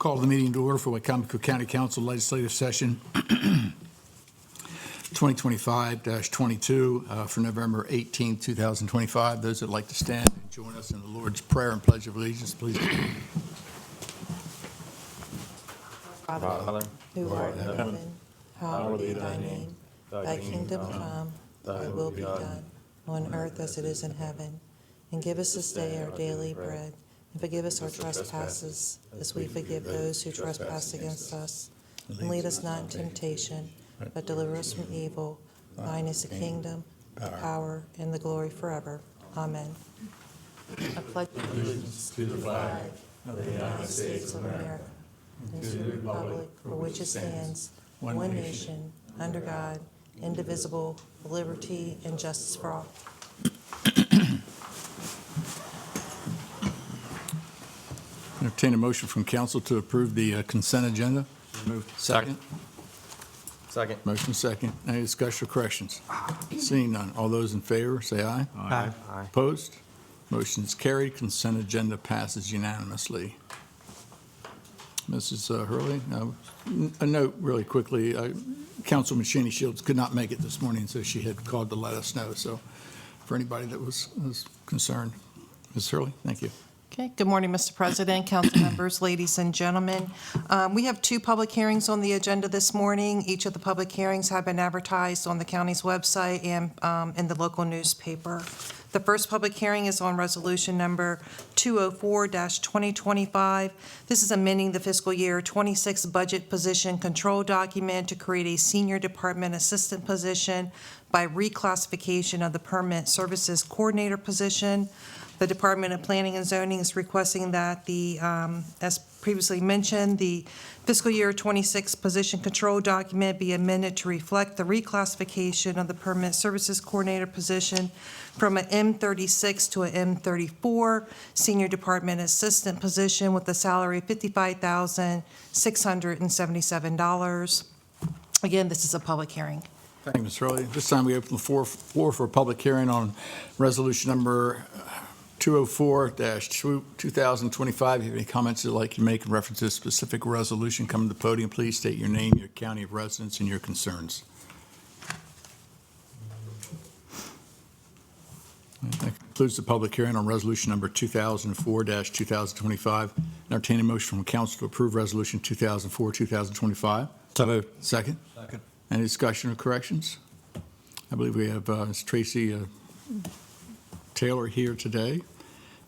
Call the meeting to order for Wicomico County Council Legislative Session 2025-22 for November 18, 2025. Those that would like to stand and join us in the Lord's Prayer and Pledge of Allegiance, please. Father, who art in heaven, hallowed be thy name. Thy kingdom come, thy will be done, on earth as it is in heaven. And give us this day our daily bread, and forgive us our trespasses, as we forgive those who trespass against us. And lead us not in temptation, but deliver us from evil. Thine is the kingdom, the power, and the glory forever. Amen. I pledge allegiance to the flag of the United States of America, and to the republic for which it stands, one nation, under God, indivisible, with liberty and justice for all. Entertain a motion from council to approve the consent agenda. Moved. Second. Second. Motion second. Any discussion or corrections? Seeing none. All those in favor, say aye. Aye. Opposed? Motion is carried. Consent agenda passes unanimously. Mrs. Hurley, a note really quickly. Councilman Shaney Shields could not make it this morning, so she had called to let us know. So for anybody that was concerned, Ms. Hurley, thank you. Okay, good morning, Mr. President, council members, ladies and gentlemen. We have two public hearings on the agenda this morning. Each of the public hearings have been advertised on the county's website and in the local newspaper. The first public hearing is on resolution number 204-2025. This is amending the fiscal year 26 budget position control document to create a senior department assistant position by reclassification of the permanent services coordinator position. The Department of Planning and Zoning is requesting that the, as previously mentioned, the fiscal year 26 position control document be amended to reflect the reclassification of the permanent services coordinator position from an M36 to an M34 senior department assistant position with a salary of $55,677. Again, this is a public hearing. Thank you, Ms. Hurley. This time we open the floor for a public hearing on resolution number 204-2025. If you have any comments you'd like to make in reference to a specific resolution, come to the podium. Please state your name, your county of residence, and your concerns. That concludes the public hearing on resolution number 2004-2025. Entertain a motion from council to approve resolution 2004-2025. So moved. Second? Second. Any discussion or corrections? I believe we have Ms. Tracy Taylor here today.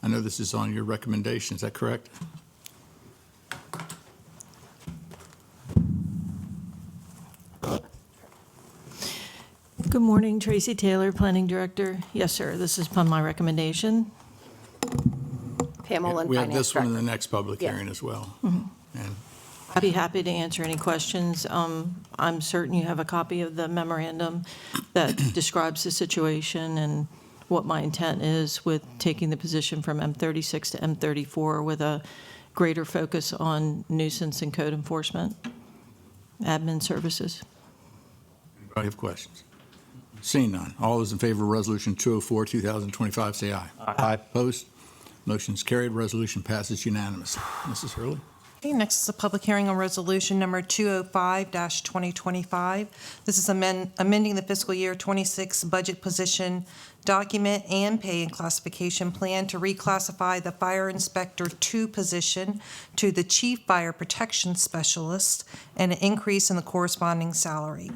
I know this is on your recommendation. Is that correct? Good morning, Tracy Taylor, Planning Director. Yes, sir, this is upon my recommendation. Pamela and We have Finance this one in the Director. next public Yeah. hearing as well. And I'd be happy to answer any questions. I'm certain you have a copy of the memorandum that describes the situation and what my intent is with taking the position from M36 to M34 with a greater focus on nuisance and code enforcement, admin services. anybody have questions? Seeing none. All those in favor of resolution 204-2025, say aye. Aye. Opposed? Motion is carried. Resolution passes unanimously. Mrs. Hurley? Okay, next is a public hearing on resolution number 205-2025. This is amending the fiscal year 26 budget position document and pay and classification plan to reclassify the Fire Inspector 2 position to the Chief Fire Protection Specialist and an increase in the corresponding salary.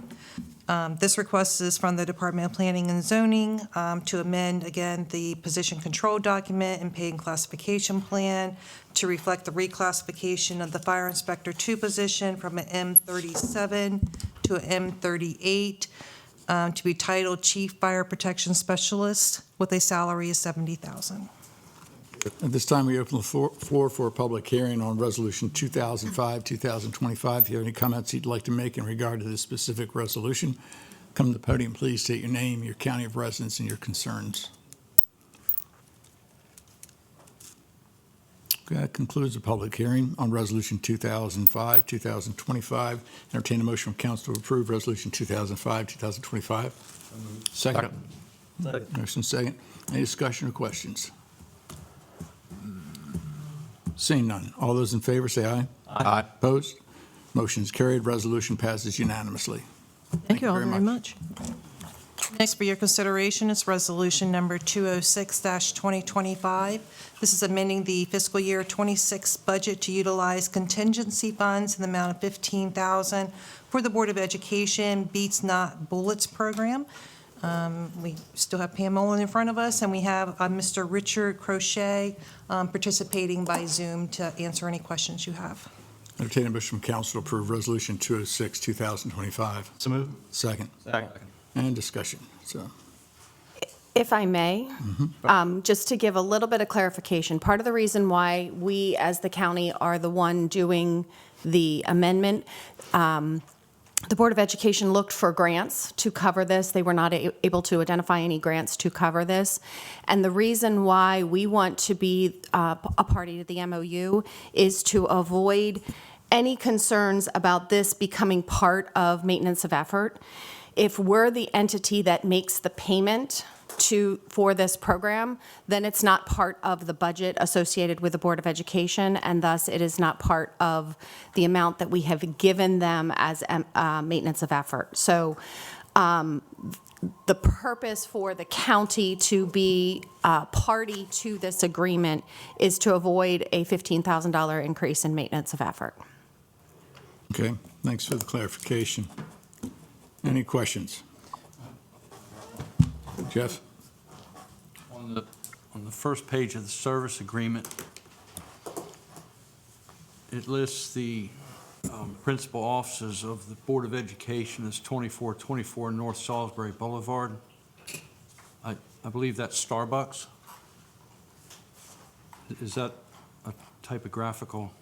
This request is from the Department of Planning and Zoning to amend, again, the position control document and pay and classification plan to reflect the reclassification of the Fire Inspector 2 position from an M37 to an M38 to be titled Chief Fire Protection Specialist with a salary of $70,000. At this time, we open the floor for a public hearing on resolution 2005-2025. If you have any comments you'd like to make in regard to this specific resolution, come to the podium. Please state your name, your county of residence, and your concerns. Okay, that concludes the public hearing on resolution 2005-2025. Entertain a motion from council to approve resolution 2005-2025. Second. Motion second. Any discussion or questions? Seeing none. All those in favor say aye. Aye. Opposed? Motion is carried. Resolution passes unanimously. Thank you all very much. Next for your consideration is Resolution Number 206-2025. This is amending the fiscal year 26 budget to utilize contingency funds in the amount of $15,000 for the Board of Education Beats Not Bullets program. We still have Pam Mullen in front of us, and we have Mr. Richard Crochet participating by Zoom to answer any questions you have. Entertained a motion from council to approve Resolution 206, 2025. So move. Second. Second. And discussion. So, If I may, just to give a little bit of clarification, part of the reason why we, as the county, are the one doing the amendment, the Board of Education looked for grants to cover this. They were not able to identify any grants to cover this. And the reason why we want to be a party to the MOU is to avoid any concerns about this becoming part of maintenance of effort. If we're the entity that makes the payment for this program, then it's not part of the budget associated with the Board of Education, and thus it is not part of the amount that we have given them as maintenance of effort. So the purpose for the county to be a party to this agreement is to avoid a $15,000 increase in maintenance of effort. okay, thanks for the clarification. Any questions? Jeff? On the first page of the service agreement, it lists the principal offices of the Board of Education as 2424 North Salisbury Boulevard. I believe that's Starbucks. Is that a typographical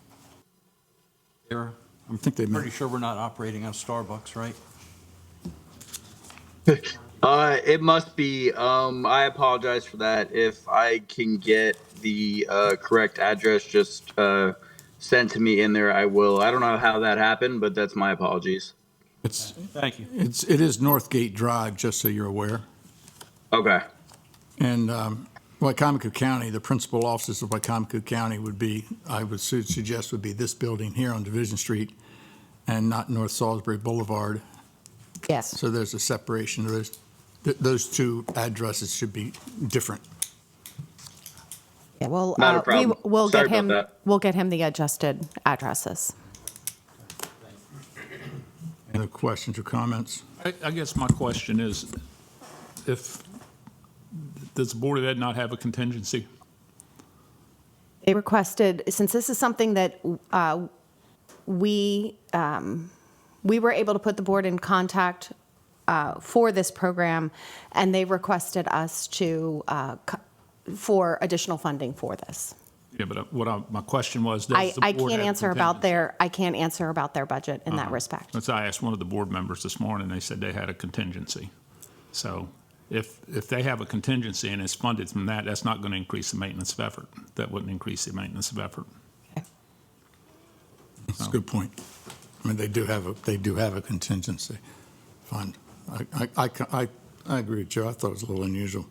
error? I think they Pretty meant, sure we're not operating on Starbucks, right? It must be. I apologize for that. If I can get the correct address just sent to me in there, I will. I don't know how that happened, but that's my apologies. Thank you. it is Northgate Drive, just so you're aware. Okay. And Wicomico County, the principal offices of Wicomico County would be, I would suggest would be this building here on Division Street and not North Salisbury Boulevard. Yes. So there's a separation. Those two addresses should be different. Yeah, well, Not a problem. we'll Sorry get him. about that. We'll get him the adjusted addresses. Any questions or comments? I guess my question is, does the Board of Ed not have a contingency? They requested, since this is something that we were able to put the board in contact for this program, and they requested us for additional funding for this. Yeah, but my question was, I does the board can't have answer about their budget in that respect. That's I asked one of the board members this morning, they said they had a contingency. So if they have a contingency and it's funded from that, that's not going to increase the maintenance of effort. That wouldn't increase the maintenance of effort. That's a good point. I mean, they do have a contingency fund. I agree with Joe. I thought it was a little unusual.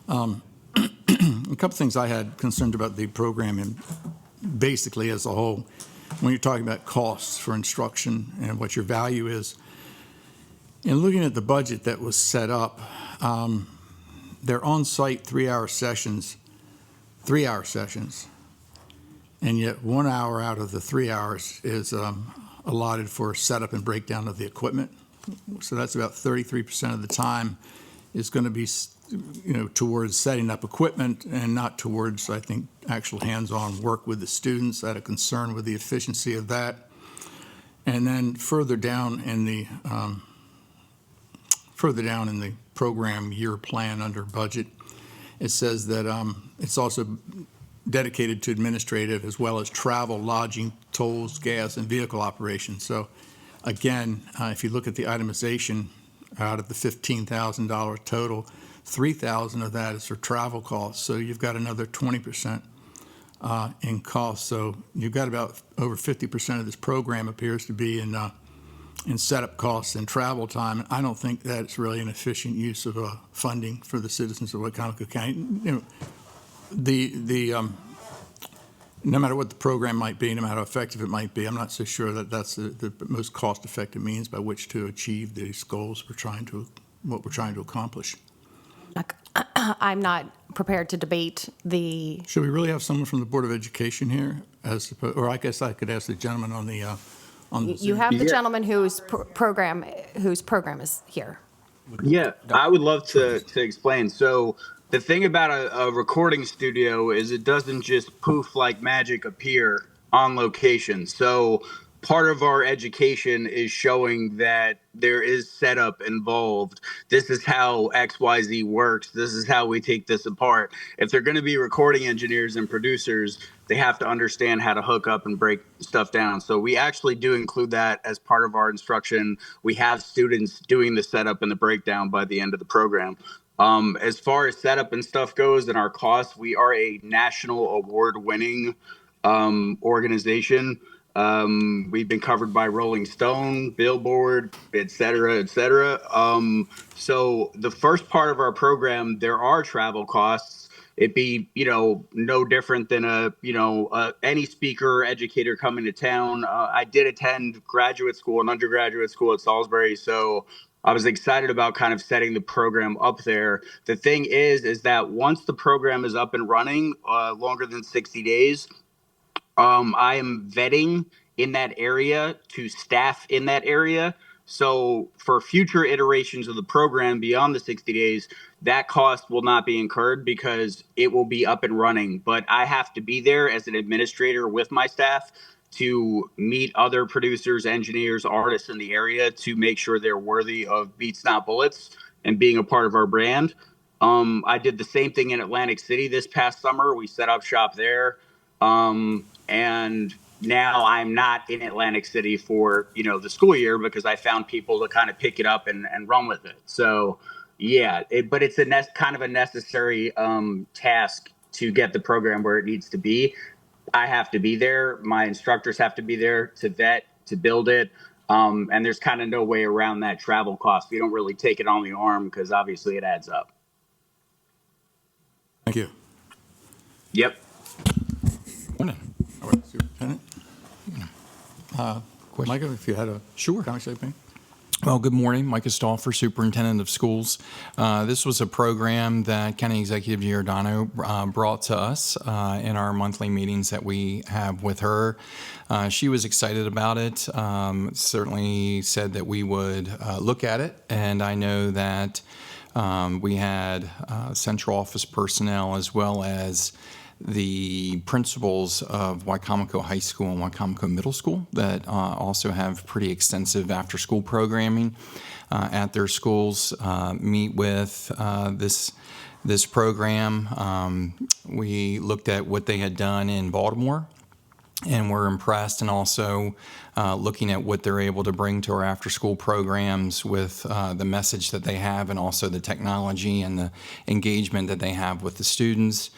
A couple things I had concerned about the program and basically as a whole, when you're talking about costs for instruction and what your value is, in looking at the budget that was set up, they're on-site 3-hour sessions, and yet 1 hour out of the 3 hours is allotted for setup and breakdown of the equipment. So that's about 33% of the time is going to be, towards setting up equipment and not towards, I think, actual hands-on work with the students. I had a concern with the efficiency of that. And then further down in the program year plan under budget, it says that it's also dedicated to administrative as well as travel, lodging, tolls, gas, and vehicle operations. So again, if you look at the itemization out of the $15,000 total, $3,000 of that is for travel costs. So you've got another 20% in costs. So you've got about over 50% of this program appears to be in setup costs and travel time. And I don't think that's really an efficient use of funding for the citizens of Wicomico County. no matter what the program might be, no matter how effective it might be, I'm not so sure that that's the most cost-effective means by which to achieve these goals what we're trying to accomplish. I'm not prepared to debate the, Should we really have someone from the Board of Education here, or I guess I could ask the gentleman on the you Zoom. have the Yeah. gentleman whose program is here. Yeah, I would love to explain. So the thing about a recording studio is it doesn't just poof like magic appear on location. So part of our education is showing that there is setup involved. This is how XYZ works. This is how we take this apart. If they're going to be recording engineers and producers, they have to understand how to hook up and break stuff down. So we actually do include that as part of our instruction. We have students doing the setup and the breakdown by the end of the program. As far as setup and stuff goes and our costs, we are a national award-winning organization. We've been covered by Rolling Stone, Billboard, et cetera, et cetera. So the first part of our program, there are travel costs. It'd be, no different than any speaker or educator coming to town. I did attend graduate school and undergraduate school at Salisbury, so I was excited about kind of setting the program up there. The thing is that once the program is up and running, longer than 60 days, I am vetting in that area to staff in that area. So for future iterations of the program beyond the 60 days, that cost will not be incurred because it will be up and running. But I have to be there as an administrator with my staff to meet other producers, engineers, artists in the area to make sure they're worthy of Beats Not Bullets and being a part of our brand. I did the same thing in Atlantic City this past summer. We set up shop there. And now I'm not in Atlantic City for, the school year because I found people to kind of pick it up and run with it. So, yeah, but it's kind of a necessary task to get the program where it needs to be. I have to be there. My instructors have to be there to vet, to build it. And there's kind of no way around that travel cost. We don't really take it on the arm because obviously it adds up. Thank you. Yep. All right, Superintendent? Micah, if you had a Sure. comment, say, please. Well, good morning. Micah Stauffer, Superintendent of Schools. This was a program that County Executive Giordano brought to us in our monthly meetings that we have with her. She was excited about it, certainly said that we would look at it, and I know that we had central office personnel as well as the principals of Wicomico High School and Wicomico Middle School that also have pretty extensive after-school programming at their schools, meet with this program. We looked at what they had done in Baltimore and were impressed, and also looking at what they're able to bring to our after-school programs with the message that they have and also the technology and the engagement that they have with the students.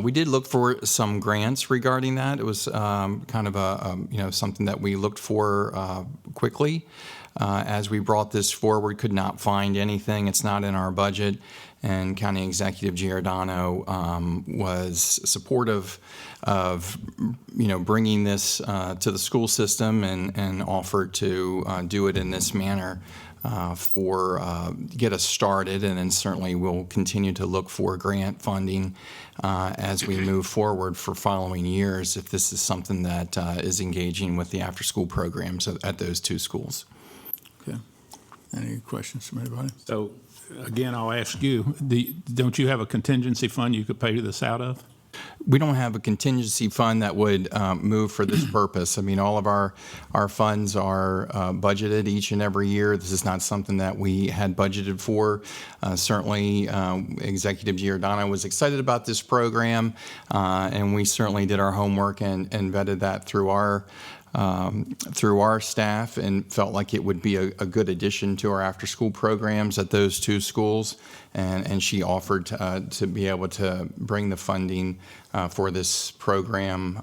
We did look for some grants regarding that. It was kind of something that we looked for quickly. As we brought this forward, could not find anything. It's not in our budget. And County Executive Giordano was supportive of, bringing this to the school system and offered to do it in this manner get us started. And then certainly we'll continue to look for grant funding as we move forward for following years if this is something that is engaging with the after-school programs at those two schools. Okay. Any questions from anybody? So, again, I'll ask you, don't you have a contingency fund you could pay this out of? We don't have a contingency fund that would move for this purpose. I mean, all of our funds are budgeted each and every year. This is not something that we had budgeted for. Certainly, Executive Giordano was excited about this program, and we certainly did our homework and vetted that through our staff and felt like it would be a good addition to our after-school programs at those two schools. And she offered to be able to bring the funding for this program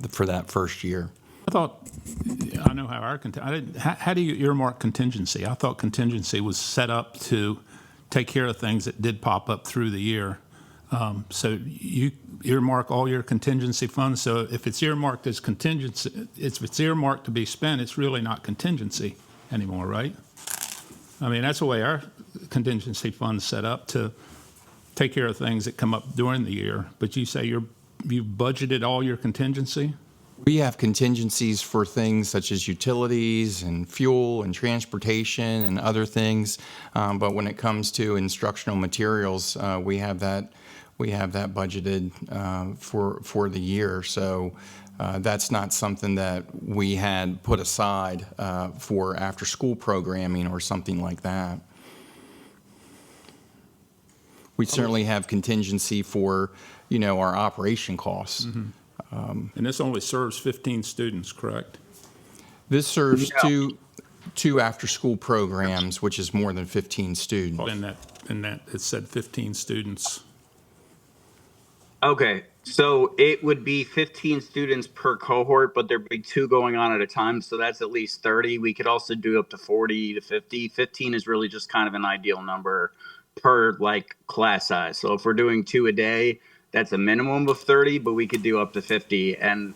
for that first year. I know how how do you earmark contingency? I thought contingency was set up to take care of things that did pop up through the year. So you earmark all your contingency funds. So if it's earmarked as contingency, if it's earmarked to be spent, it's really not contingency anymore, right? I mean, that's the way our contingency fund's set up, to take care of things that come up during the year. But you say you've budgeted all your contingency? We have contingencies for things such as utilities and fuel and transportation and other things. But when it comes to instructional materials, we have that budgeted for the year. So that's not something that we had put aside for after-school programming or something like that. We certainly have contingency for, our operation costs. And this only serves 15 students, correct? This serves two after-school programs, which is more than 15 students. In that it said 15 students. Okay, so it would be 15 students per cohort, but there'd be 2 going on at a time, so that's at least 30. We could also do up to 40 to 50. 15 is really just kind of an ideal number per class size. So if we're doing 2 a day, that's a minimum of 30, but we could do up to 50. And,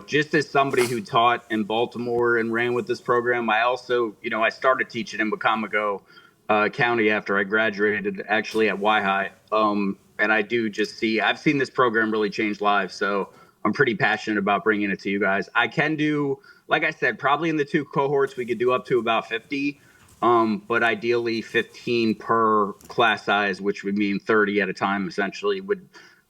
just as somebody who taught in Baltimore and ran with this program, I also, I started teaching in Wicomico County after I graduated, actually at Y-High. And I do just I've seen this program really change lives. So I'm pretty passionate about bringing it to you guys. I can do, like I said, probably in the 2 cohorts, we could do up to about 50. But ideally 15 per class size, which would mean 30 at a time, essentially, would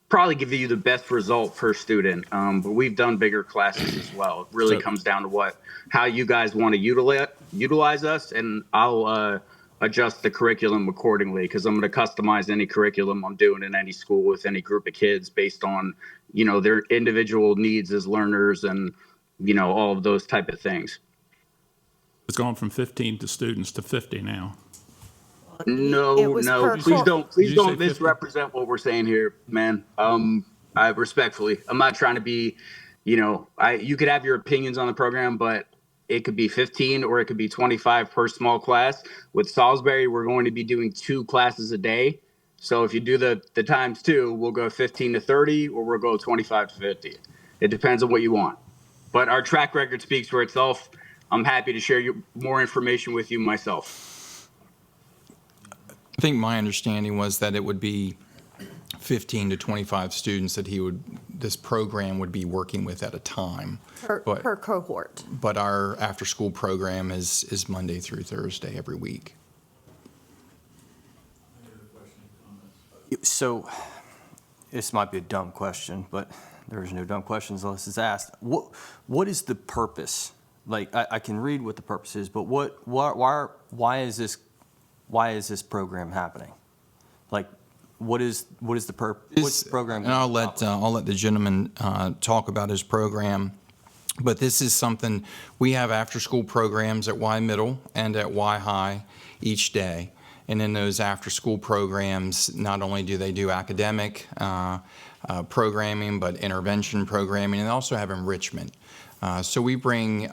probably give you the best result per student. But we've done bigger classes as well. It really comes down to how you guys want to utilize us, and I'll adjust the curriculum accordingly, because I'm going to customize any curriculum I'm doing in any school with any group of kids based on, their individual needs as learners and, all of those type of things. It's gone from 15 students to 50 now. No, please don't misrepresent what we're saying here, man. I respectfully, I'm not trying to be, you could have your opinions on the program, but it could be 15 or it could be 25 per small class. With Salisbury, we're going to be doing 2 classes a day. So if you do the times 2, we'll go 15 to 30, or we'll go 25 to 50. It depends on what you want. But our track record speaks for itself. I'm happy to share more information with you myself. I think my understanding was that it would be 15 to 25 students that this program would be working with at a time. Per cohort. But our after-school program is Monday through Thursday every week. So, this might be a dumb question, but there's no dumb questions unless it's asked. What is the purpose? I can read what the purpose is, but why is this program happening? What is the purpose? What's the program? And I'll let the gentleman talk about his program. But this is something, we have after-school programs at Y Middle and at Y High each day. And in those after-school programs, not only do they do academic programming, but intervention programming, and they also have enrichment. So we bring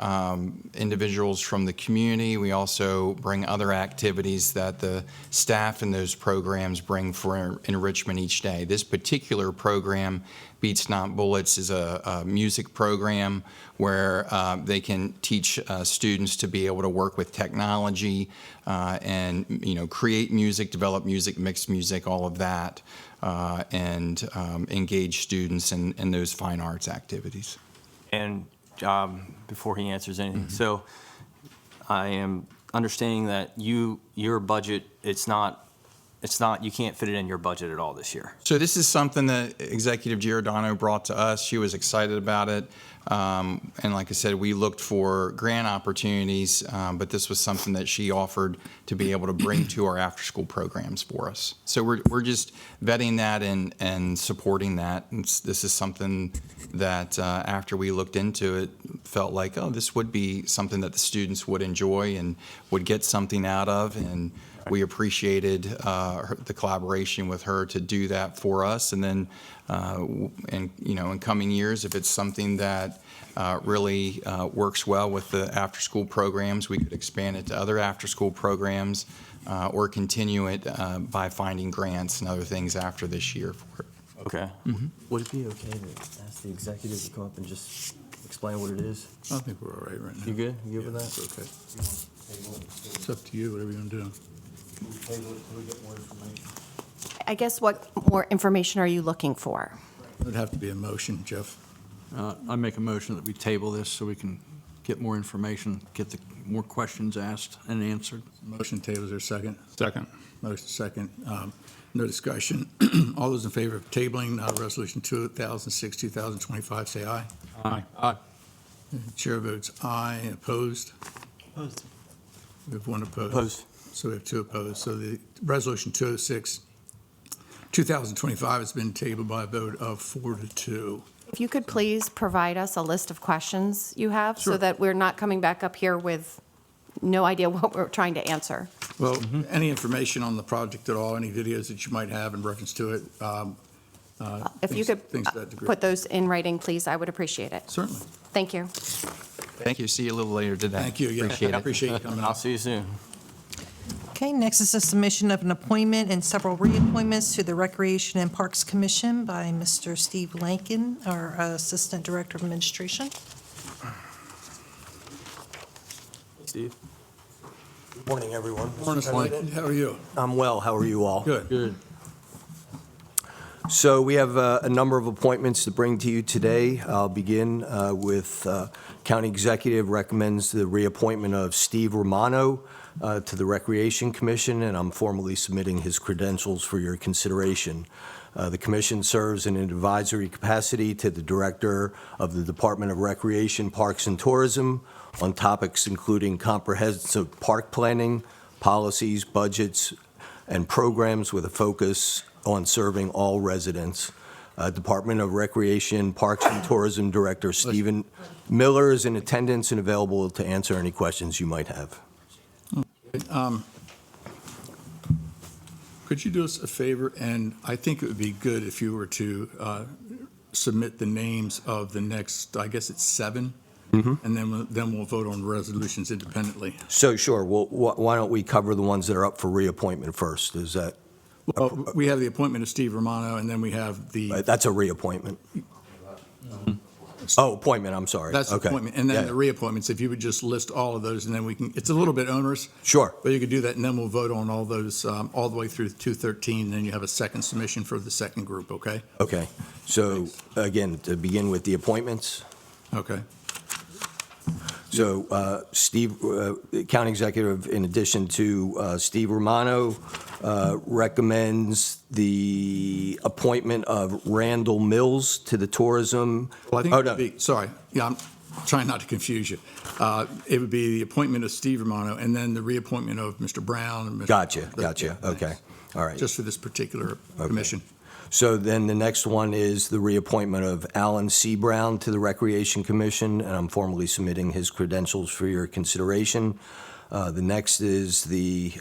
individuals from the community. We also bring other activities that the staff in those programs bring for enrichment each day. This particular program, Beats Not Bullets, is a music program where they can teach students to be able to work with technology and create music, develop music, mix music, all of that, and engage students in those fine arts activities. And before he answers anything, so I am understanding that your budget, it's not, you can't fit it in your budget at all this year. So this is something that Executive Giordano brought to us. She was excited about it. And like I said, we looked for grant opportunities, but this was something that she offered to be able to bring to our after-school programs for us. So we're just vetting that and supporting that. And this is something that after we looked into it, felt like, oh, this would be something that the students would enjoy and would get something out of. And we appreciated the collaboration with her to do that for us. And then, in coming years, if it's something that really works well with the after-school programs, we could expand it to other after-school programs or continue it by finding grants and other things after this year for it. Okay. Would it be okay to ask the executive to come up and just explain what it is? I think we're all right right now. You good? You good with Yeah, that? it's okay. It's up to you, whatever you want to do. I guess what more information are you looking for? It'd have to be a motion, Jeff. I make a motion that we table this so we can get more information, get the more questions asked and answered. Motion table, is there a second? Second. Motion second. No discussion. All those in favor of tabling Resolution 2006-2025, say aye. Aye. Chair votes aye. Opposed? Opposed. We have one opposed. Opposed. So we have two opposed. So the Resolution 206-2025 has been tabled by a vote of 4-2. If you could please provide us a list of questions you have so Sure. that we're not coming back up here with no idea what we're trying to answer. Well, any information on the project at all, any videos that you might have in reference to it? If you could things to that degree. put those in writing, please, I would appreciate it. Certainly. Thank you. Thank you. See you a little later today. Thank you. Yeah, Appreciate it. Appreciate you coming I'll out. see you soon. Okay, next is a submission of an appointment and several reappointments to the Recreation and Parks Commission by Mr. Steve Lankin, our Assistant Director of Administration. Steve? Good morning, everyone. Morning, Mr. President. How are you? I'm well. How are you all? Good. Good. So we have a number of appointments to bring to you today. I'll begin with County Executive recommends the reappointment of Steve Romano to the Recreation Commission, and I'm formally submitting his credentials for your consideration. The commission serves in an advisory capacity to the Director of the Department of Recreation, Parks, and Tourism on topics including comprehensive park planning, policies, budgets, and programs with a focus on serving all residents. Department of Recreation, Parks, and Tourism Director Stephen Miller is in attendance and available to answer any questions you might have. Could you do us a favor? And I think it would be good if you were to submit the names of the next, I guess it's 7, and then we'll vote on resolutions independently. So sure, well, why don't we cover the ones that are up for reappointment first? Is that, Well, we have the appointment of Steve Romano, and then we have the, that's a reappointment? Oh, appointment, I'm sorry. that's the Okay. appointment. And then Yeah. the reappointments, if you would just list all of those, and then we can, it's a little bit onerous, Sure. but you could do that, and then we'll vote on all those, all the way through 213, and then you have a second submission for the second group, okay? Okay, so again, to begin with the appointments. Okay. So Steve, County Executive, in addition to Steve Romano, recommends the appointment of Randall Mills to the Tourism. Well, I think Oh, it no. would be, sorry, yeah, I'm trying not to confuse you. It would be the appointment of Steve Romano, and then the reappointment of Mr. Brown. And Mr. Gotcha. Yeah, Okay, thanks. all right. Just for this particular commission. So then the next one is the reappointment of Alan C. Brown to the Recreation Commission, and I'm formally submitting his credentials for your consideration. The next is the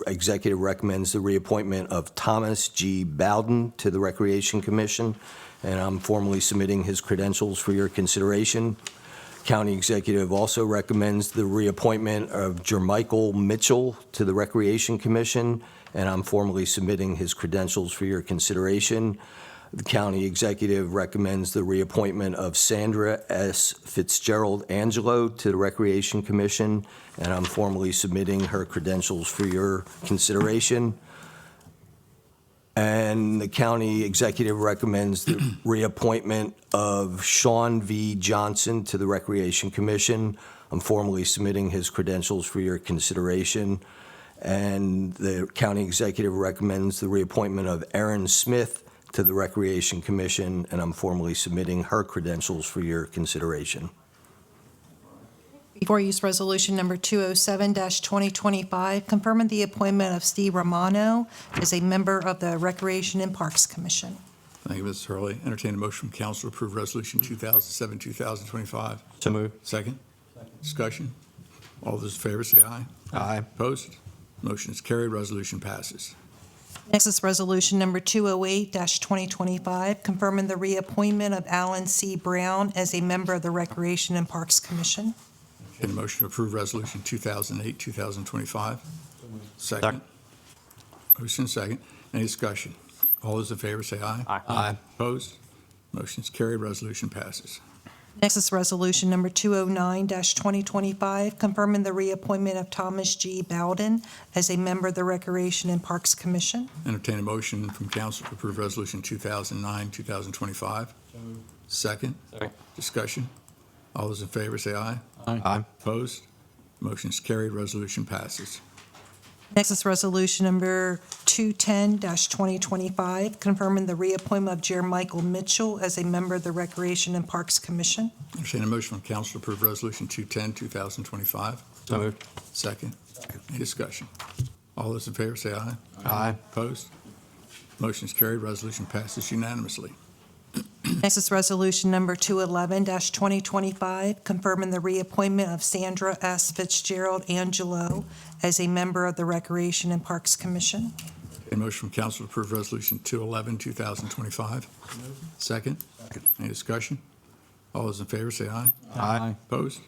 executive recommends the reappointment of Thomas G. Bowden to the Recreation Commission, and I'm formally submitting his credentials for your consideration. County Executive also recommends the reappointment of Jermichael Mitchell to the Recreation Commission, and I'm formally submitting his credentials for your consideration. The County Executive recommends the reappointment of Sandra S. Fitzgerald Angelo to the Recreation Commission, and I'm formally submitting her credentials for your consideration. And the County Executive recommends the reappointment of Sean V. Johnson to the Recreation Commission. I'm formally submitting his credentials for your consideration. And the County Executive recommends the reappointment of Erin Smith to the Recreation Commission, and I'm formally submitting her credentials for your consideration. Before you is Resolution Number 207-2025, confirming the appointment of Steve Romano as a member of the Recreation and Parks Commission. Thank you, Mrs. Hurley. Entertain a motion from council to approve Resolution 2007-2025. So moved. Second? Discussion? All those in favor say aye. Aye. Opposed? Motion is carried. Resolution passes. Next is Resolution Number 208-2025, confirming the reappointment of Alan C. Brown as a member of the Recreation and Parks Commission. Entertain a motion to approve Resolution 2008-2025. Second? Motion second. Any discussion? All those in favor say aye. Aye. Opposed? Motion's carried, resolution passes. Next is Resolution Number 209-2025, confirming the reappointment of Thomas G. Bowden as a member of the Recreation and Parks Commission. Entertain a motion from council to approve Resolution 2009-2025. Second. Second. Discussion. All those in favor say aye. Aye. Opposed? Motion's carried, resolution passes. Next is Resolution Number 210-2025, confirming the reappointment of Jermichael Mitchell as a member of the Recreation and Parks Commission. Entertain a motion from council to approve Resolution 210-2025. So moved. Second. Any discussion? All those in favor say aye. Aye. Opposed? Motion's carried, resolution passes unanimously. Next is Resolution Number 211-2025, confirming the reappointment of Sandra S. Fitzgerald Angelo as a member of the Recreation and Parks Commission. A motion from council to approve Resolution 211-2025. Second. Any discussion? All those in favor say aye. Aye. Opposed?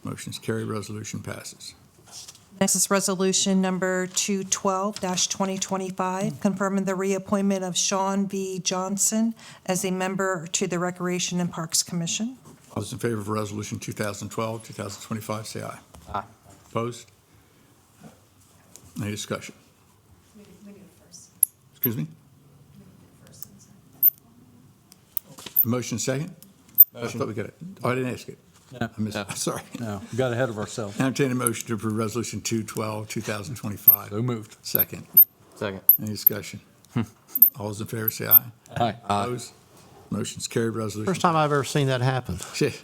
Motion's carried, resolution passes. Next is Resolution Number 212-2025, confirming the reappointment of Sean V. Johnson as a member to the Recreation and Parks Commission. All those in favor of Resolution 2012-2025 say aye. Aye. Opposed? Any discussion? Excuse me? A motion second? I thought we got it. Oh, I didn't ask it. No, I missed it. Sorry. no, we got ahead of ourselves. Entertain a motion to approve Resolution 212-2025. So moved. Second. Second. Any discussion? All those in favor say aye. Aye. Opposed? Motion's carried, resolution. First time I've ever seen that happen. Shit.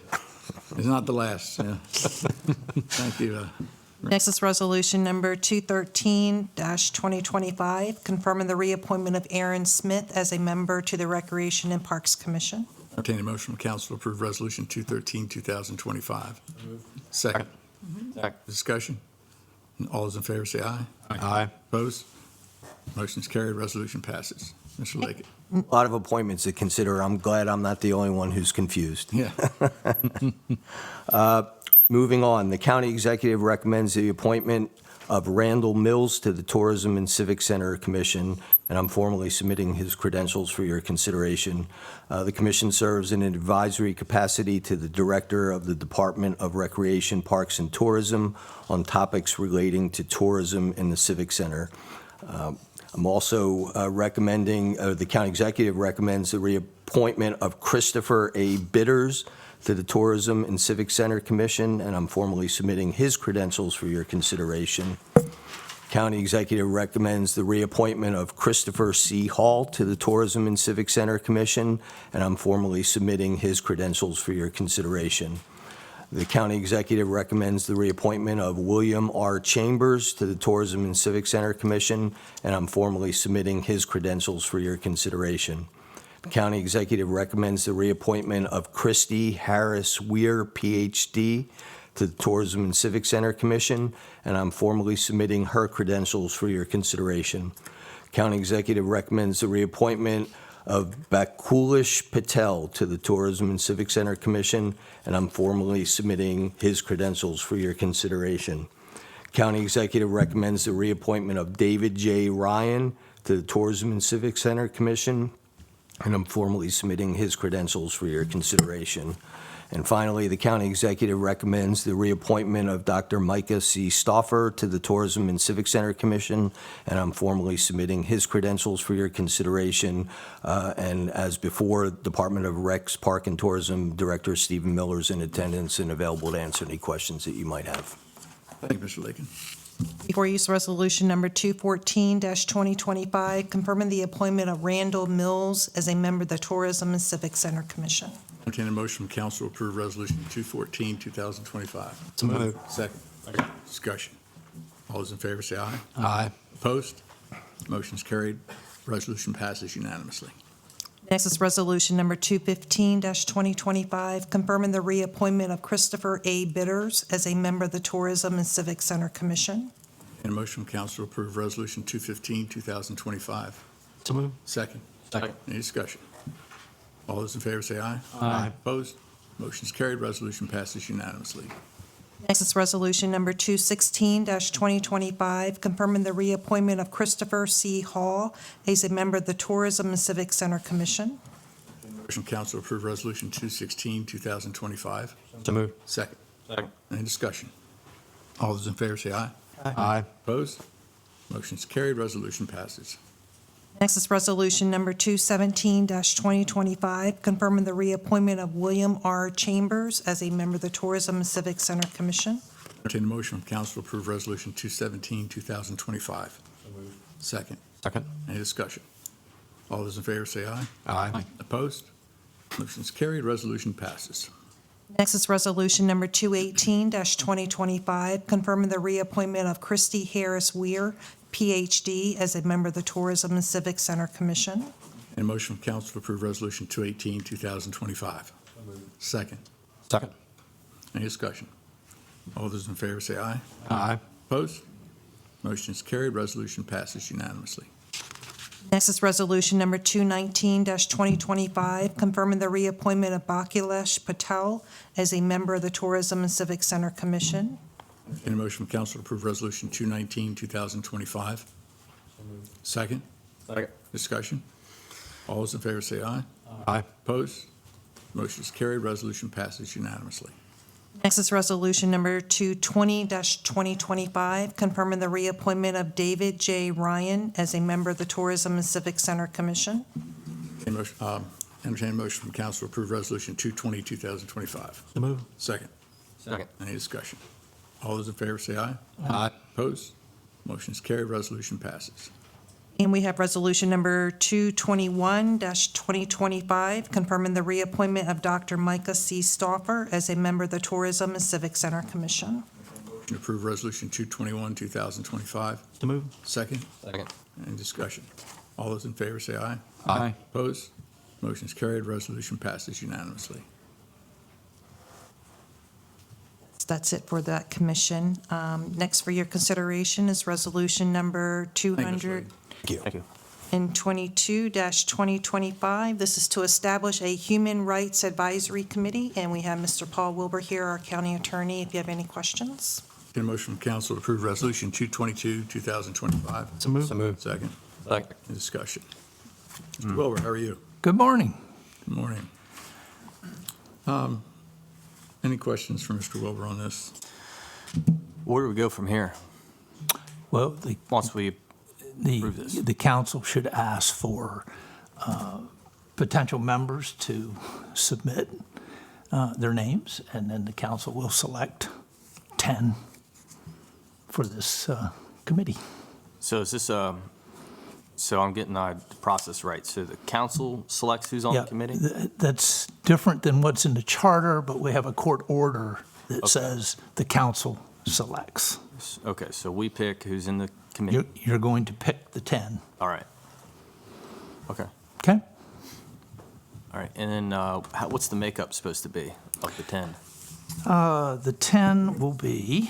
It's not the last, yeah. Thank you. Next is Resolution Number 213-2025, confirming the reappointment of Aaron Smith as a member to the Recreation and Parks Commission. Entertain a motion from council to approve Resolution 213-2025. Second. Second. Discussion? All those in favor say aye. Aye. Opposed? Motion's carried, resolution passes. Mr. Lickett. A lot of appointments to consider. I'm glad I'm not the only one who's confused. Yeah. Moving on, the county executive recommends the appointment of Randall Mills to the Tourism and Civic Center Commission, and I'm formally submitting his credentials for your consideration. The commission serves in an advisory capacity to the Director of the Department of Recreation, Parks, and Tourism on topics relating to tourism in the Civic Center. I'm also recommending, the county executive recommends the reappointment of Christopher A. Bitters to the Tourism and Civic Center Commission, and I'm formally submitting his credentials for your consideration. County executive recommends the reappointment of Christopher C. Hall to the Tourism and Civic Center Commission, and I'm formally submitting his credentials for your consideration. The county executive recommends the reappointment of William R. Chambers to the Tourism and Civic Center Commission, and I'm formally submitting his credentials for your consideration. The county executive recommends the reappointment of Christy Harris Weir, Ph.D., to the Tourism and Civic Center Commission, and I'm formally submitting her credentials for your consideration. County executive recommends the reappointment of Bakulish Patel to the Tourism and Civic Center Commission, and I'm formally submitting his credentials for your consideration. County executive recommends the reappointment of David J. Ryan to the Tourism and Civic Center Commission, and I'm formally submitting his credentials for your consideration. And finally, the county executive recommends the reappointment of Dr. Micah C. Stauffer to the Tourism and Civic Center Commission, and I'm formally submitting his credentials for your consideration. And as before, Department of Recs, Park and Tourism Director Stephen Miller is in attendance and available to answer any questions that you might have. Thank you, Mr. Lakin. Before you is Resolution Number 214-2025, confirming the appointment of Randall Mills as a member of the Tourism and Civic Center Commission. Entertain a motion from council to approve Resolution 214-2025. So moved. Second. Discussion. All those in favor say aye. Aye. Opposed? Motion's carried. Resolution passes unanimously. Next is Resolution Number 215-2025, confirming the reappointment of Christopher A. Bitters as a member of the Tourism and Civic Center Commission. And a motion from council to approve Resolution 215-2025. So moved. Second. Second. Any discussion? All those in favor say aye. Aye. Opposed? Motion's carried. Resolution passes unanimously. Next is Resolution Number 216-2025, confirming the reappointment of Christopher C. Hall as a member of the Tourism and Civic Center Commission. Motion council to approve Resolution 216, 2025. So moved. Second. Second. Any discussion? All those in favor say aye. Aye. Opposed? Motion's carried, resolution passes. Next is Resolution Number 217-2025, confirming the reappointment of William R. Chambers as a member of the Tourism and Civic Center Commission. Entertain a motion from council to approve Resolution 217, 2025. Second. Second. Any discussion? All those in favor say aye. Aye. Opposed? Motion's carried, resolution passes. Next is Resolution Number 218-2025, confirming the reappointment of Christy Harris Weir, Ph.D., as a member of the Tourism and Civic Center Commission. And a motion from council to approve Resolution 218, 2025. Second. Second. Any discussion? All those in favor say aye. Aye. Opposed? Motion is carried, resolution passes unanimously. Next is Resolution Number 219-2025, confirming the reappointment of Bakulesh Patel as a member of the Tourism and Civic Center Commission. Any motion from council to approve Resolution 219, 2025? Second. Second. Discussion? All those in favor say aye. Aye. Opposed? Motion is carried, resolution passes unanimously. Next is Resolution Number 220-2025, confirming the reappointment of David J. Ryan as a member of the Tourism and Civic Center Commission. Entertain a motion from council to approve Resolution 220, 2025. So moved. Second. Second. Any discussion? All those in favor say aye. Aye. Opposed? Motion is carried, resolution passes. And we have Resolution Number 221-2025, confirming the reappointment of Dr. Micah C. Stauffer as a member of the Tourism and Civic Center Commission. Motion to approve Resolution 221, 2025. So moved. Second. Second. Any discussion? All those in favor say aye. Aye. Opposed? Motion is carried, resolution passes unanimously. That's it for that commission. Next for your consideration is Resolution Number Thank you, Ms. Wade. 222-2025. This is to establish a Human Rights Advisory Committee, and we have Mr. Paul Wilbur here, our county attorney, if you have any questions. Get a motion from council to approve Resolution 222, 2025. So moved. So moved. Second. Second. Any discussion? Mr. Wilbur, how are you? Good morning. Good morning. Any questions for Mr. Wilbur on this? Where do we go from here Well, the, once we the, approve this? the council should ask for potential members to submit their names, and then the council will select 10 for this committee. So is this so I'm getting the process right. So the council selects who's on the committee? That's different than what's in the charter, but we have a court order that Okay. says the council selects. Okay, so we pick who's in the committee. You're going to pick the 10, All right. Okay. okay? All right. And then what's the makeup supposed to be of the 10? The 10 will be,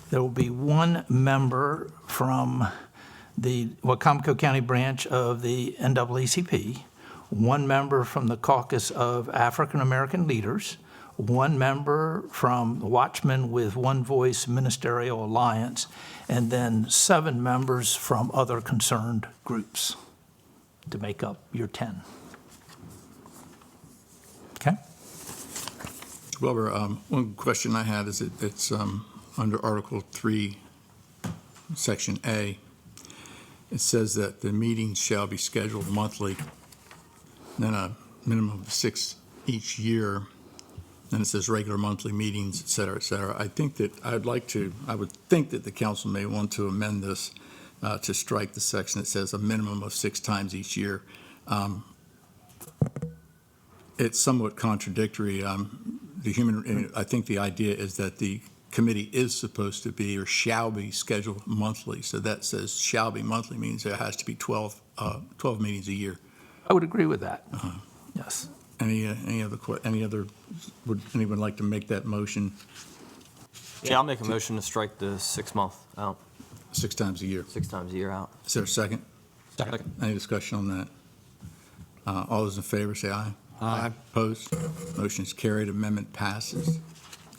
there will be one member from the Wicomico County branch of the NAACP, one member from the Caucus of African American Leaders, one member from the Watchmen with One Voice Ministerial Alliance, and then 7 members from other concerned groups to make up your 10. Okay? Mr. Wilbur, one question I had is it's under Article 3, Section A. It says that the meetings shall be scheduled monthly, then a minimum of 6 each year. Then it says regular monthly meetings, et cetera, et cetera. I think that I would think that the council may want to amend this to strike the section that says a minimum of 6 times each year. It's somewhat contradictory. I think the idea is that the committee is supposed to be or shall be scheduled monthly. So that says shall be monthly means there has to be 12 meetings a year. I would agree with that. Yes. Any other, would anyone like to make that motion Yeah, I'll make a motion to strike the 6 month out, 6 times a year? 6 times a year out. Is there a second? Second. Any discussion on that? All those in favor say aye. Aye. Opposed? Motion is carried. Amendment passes.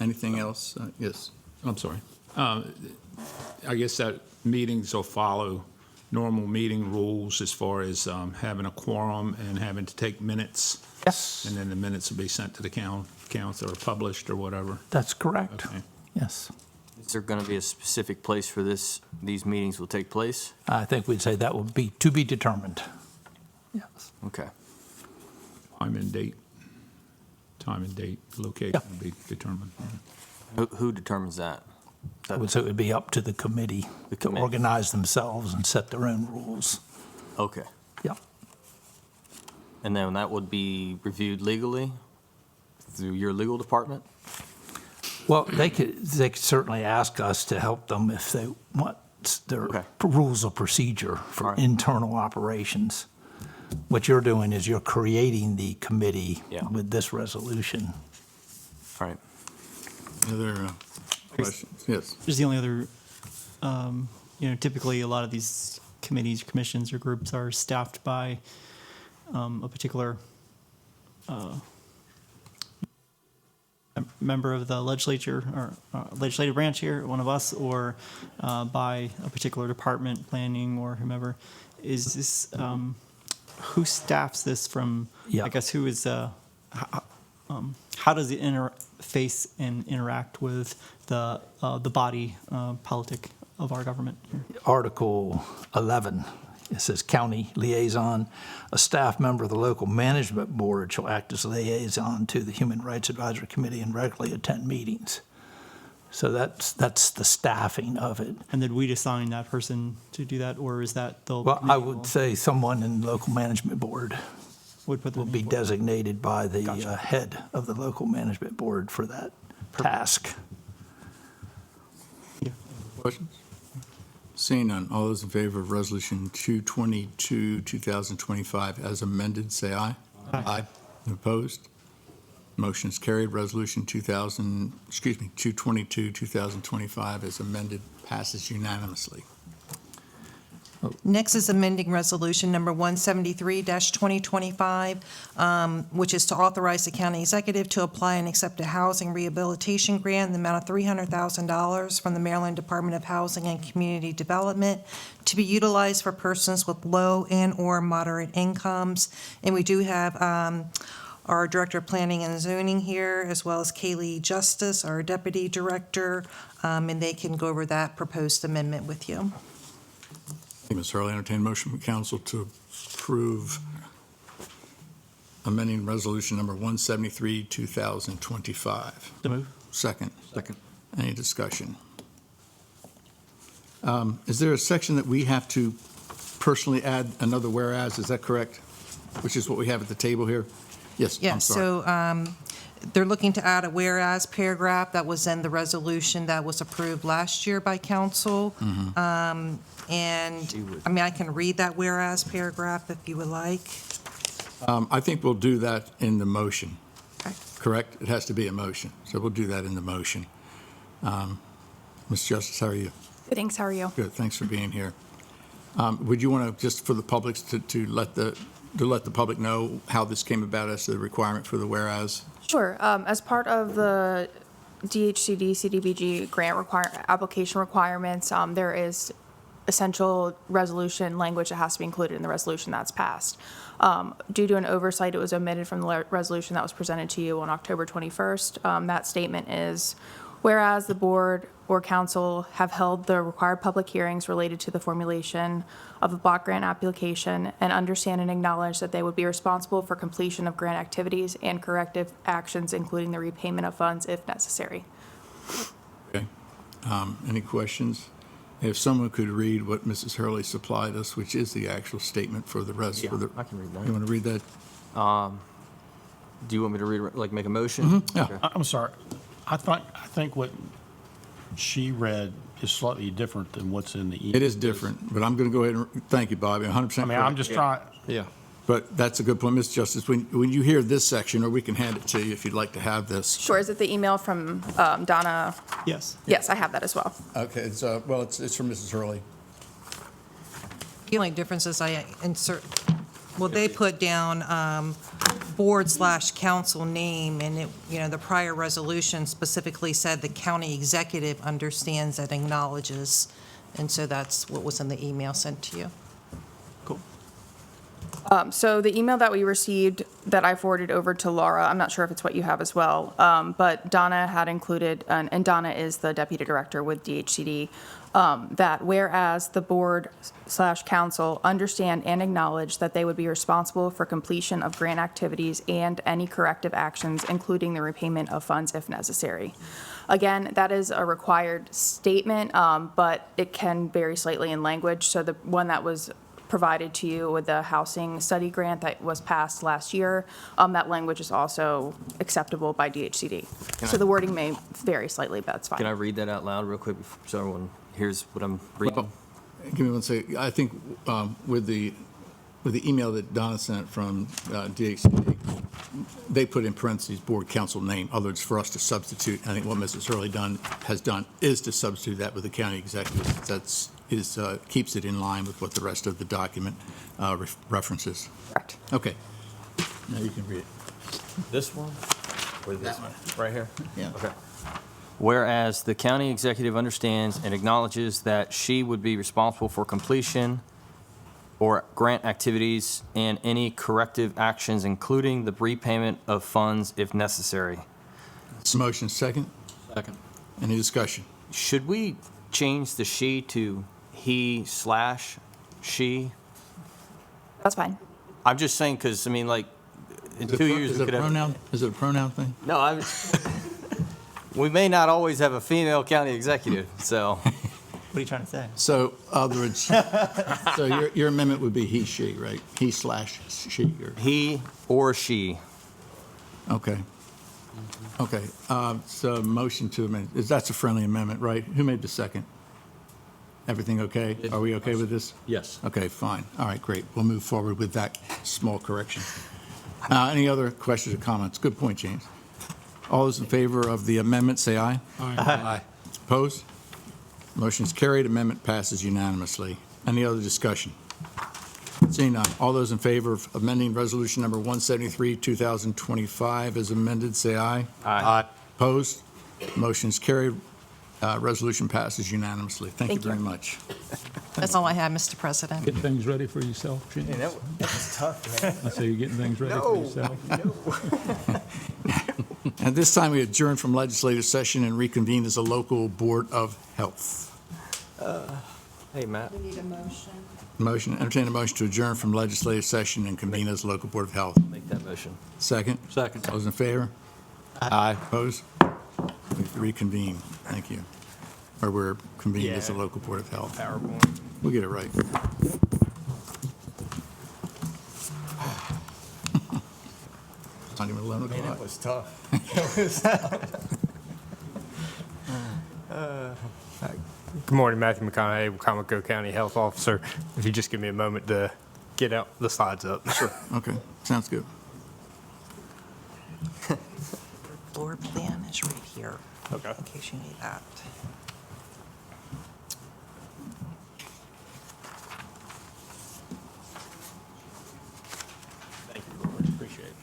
Anything else? Yes, I'm sorry. I guess that meetings will follow normal meeting rules as far as having a quorum and having to take minutes, Yes, and then the minutes will be sent to the council or published or whatever. that's correct. Okay. Yes. Is there going to be a specific place for these meetings will take place? I think we'd say that would be to be determined. Yes. Okay. Time and date, location will be determined. Who determines that? I would say it would be up to the committee The to committee. organize themselves and set their own rules. Okay. Yeah. And then that would be reviewed legally through your legal department? Well, they could certainly ask us to help them if they want their Okay. rules of procedure for All right. internal operations. What you're doing is you're creating the committee Yeah. with this resolution. All right. Other questions? Yes. Just the only other, typically a lot of these committees, commissions, or groups are staffed by a particular member of the legislature or legislative branch here, one of us, or by a particular department, planning or whomever. Is this, who staffs this from, Yeah. I guess, who is, how does it interface and interact with the body politic of our government here? Article 11, it says county liaison, a staff member of the local management board shall act as liaison to the Human Rights Advisory Committee and regularly attend meetings. So that's the staffing of it. And did we assign that person to do that, or is that the? Well, I committee would will- say someone in the local management board Would put will them be in. designated by the Gotcha. head of the local management board for that task. Questions? Seeing none, all those in favor of Resolution 222, 2025 as amended, say aye. Aye. Opposed? Motion is carried. Resolution 222, 2025 as amended passes unanimously. Next is amending Resolution Number 173-2025, which is to authorize the county executive to apply and accept a housing rehabilitation grant in the amount of $300,000 from the Maryland Department of Housing and Community Development to be utilized for persons with low and/or moderate incomes. And we do have our Director of Planning and Zoning here, as well as Kaylee Justice, our Deputy Director, and they can go over that proposed amendment with you. Ms. Hurley, entertain a motion from council to approve amending Resolution Number 173, 2025. To move. Second. Any discussion? Is there a section that we have to personally add another whereas? Is that correct? Which is what we have at the table here? Yes, I'm Yes, sorry. so they're looking to add a whereas paragraph that was in the resolution that was approved last year by council. And, I mean, I can read that whereas paragraph if you would like. I think we'll do that in the motion. Okay. Correct? It has to be a motion, so we'll do that in the motion. Ms. Justice, how are you? Good, thanks. How are you? Good, thanks for being here. Would you want to, just for the public, to let the public know how this came about as to the requirement for the whereas? Sure. As part of the DHCD CDBG grant application requirements, there is essential resolution language that has to be included in the resolution that's passed. Due to an oversight, it was omitted from the resolution that was presented to you on October 21st. That statement is, whereas the board or council have held the required public hearings related to the formulation of the block grant application and understand and acknowledge that they would be responsible for completion of grant activities and corrective actions, including the repayment of funds if necessary. Okay. Any questions? If someone could read what Mrs. Hurley supplied us, which is the actual statement for the rest. Yeah, for the, I can read that. You want to read that? Do you want me to read, like, make a motion? Yeah. Okay. I'm sorry. I think what she read is slightly different than what's in the email. It is different, but I'm going to go ahead and, thank you, Bobby, 100% I mean, I'm correct. just trying, Yeah. But that's a good point, Ms. Justice. When you hear this section, or we can hand it to you if you'd like to have this. Sure. Is it the email from Donna? Yes. Yes, I have that as well. Okay, it's from Mrs. Hurley. The only difference is I insert Well, they put down board/council name, and it, the prior resolution specifically said the county executive understands and acknowledges, and so that's what was in the email sent to you. So the email that we received that I forwarded over to Laura, I'm not sure if it's what you have as well, but Donna had included, and Donna is the deputy director with DHCD, that whereas the board/council understand and acknowledge that they would be responsible for completion of grant activities and any corrective actions, including the repayment of funds if necessary. Again, that is a required statement, but it can vary slightly in language. So the one that was provided to you with the housing study grant that was passed last year, that language is also acceptable by DHCD. So the wording may vary slightly, but that's fine. Can I read that out loud real quick so everyone hears what I'm reading? Give me one second. I think with the email that Donna sent from DHCD, they put in parentheses board council name. In other words, for us to substitute, I think what Mrs. Hurley has done is to substitute that with the county executive. That's keeps it in line with what the rest of the document references. Correct. Okay. Now you can read it. This one? Or this one? Right here? Yeah. Okay. Whereas the county executive understands and acknowledges that she would be responsible for completion or grant activities and any corrective actions, including the repayment of funds if necessary. This motion second. Second. Any discussion? Should we change the she to he/she? That's fine. I'm just saying, because, I mean, like, in 2 years, Is we it a could have. pronoun? Is it a pronoun thing? No, we may not always have a female county executive, so. What are you trying to say? So, other words, so your amendment would be he, she, right? He/she, or, He or she. okay. Okay, so motion to amend, that's a friendly amendment, right? Who made the second? Everything okay? Are we okay with this? Yes. Okay, fine. All right, great. We'll move forward with that small correction. Any other questions or comments? Good point, James. All those in favor of the amendment, say aye. Aye. Opposed? Motion is carried. Amendment passes unanimously. Any other discussion? Seeing none. All those in favor of amending Resolution Number 173, 2025 as amended, say aye. Aye. Opposed? Motion is carried. Resolution passes unanimously. Thank you Thank you. very much. That's all I have, Mr. President. Getting things ready for yourself, James? That was tough, man. I say you're getting things ready for yourself. At this time, we adjourn from legislative session and reconvene as a local Board of Health. Hey, Matt. We need a motion. Entertain a motion to adjourn from legislative session and convene as a local Board of Health. Make that motion. Second? Second. All those in favor? Aye. Opposed? We reconvene. Thank you. Or we're convened as a local Board of Health. PowerPoint. We'll get it right. It's not even 11 Man, o'clock. that was tough. Good morning, Matthew McConaughey, Wicomico County Health Officer. If you just give me a moment to get out the slides up. Sure. Okay, sounds good. Floor plan is right here, Okay. in case you need that. Thank you, Lord. Appreciate it.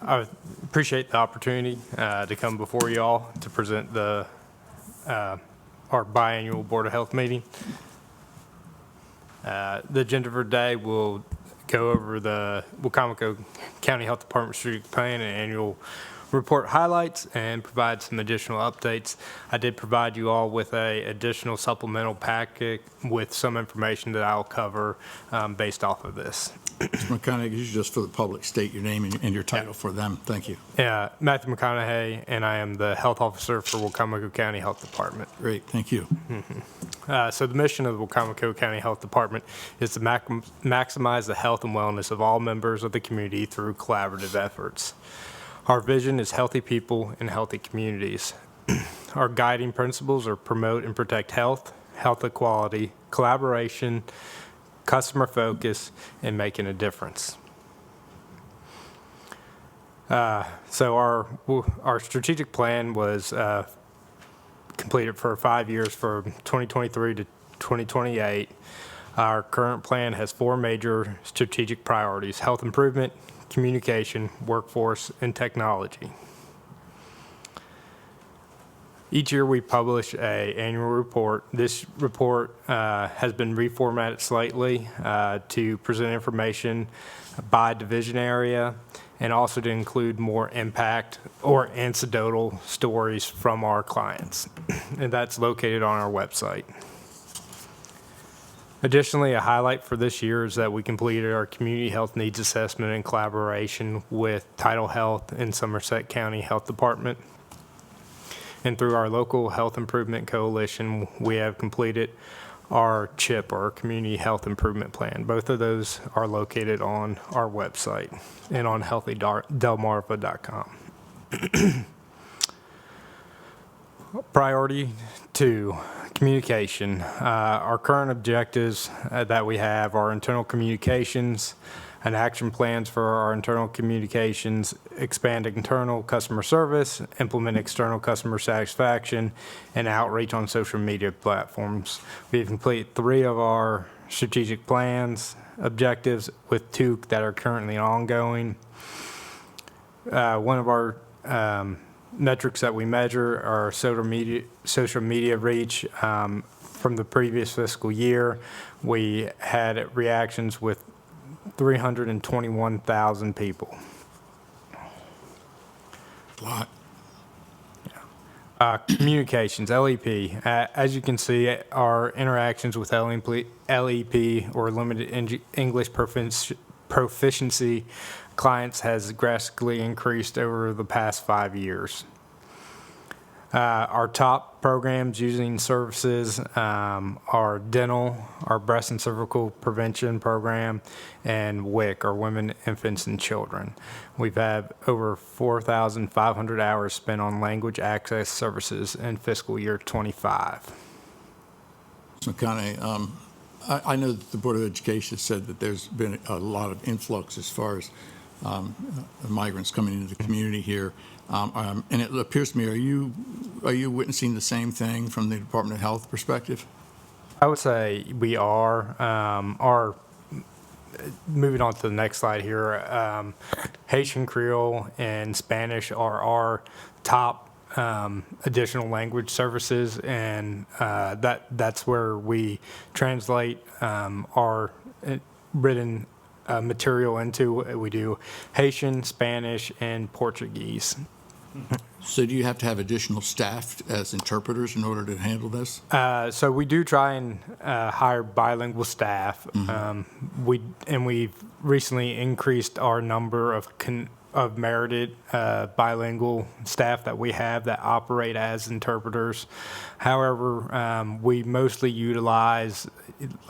I appreciate the opportunity to come before you all to present our biannual Board of Health meeting. The agenda for today will go over the Wicomico County Health Department Strategic Plan and Annual report highlights and provide some additional updates. I did provide you all with a additional supplemental packet with some information that I'll cover based off of this. Mr. McConaughey, just for the public, state your name and your title for them. Thank you. Matthew McConaughey, and I am the health officer for Wicomico County Health Department. Great, thank you. So the mission of the Wicomico County Health Department is to maximize the health and wellness of all members of the community through collaborative efforts. Our vision is healthy people in healthy communities. Our guiding principles are promote and protect health, health equality, collaboration, customer focus, and making a difference. So our strategic plan was completed for 5 years from 2023 to 2028. Our current plan has 4 major strategic priorities: health improvement, communication, workforce, and technology. Each year we publish an annual report. This report has been reformatted slightly to present information by division area and also to include more impact or anecdotal stories from our clients. And that's located on our website. Additionally, a highlight for this year is that we completed our community health needs assessment in collaboration with Tidal Health and Somerset County Health Department. And through our local health improvement coalition, we have completed our CHIP, or Community Health Improvement Plan. Both of those are located on our website and on healthydelmarva.com. Priority 2, communication. Our current objectives that we have are internal communications, and action plans for our internal communications, expand internal customer service, implement external customer satisfaction, and outreach on social media platforms. We've completed 3 of our strategic plans, objectives, with 2 that are currently ongoing. One of our metrics that we measure are social media reach. From the previous fiscal year, we had reactions with 321,000 people. A lot. Communications, LEP. As you can see, our interactions with LEP, or limited English proficiency clients, has drastically increased over the past 5 years. Our top programs using services are dental, our breast and cervical prevention program, and WIC, or Women, Infants, and Children. We've had over 4,500 hours spent on language access services in fiscal year 25. Mr. McConaughey, I know that the Board of Education said that there's been a lot of influx as far as migrants coming into the community here. And it appears to me, are you witnessing the same thing from the Department of Health perspective? I would say we are. Moving on to the next slide here, Haitian Creole and Spanish are our top additional language services, and that's where we translate our written material into. We do Haitian, Spanish, and Portuguese. So do you have to have additional staff as interpreters in order to handle this? So we do try and hire bilingual staff. We've recently increased our number of merited bilingual staff that we have that operate as interpreters. However, we mostly utilize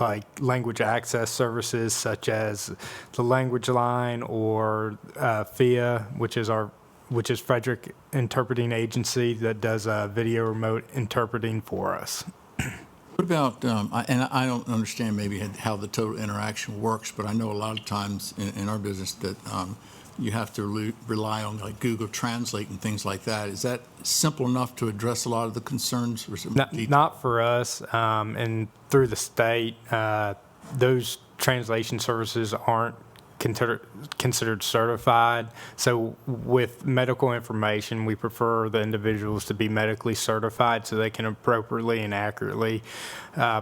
like language access services such as the Language Line or FIA, which is Frederick Interpreting Agency, that does video remote interpreting for us. What about, and I don't understand maybe how the total interaction works, but I know a lot of times in our business that you have to rely on like Google Translate and things like that. Is that simple enough to address a lot of the concerns? Or Not for us, and through the state, those translation services aren't considered certified. So with medical information, we prefer the individuals to be medically certified so they can appropriately and accurately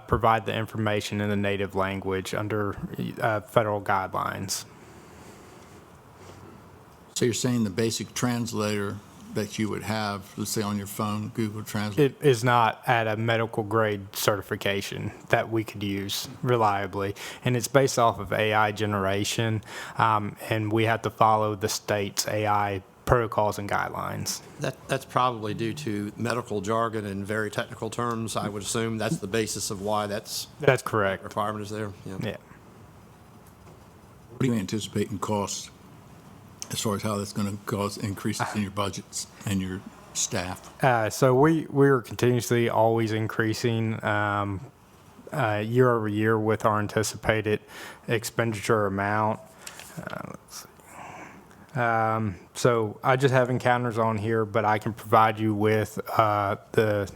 provide the information in the native language under federal guidelines. So you're saying the basic translator that you would have, let's say on your phone, Google Translate? It is not at a medical grade certification that we could use reliably. And it's based off of AI generation, and we have to follow the state's AI protocols and guidelines. That's probably due to medical jargon and very technical terms, I would assume. That's the basis of why that's correct. requirement is there. Yeah. What do you anticipate in costs as far as how that's going to cause increases in your budgets and your staff? So we're continuously always increasing year over year with our anticipated expenditure amount. Let's see. So I just have encounters on here, but I can provide you with the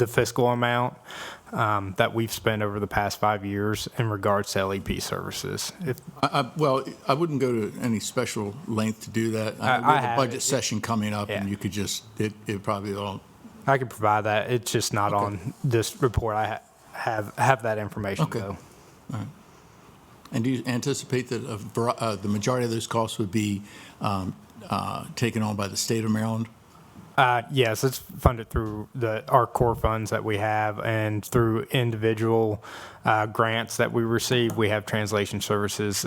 fiscal amount that we've spent over the past 5 years in regards to LEP services. Well, I wouldn't go to any special length to do that. We have a budget session coming up, and you could just, it probably all. I could provide that. It's just not on this report. I have that information, though. All right. And do you anticipate that the majority of those costs would be taken on by the state of Maryland? Yes, it's funded through our core funds that we have, and through individual grants that we receive. We have translation services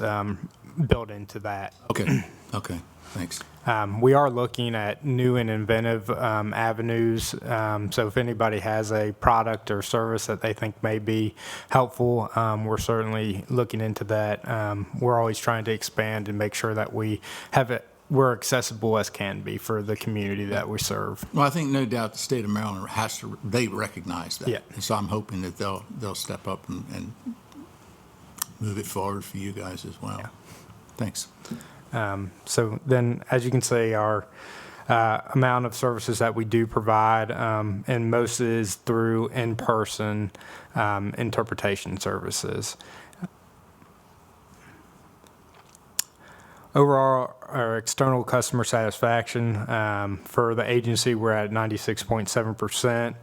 built into that. Okay. Okay. Thanks. We are looking at new and inventive avenues. So if anybody has a product or service that they think may be helpful, we're certainly looking into that. We're always trying to expand and make sure that we're accessible as can be for the community that we serve. Well, I think no doubt the state of Maryland they recognize that. Yeah. And so I'm hoping that they'll step up and move it forward for you guys as well. Yeah. Thanks. So then, as you can see, our amount of services that we do provide, and most is through in-person interpretation services. Overall, our external customer satisfaction for the agency, we're at 96.7%.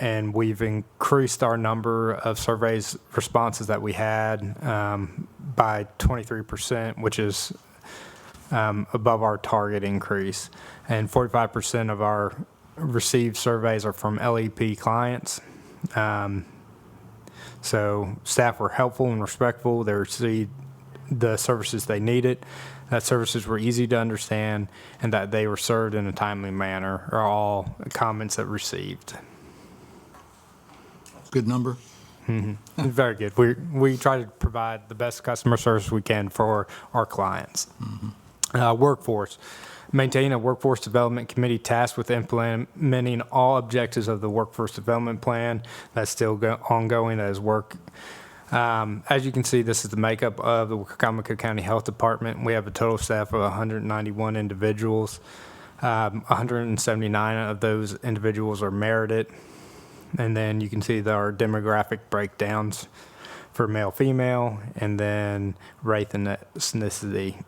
And we've increased our number of surveys responses that we had by 23%, which is above our target increase. And 45% of our received surveys are from LEP clients. So staff were helpful and respectful. They received the services they needed, that services were easy to understand, and that they were served in a timely manner are all comments that received. Good number. Mm-hmm. Very good. We try to provide the best customer service we can for our clients. Mm-hmm. Workforce. Maintain a workforce development committee tasked with implementing all objectives of the workforce development plan. That's still ongoing as work. As you can see, this is the makeup of the Wicomico County Health Department. We have a total staff of 191 individuals. 179 of those individuals are merited. And then you can see our demographic breakdowns for male, female, and then race and ethnicity.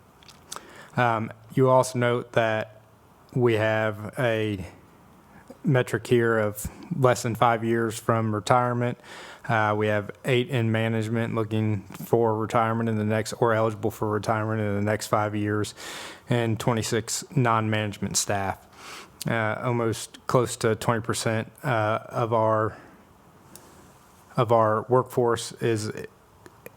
You also note that we have a metric here of less than 5 years from retirement. We have 8 in management looking for retirement in the next, or eligible for retirement in the next 5 years, and 26 non-management staff. Almost close to 20% of our workforce is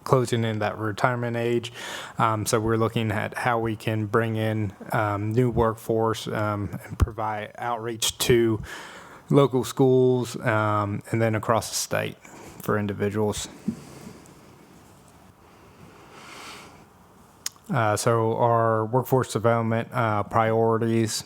closing in that retirement age. So we're looking at how we can bring in new workforce and provide outreach to local schools and then across the state for individuals. So our workforce development priorities.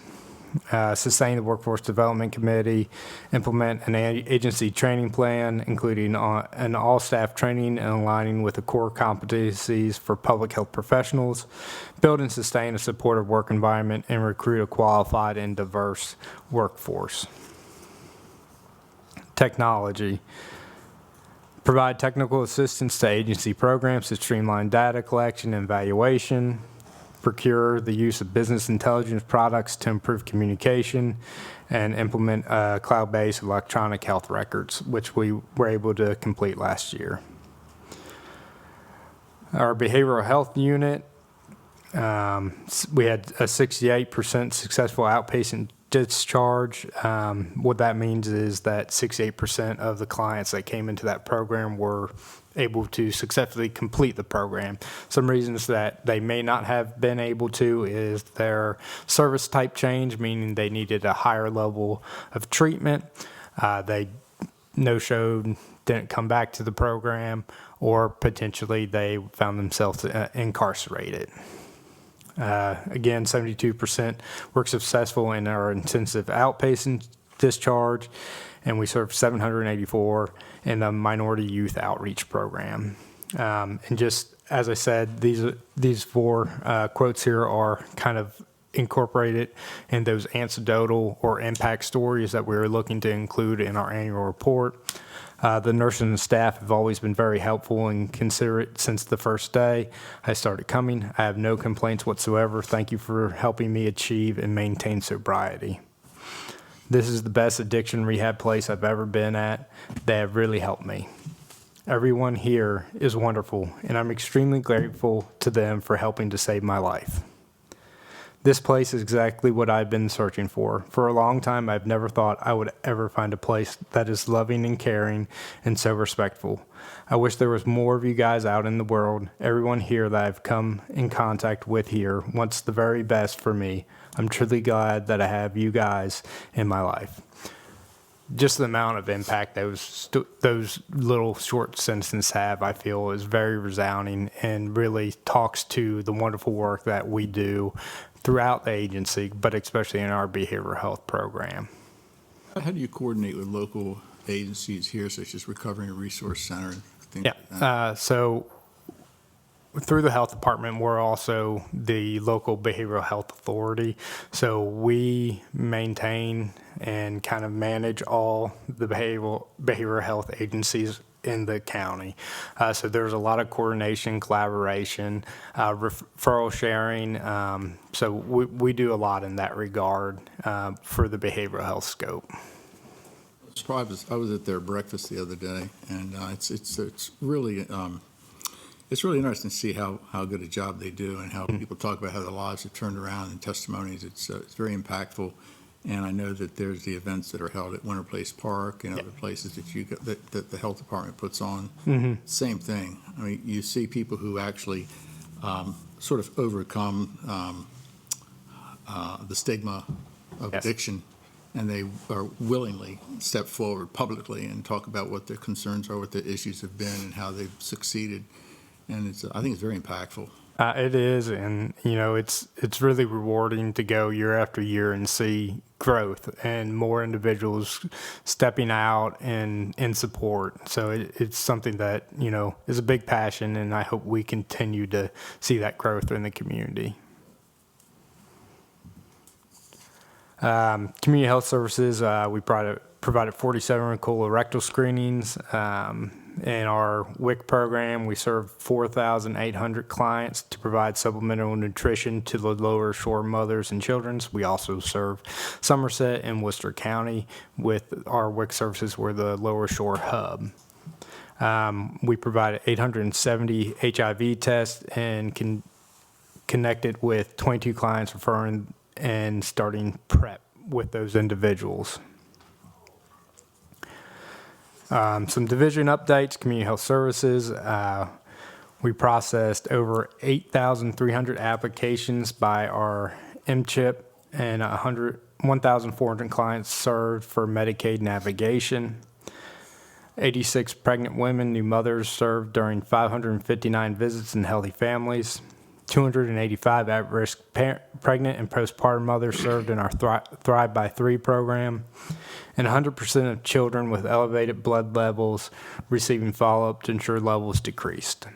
Sustain the Workforce Development Committee, implement an agency training plan, including an all-staff training and aligning with the core competencies for public health professionals, build and sustain a supportive work environment, and recruit a qualified and diverse workforce. Technology. Provide technical assistance to agency programs to streamline data collection and evaluation. Procure the use of business intelligence products to improve communication, and implement cloud-based electronic health records, which we were able to complete last year. Our behavioral health unit, We had a 68% successful outpatient discharge. What that means is that 68% of the clients that came into that program were able to successfully complete the program. Some reasons that they may not have been able to is their service type change, meaning they needed a higher level of treatment. They no-showed, didn't come back to the program, or potentially they found themselves incarcerated. Again, 72% were successful in our intensive outpatient discharge, and we served 784 in the minority youth outreach program. And just as I said, these four quotes here are kind of incorporated in those anecdotal or impact stories that we were looking to include in our annual report. The nurses and staff have always been very helpful and considerate since the first day I started coming. I have no complaints whatsoever. Thank you for helping me achieve and maintain sobriety. This is the best addiction rehab place I've ever been at. They have really helped me. Everyone here is wonderful, and I'm extremely grateful to them for helping to save my life. This place is exactly what I've been searching for. For a long time, I've never thought I would ever find a place that is loving and caring and so respectful. I wish there was more of you guys out in the world. Everyone here that I've come in contact with here wants the very best for me. I'm truly glad that I have you guys in my life. Just the amount of impact those little short sentences have, I feel, is very resounding and really talks to the wonderful work that we do throughout the agency, but especially in our behavioral health program. How do you coordinate with local agencies here, such as Recovery and Resource Center and things like that? So through the health department, we're also the local behavioral health authority. So we maintain and kind of manage all the behavioral health agencies in the county. So there's a lot of coordination, collaboration, referral sharing. So we do a lot in that regard for the behavioral health scope. I was at their breakfast the other day, and it's really interesting to see how good a job they do and how people talk about how their lives have turned around and testimonies. It's very impactful. And I know that there's the events that are held at Winter Place Park and other places that the health department puts on. Mm-hmm. Same thing. I mean, you see people who actually sort of overcome the stigma of addiction, and they are willingly step forward publicly and talk about what their concerns are, what their issues have been, and how they've succeeded. And I think it's very impactful. It is, and it's really rewarding to go year after year and see growth and more individuals stepping out and in support. So it's something that is a big passion, and I hope we continue to see that growth in the community. Community health services, we provided 47 colorectal screenings. In our WIC program, we serve 4,800 clients to provide supplemental nutrition to the lower shore mothers and children. We also serve Somerset and Worcester County with our WIC services. We're the lower shore hub. We provided 870 HIV tests and connected with 22 clients referring and starting PrEP with those individuals. Some division updates, community health services. We processed over 8,300 applications by our MCHIP and 1,400 clients served for Medicaid navigation. 86 pregnant women, new mothers served during 559 visits in healthy families. 285 at-risk pregnant and postpartum mothers served in our Thrive by 3 program, and 100% of children with elevated blood levels receiving follow-up to ensure levels decreased.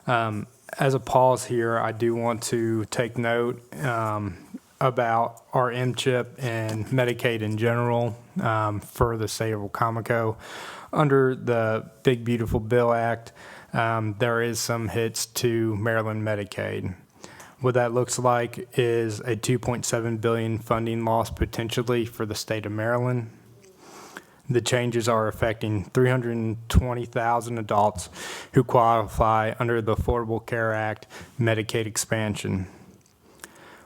As a pause here, I do want to take note about our MCHIP and Medicaid in general for the state of Wicomico. Under the Big Beautiful Bill Act, there is some hits to Maryland Medicaid. What that looks like is a $2.7 billion funding loss potentially for the state of Maryland. The changes are affecting 320,000 adults who qualify under the Affordable Care Act Medicaid expansion.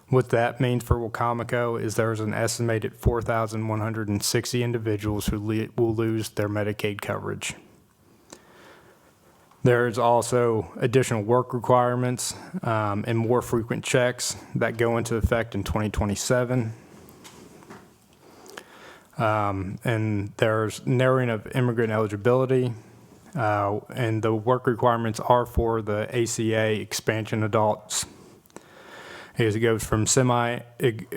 What that means for Wicomico is there's an estimated 4,160 individuals who will lose their Medicaid coverage. There's also additional work requirements and more frequent checks that go into effect in 2027. And there's narrowing of immigrant eligibility, and the work requirements are for the ACA expansion adults. It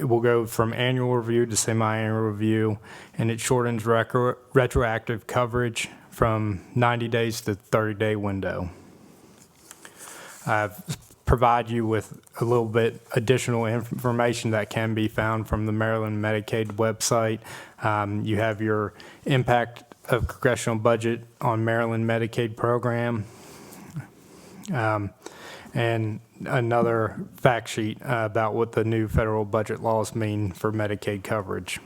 will go from annual review to semi-annual review, and it shortens retroactive coverage from 90 days to 30-day window. I've provide you with a little bit additional information that can be found from the Maryland Medicaid website. You have your impact of congressional budget on Maryland Medicaid program, and another fact sheet about what the new federal budget laws mean for Medicaid coverage.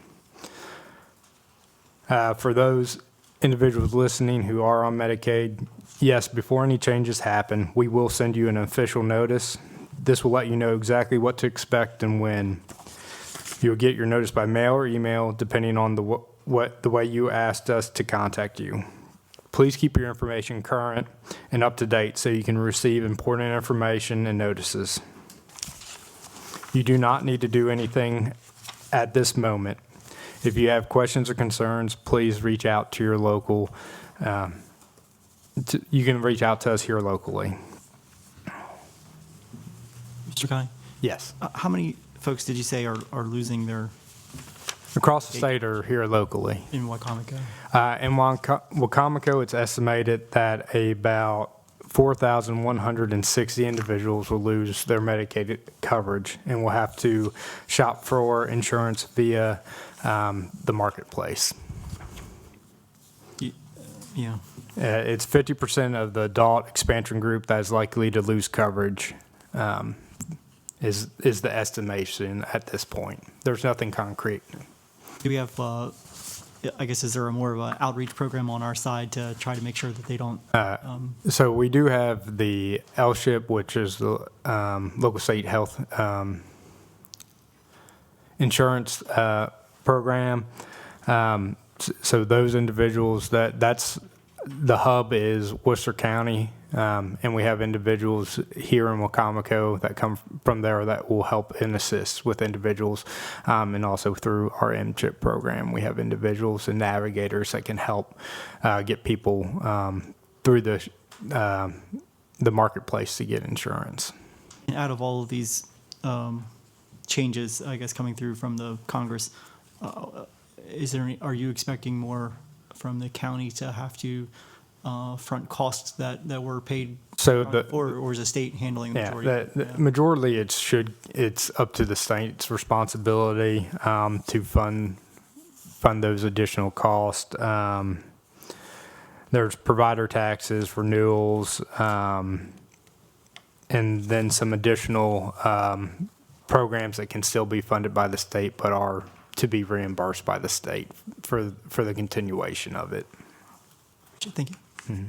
For those individuals listening who are on Medicaid, yes, before any changes happen, we will send you an official notice. This will let you know exactly what to expect and when. You'll get your notice by mail or email, depending on the way you asked us to contact you. Please keep your information current and up to date so you can receive important information and notices. You do not need to do anything at this moment. If you have questions or concerns, please reach out to your local, you can reach out to us here locally. Mr. Connie? Yes. How many folks did you say are losing their Across the state or here locally? in Wicomico? In Wicomico, it's estimated that about 4,160 individuals will lose their Medicaid coverage and will have to shop for insurance via the marketplace. Yeah. It's 50% of the adult expansion group that is likely to lose coverage, is the estimation at this point. There's nothing concrete. Do we have, I guess, is there a more of an outreach program on our side to try to make sure that they don't? So we do have the LSHIP, which is the local state health insurance program. So those individuals, that's the hub is Worcester County, and we have individuals here in Wicomico that come from there that will help and assist with individuals, and also through our MCHIP program, we have individuals and navigators that can help get people through the marketplace to get insurance. And out of all of these changes, I guess, coming through from the Congress, are you expecting more from the county to have to front costs that were paid, or is the state handling the majority? The majority, it's up to the state's responsibility to fund those additional costs. There's provider taxes, renewals, and then some additional programs that can still be funded by the state but are to be reimbursed by the state for the continuation of it. Thank you. Mm-hmm.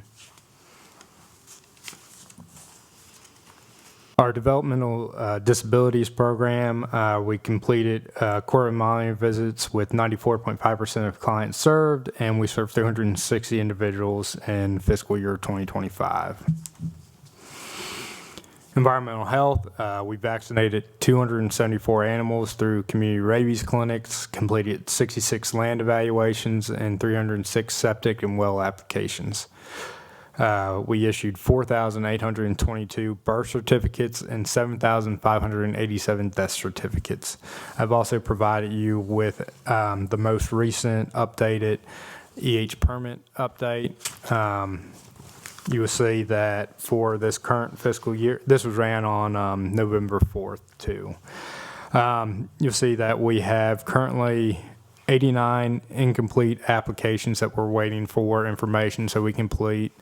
Our developmental disabilities program, we completed quarter mile visits with 94.5% of clients served, and we served 360 individuals in fiscal year 2025. Environmental health, we vaccinated 274 animals through community rabies clinics, completed 66 land evaluations, and 306 septic and well applications. We issued 4,822 birth certificates and 7,587 death certificates. I've also provided you with the most recent updated EH permit update. You will see that for this current fiscal year, this was ran on November 4th too. You'll see that we have currently 89 incomplete applications that we're waiting for information so we complete.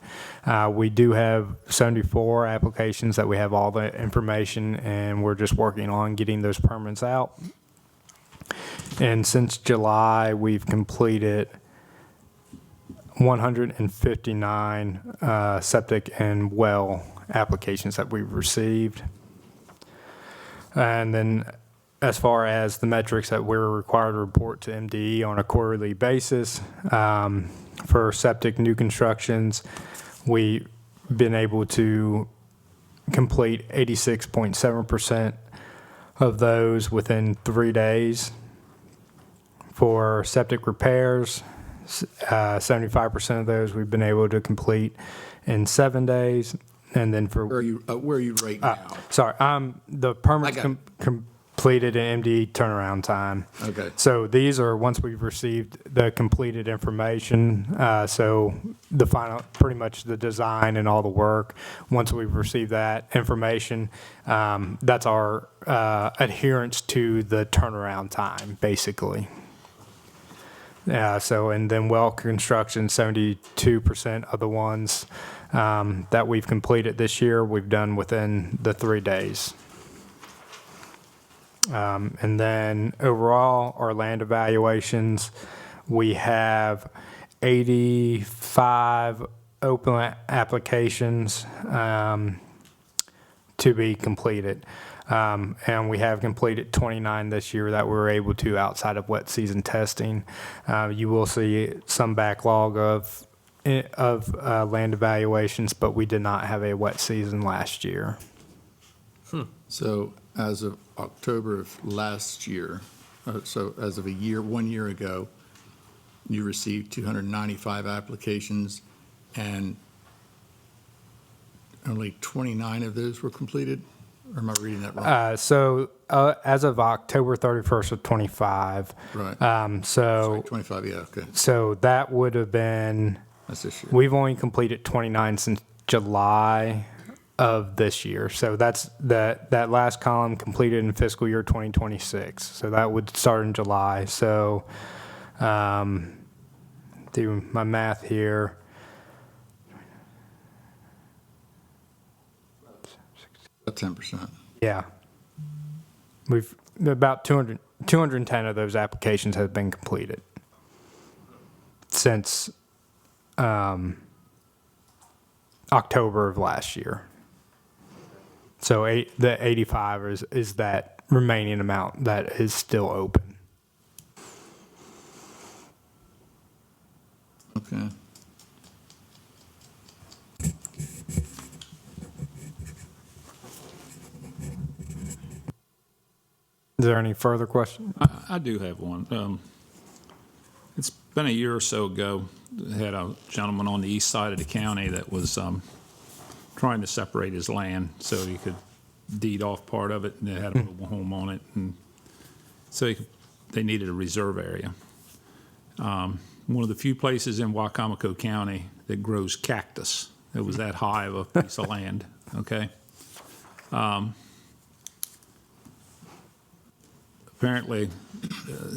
We do have 74 applications that we have all the information, and we're just working on getting those permits out. And since July, we've completed 159 septic and well applications that we've received. And then as far as the metrics that we're required to report to MDE on a quarterly basis, for septic new constructions, we've been able to complete 86.7% of those within 3 days. For septic repairs, 75% of those we've been able to complete in 7 days. And then for Where are you right now? sorry, the permits I got it. completed in MDE turnaround time. Okay. So these are once we've received the completed information. So the final, pretty much the design and all the work. Once we've received that information, that's our adherence to the turnaround time, basically. So, and then well construction, 72% of the ones that we've completed this year, we've done within the 3 days. And then overall, our land evaluations, we have 85 open applications to be completed. And we have completed 29 this year that we were able to outside of wet season testing. You will see some backlog of land evaluations, but we did not have a wet season last year. So as of October of last year, so as of 1 year ago, you received 295 applications, and only 29 of those were completed? Or am I reading that wrong? So as of October 31st of 25. Right. So Sorry, 25, yeah, okay. So that would have been, That's this year. we've only completed 29 since July of this year. So that's that last column completed in fiscal year 2026. So that would start in July. So do my math here. About 10%. Yeah. We've about 210 of those applications have been completed since October of last year. So the 85 is that remaining amount that is still open. Okay. Is there any further questions? I do have one. It's been a year or so ago, I had a gentleman on the east side of the county that was trying to separate his land so he could deed off part of it, and they had a mobile home on it, and so they needed a reserve area. One of the few places in Wicomico County that grows cactus. It was that high of a piece of land, okay? Apparently,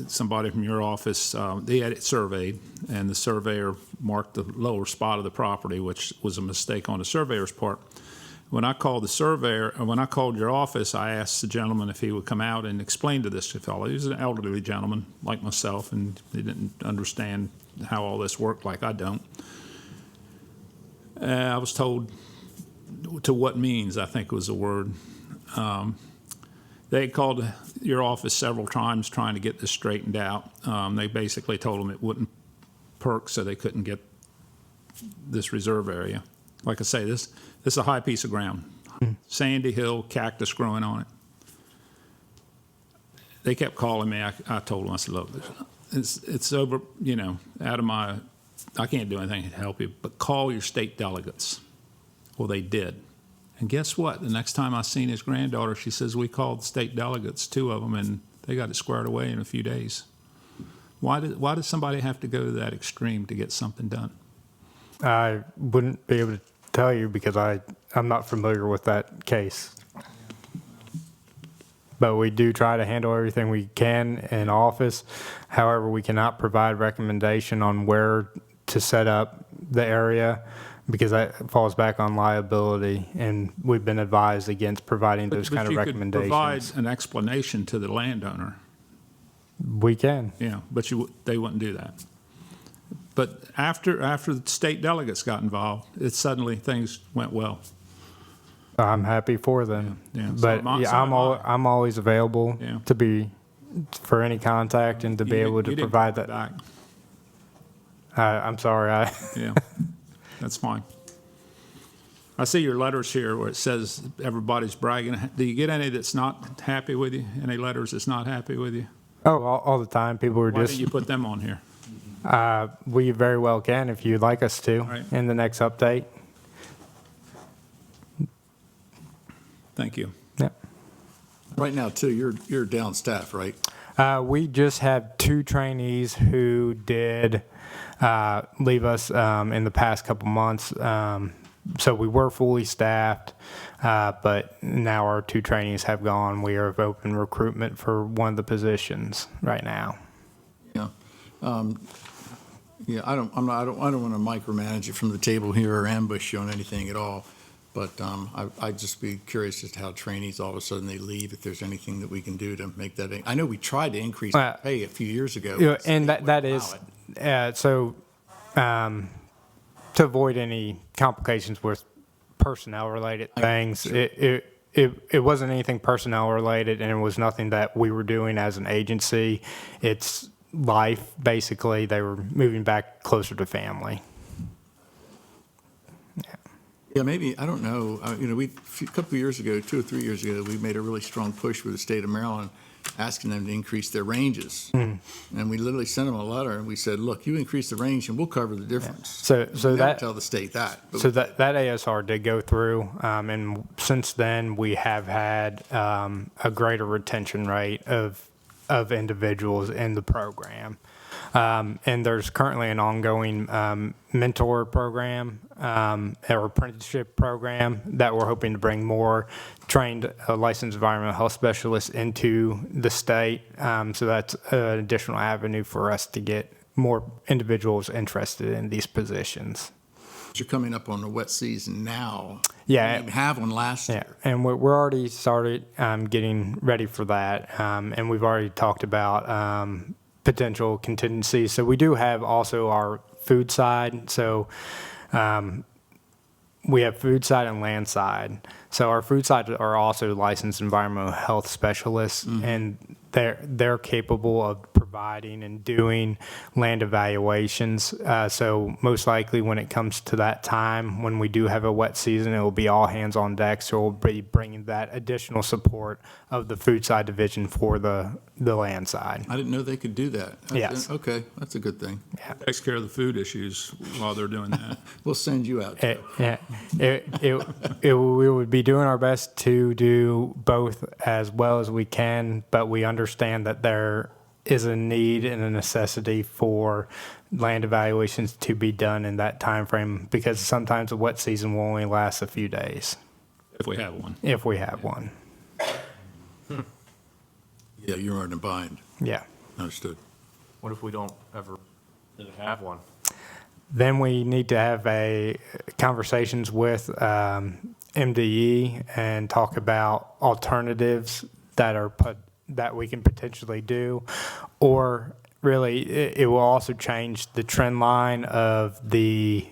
somebody from your office, they had it surveyed, and the surveyor marked the lower spot of the property, which was a mistake on the surveyor's part. When I called your office, I asked the gentleman if he would come out and explain to this fellow. He was an elderly gentleman like myself, and he didn't understand how all this worked like I don't. I was told to what means, I think was the word. They called your office several times trying to get this straightened out. They basically told them it wouldn't perk, so they couldn't get this reserve area. Like I say, this is a high piece of ground. Sandy hill, cactus growing on it. They kept calling me. I told them, I said, look, it's over, out of my, I can't do anything to help you, but call your state delegates. Well, they did. And guess what? The next time I seen his granddaughter, she says, we called the state delegates, 2 of them, and they got it squared away in a few days. Why does somebody have to go to that extreme to get something done? I wouldn't be able to tell you because I'm not familiar with that case. But we do try to handle everything we can in office. However, we cannot provide recommendation on where to set up the area because that falls back on liability, and we've been advised against providing those kind of recommendations. But you could provide an explanation to the landowner. We can. Yeah, but they wouldn't do that. But after the state delegates got involved, suddenly things went well. I'm happy for them. Yeah, so But am I- yeah, so am I. I'm always available Yeah. for any contact and to be able to You didn't provide call me that. back. I'm sorry. Yeah, that's fine. I see your letters here where it says everybody's bragging. Do you get any that's not happy with you? Any letters that's not happy with you? all the time. People are Why just. don't you put them on here? We very well can if you'd like us to Right. in the next update. Thank you. Yeah. Right now, too, you're down staff, right? We just have 2 trainees who did leave us in the past couple months. So we were fully staffed, but now our 2 trainees have gone. We are open recruitment for one of the positions right now. Yeah. Yeah, I don't want to micromanage it from the table here or ambush you on anything at all. But I'd just be curious as to how trainees, all of a sudden they leave, if there's anything that we can do to make that. I know we tried to increase pay a few years ago. Yeah, and that is, so to avoid any complications with personnel-related things, Sure. it wasn't anything personnel-related, and it was nothing that we were doing as an agency. It's life, basically. They were moving back closer to family. Yeah, maybe, I don't know, a couple of years ago, 2 or 3 years ago, we made a really strong push with the state of Maryland, asking them to increase their ranges. And we literally sent them a letter, and we said, look, you increase the range, and we'll cover the difference. So We never that tell the state that. but So that ASR did go through, and since then, we have had a greater retention rate of individuals in the program. And there's currently an ongoing mentor program or apprenticeship program that we're hoping to bring more trained licensed environmental health specialists into the state. So that's an additional avenue for us to get more individuals interested in these positions. You're coming up on the wet season now. Yeah. You didn't have one last Yeah, year. and we're already started getting ready for that, and we've already talked about potential contingencies. So we do have also our food side. So we have food side and land side. So our food side are also licensed environmental health specialists, and they're capable of providing and doing land evaluations. So most likely when it comes to that time, when we do have a wet season, it will be all hands on deck. So we'll be bringing that additional support of the food side division for the land side. I didn't know they could do that. Yes. Okay, that's a good thing. Takes care of the food issues while they're doing that. We'll send you out. Joe. We would be doing our best to do both as well as we can, but we understand that there is a need and a necessity for land evaluations to be done in that time frame, because sometimes a wet season will only last a few days. If we have one. If we have one. Yeah, you're in a bind. Yeah. Understood. What if we don't ever have one? Then we need to have conversations with MDE and talk about alternatives that we can potentially do, or really it will also change the trend line of the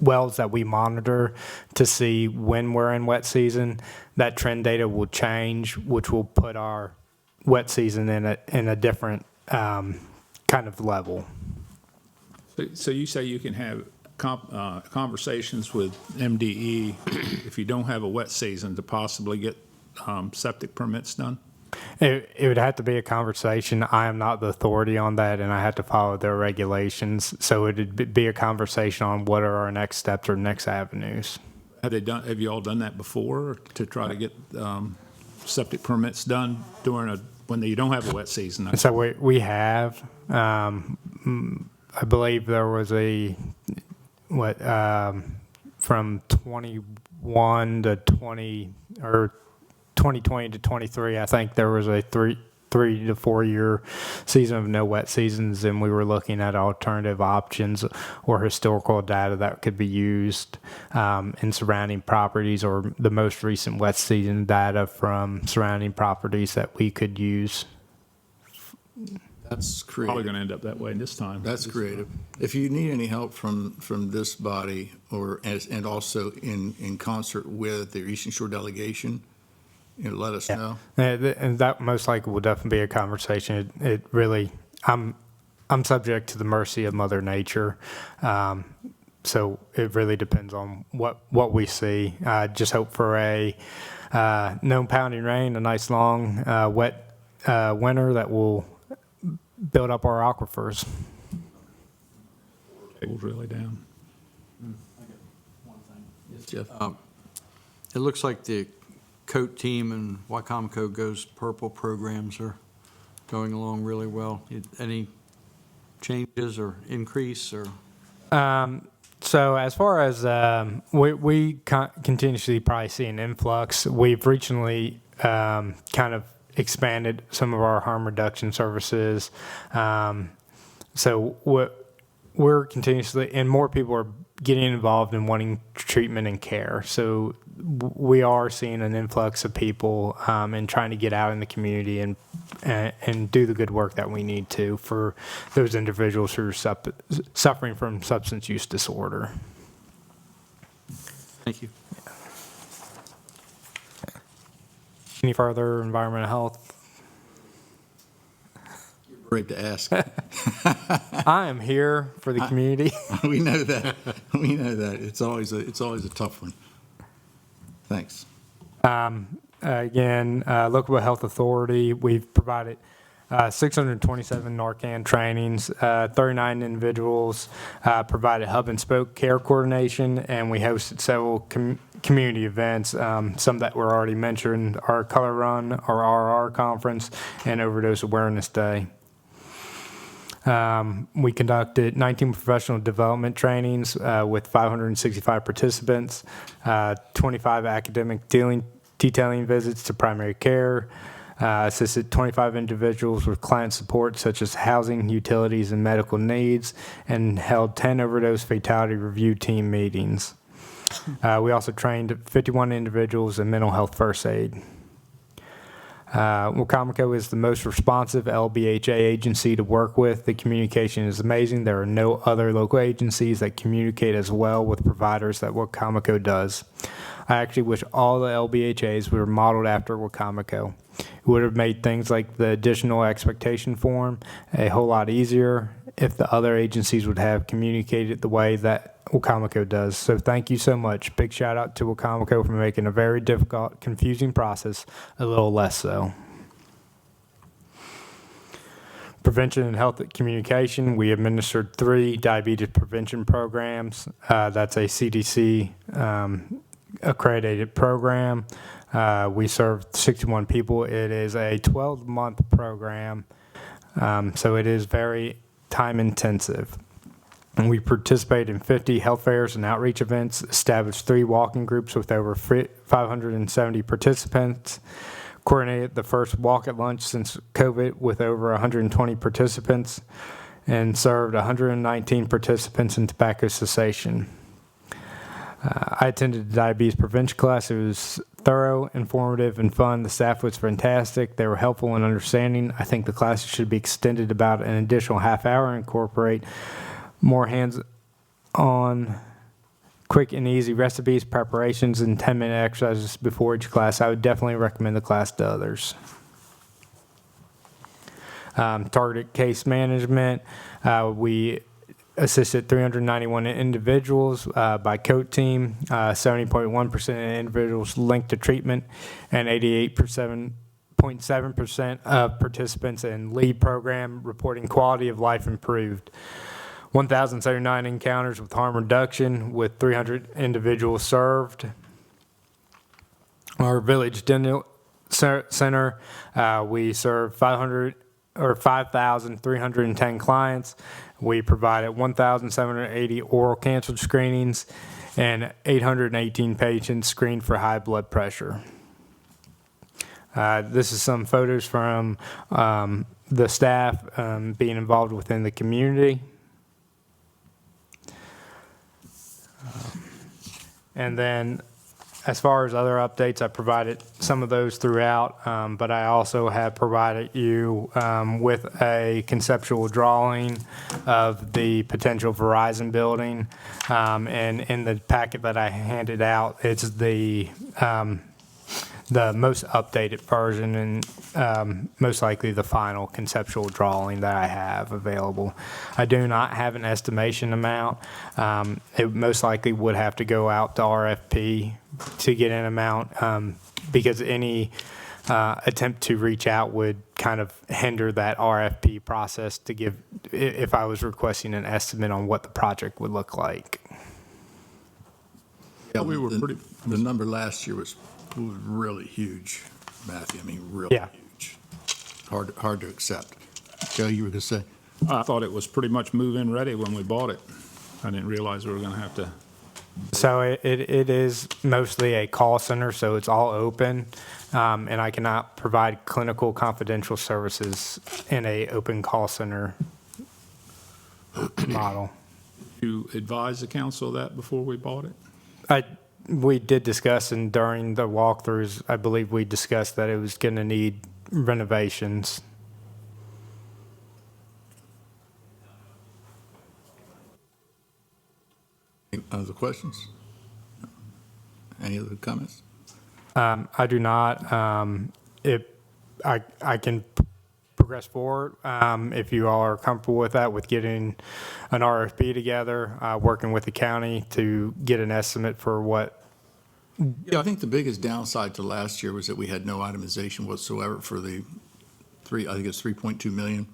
wells that we monitor to see when we're in wet season. That trend data will change, which will put our wet season in a different kind of level. So you say you can have conversations with MDE if you don't have a wet season to possibly get septic permits done? It would have to be a conversation. I am not the authority on that, and I have to follow their regulations. So it would be a conversation on what are our next steps or next avenues. Have you all done that before to try to get septic permits done when you don't have a wet season? So we have. I believe there was from 21 to 20 or 2020 to 23, I think there was a 3 to 4 year season of no wet seasons, and we were looking at alternative options or historical data that could be used in surrounding properties, or the most recent wet season data from surrounding properties that we could use. That's Probably creative. going to end up that way this time. That's creative. If you need any help from this body and also in concert with the Eastern Shore delegation, let us know. And that most likely will definitely be a conversation. It really, I'm subject to the mercy of Mother Nature. So it really depends on what we see. I just hope for a no pounding rain, a nice long wet winter that will build up our aquifers. Table's really down. Yes, Jeff? It looks like the COAT team and Wicomico Goes Purple programs are going along really well. Any changes or increase or? So as far as we continuously probably see an influx. We've recently kind of expanded some of our harm reduction services. So we're continuously, and more people are getting involved in wanting treatment and care. So we are seeing an influx of people and trying to get out in the community and do the good work that we need to for those individuals who are suffering from substance use disorder. Thank you. Any further environmental health? Great to ask. I am here for the community. We know that. We know that. It's always a tough one. Thanks. Again, Local Health Authority, we've provided 627 Narcan trainings, 39 individuals provided hub and spoke care coordination, and we hosted several community events, some that were already mentioned, our Color Run, our RR Conference, and Overdose Awareness Day. We conducted 19 professional development trainings with 565 participants, 25 academic detailing visits to primary care, assisted 25 individuals with client support such as housing, utilities, and medical needs, and held 10 overdose fatality review team meetings. We also trained 51 individuals in mental health first aid. Wicomico is the most responsive LBHA agency to work with. The communication is amazing. There are no other local agencies that communicate as well with providers that Wicomico does. I actually wish all the LBHAs were modeled after Wicomico. It would have made things like the additional expectation form a whole lot easier if the other agencies would have communicated the way that Wicomico does. So thank you so much. Big shout out to Wicomico for making a very difficult, confusing process a little less so. Prevention and health communication, we administered 3 diabetes prevention programs. That's a CDC accredited program. We served 61 people. It is a 12-month program, so it is very time intensive. And we participated in 50 health fairs and outreach events, established 3 walking groups with over 570 participants, coordinated the first walk at lunch since COVID with over 120 participants, and served 119 participants in tobacco cessation. I attended the diabetes prevention class. It was thorough, informative, and fun. The staff was fantastic. They were helpful and understanding. I think the class should be extended about an additional half hour and incorporate more hands-on, quick and easy recipes, preparations, and 10-minute exercises before each class. I would definitely recommend the class to others. Targeted case management. We assisted 391 individuals by COAT team, 70.1% of individuals linked to treatment, and 88.7% of participants in LEAD program reporting quality of life improved. 1,079 encounters with harm reduction with 300 individuals served. Our village dental center, we served 5,310 clients. We provided 1,780 oral cancer screenings and 818 patients screened for high blood pressure. This is some photos from the staff being involved within the community. And then As far as other updates, I provided some of those throughout, but I also have provided you with a conceptual drawing of the potential Verizon building. And in the packet that I handed out, it's the most updated version and most likely the final conceptual drawing that I have available. I do not have an estimation amount. It most likely would have to go out to RFP to get an amount because any attempt to reach out would kind of hinder that RFP process to give, if I was requesting an estimate on what the project would look like. Yeah, the number last year was really huge, Matthew. I mean, really huge. Hard to accept. Joe, you were going to say? I thought it was pretty much move-in ready when we bought it. I didn't realize we were going to have to. So it is mostly a call center, so it's all open, and I cannot provide clinical confidential services in a open call center model. You advise the council of that before we bought it? We did discuss, and during the walkthroughs, I believe we discussed that it was going to need renovations. Any other questions? Any other comments? I do not. If I can progress forward, if you all are comfortable with that, with getting an RFP together, working with the county to get an estimate for what. Yeah, I think the biggest downside to last year was that we had no itemization whatsoever for the I think it's 3.2 million.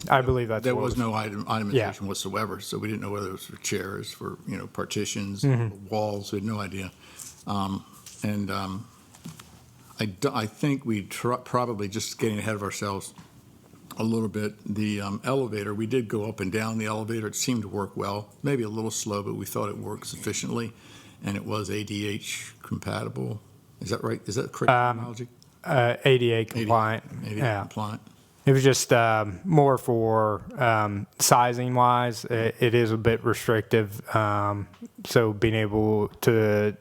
I believe that's There what was no itemization whatsoever, so we didn't know whether it was for chairs, for, partitions, walls, we had no idea. I think we probably just getting ahead of ourselves a little bit. The elevator, we did go up and down the elevator. It seemed to work well, maybe a little slow, but we thought it worked sufficiently, and it was ADH compatible. Is that right? Is that correct terminology? ADA compliant. ADA compliant. It was just more for sizing wise. It is a bit restrictive. So being able to,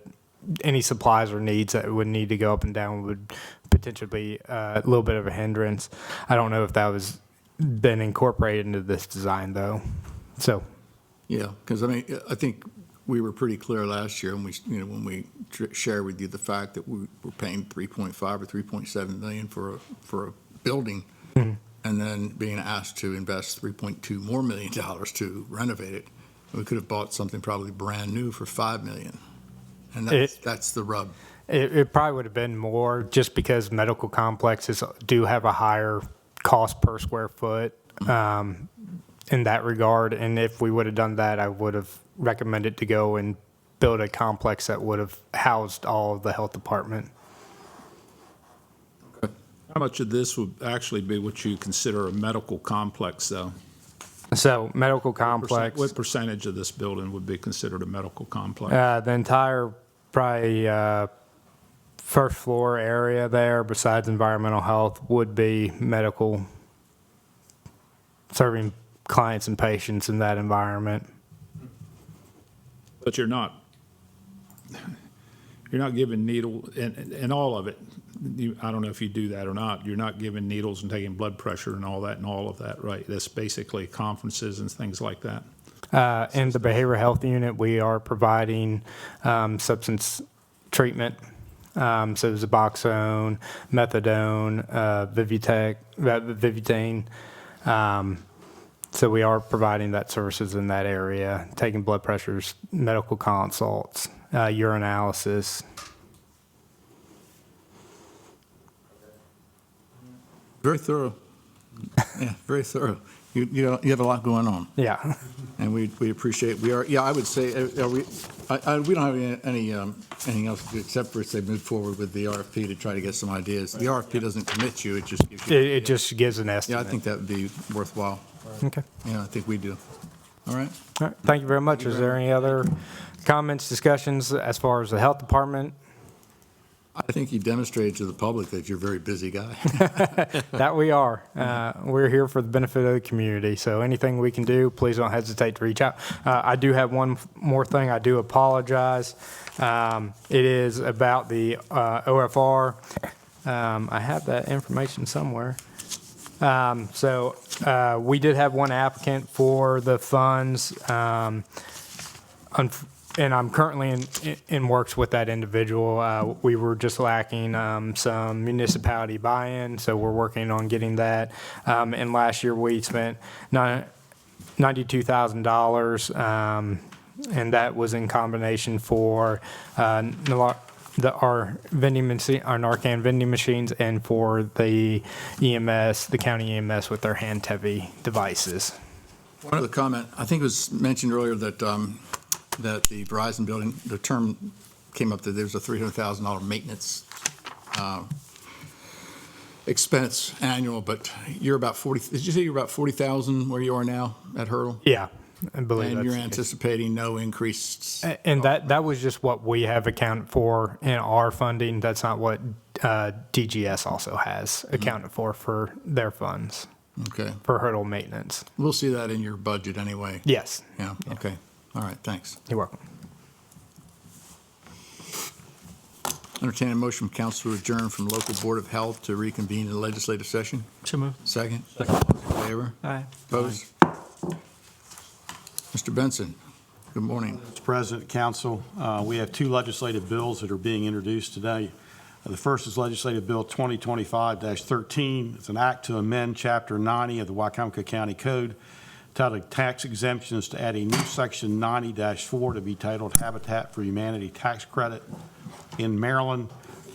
any supplies or needs that would need to go up and down would potentially be a little bit of a hindrance. I don't know if that was been incorporated into this design though. So. Yeah, because I think we were pretty clear last year, and when we shared with you the fact that we were paying 3.5 or 3.7 million for a building, and then being asked to invest $3.2 more million to renovate it. We could have bought something probably brand new for $5 million, and that's the rub. It probably would have been more, just because medical complexes do have a higher cost per square foot in that regard. And if we would have done that, I would have recommended to go and build a complex that would have housed all of the health department. How much of this would actually be what you consider a medical complex, though? So medical complex. What percentage of this building would be considered a medical complex? The entire probably first floor area there, besides environmental health, would be medical, serving clients and patients in that environment. But you're not giving needle, and all of it. I don't know if you do that or not. You're not giving needles and taking blood pressure and all of that, right? That's basically conferences and things like that. In the behavioral health unit, we are providing substance treatment. So Suboxone, methadone, Vivutane. So we are providing that services in that area, taking blood pressures, medical consults, urinalysis. Very thorough. Yeah, very thorough. You have a lot going on. Yeah. And we appreciate, I would say, we don't have anything else to do except for say move forward with the RFP to try to get some ideas. The RFP doesn't commit you, it just gives you. It just gives an estimate. Yeah, I think that would be worthwhile. Okay. Yeah, I think we do. All right. All right. Thank you very much. Is there any other comments, discussions as far as the health department? I think you demonstrated to the public that you're a very busy guy. That we are. We're here for the benefit of the community, so anything we can do, please don't hesitate to reach out. I do have one more thing. I do apologize. It is about the OFR. I have that information somewhere. We did have one applicant for the funds, and I'm currently in works with that individual. We were just lacking some municipality buy-in, so we're working on getting that. And last year, we spent $92,000, and that was in combination for our vending machine, our Narcan vending machines, and for the EMS, the county EMS with their hand-heavy devices. One other comment, I think it was mentioned earlier that that the Verizon building, the term came up that there's a $300,000 maintenance expense annual, but you're about 40, did you say you're about 40,000 where you are now at Hurdle? Yeah, I believe And that's you're the case. anticipating no increase? And that was just what we have accounted for in our funding. That's not what DGS also has accounted for their funds. Okay. For hurdle maintenance. We'll see that in your budget anyway. Yes. Yeah, okay. All right, thanks. You're welcome. Entertain a motion from council to adjourn from local board of health to reconvene in the legislative session. So moved. Second? Second. In favor? Aye. Opposed? Mr. Benson, good morning. Mr. President, Council, we have two legislative bills that are being introduced today. The first is Legislative Bill 2025-13. It's an act to amend Chapter 90 of the Wicomico County Code titled Tax Exemptions to add a new Section 90-4 to be titled Habitat for Humanity Tax Credit. In Maryland,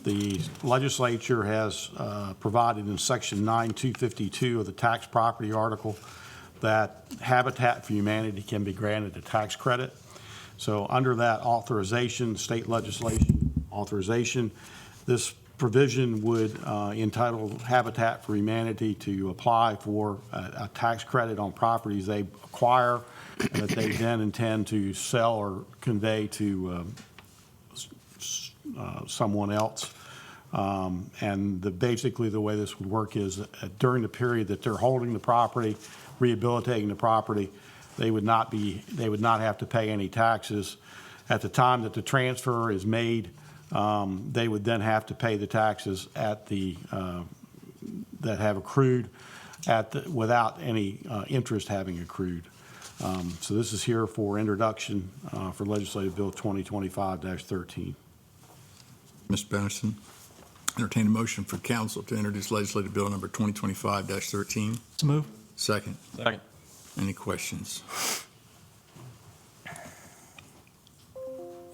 the legislature has provided in Section 9252 of the tax property article that Habitat for Humanity can be granted a tax credit. So under that authorization, state legislation authorization, this provision would entitle Habitat for Humanity to apply for a tax credit on properties they acquire that they then intend to sell or convey to someone else. And basically the way this would work is during the period that they're holding the property, rehabilitating the property, they would not have to pay any taxes. At the time that the transfer is made, they would then have to pay the taxes at that have accrued without any interest having accrued. So this is here for introduction for Legislative Bill 2025-13. Mr. Benson, entertain a motion for council to introduce legislative bill number 2025-13. So moved. Second. Second. Any questions?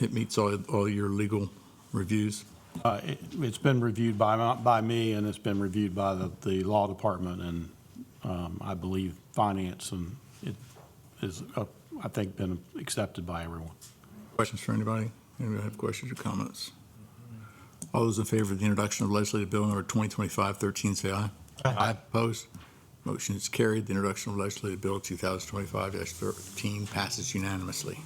It meets all your legal reviews? It's been reviewed by me, and it's been reviewed by the law department, and I believe finance, and it is, I think, been accepted by everyone. Questions for anybody? Anybody have questions or comments? All those in favor of the introduction of legislative bill number 2025-13, say aye. Aye. Opposed? Motion is carried. The introduction of legislative bill 2025-13 passes unanimously.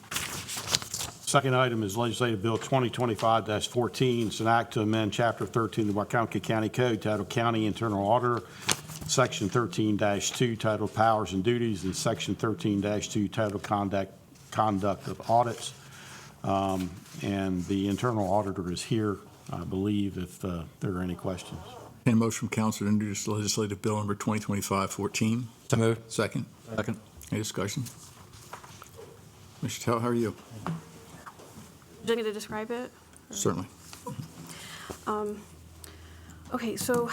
Second item is Legislative Bill 2025-14. It's an act to amend Chapter 13 of the Wicomico County Code titled County Internal Auditor, Section 13-2 titled Powers and Duties, and Section 13-2 titled Conduct of Audits. And the internal auditor is here, I believe, if there are any questions. Any motion from council to introduce legislative bill number 2025-14? So moved. Second. Second. Any discussion? Mr. Tell, how are you? Do you want me to describe it? Certainly. Okay, so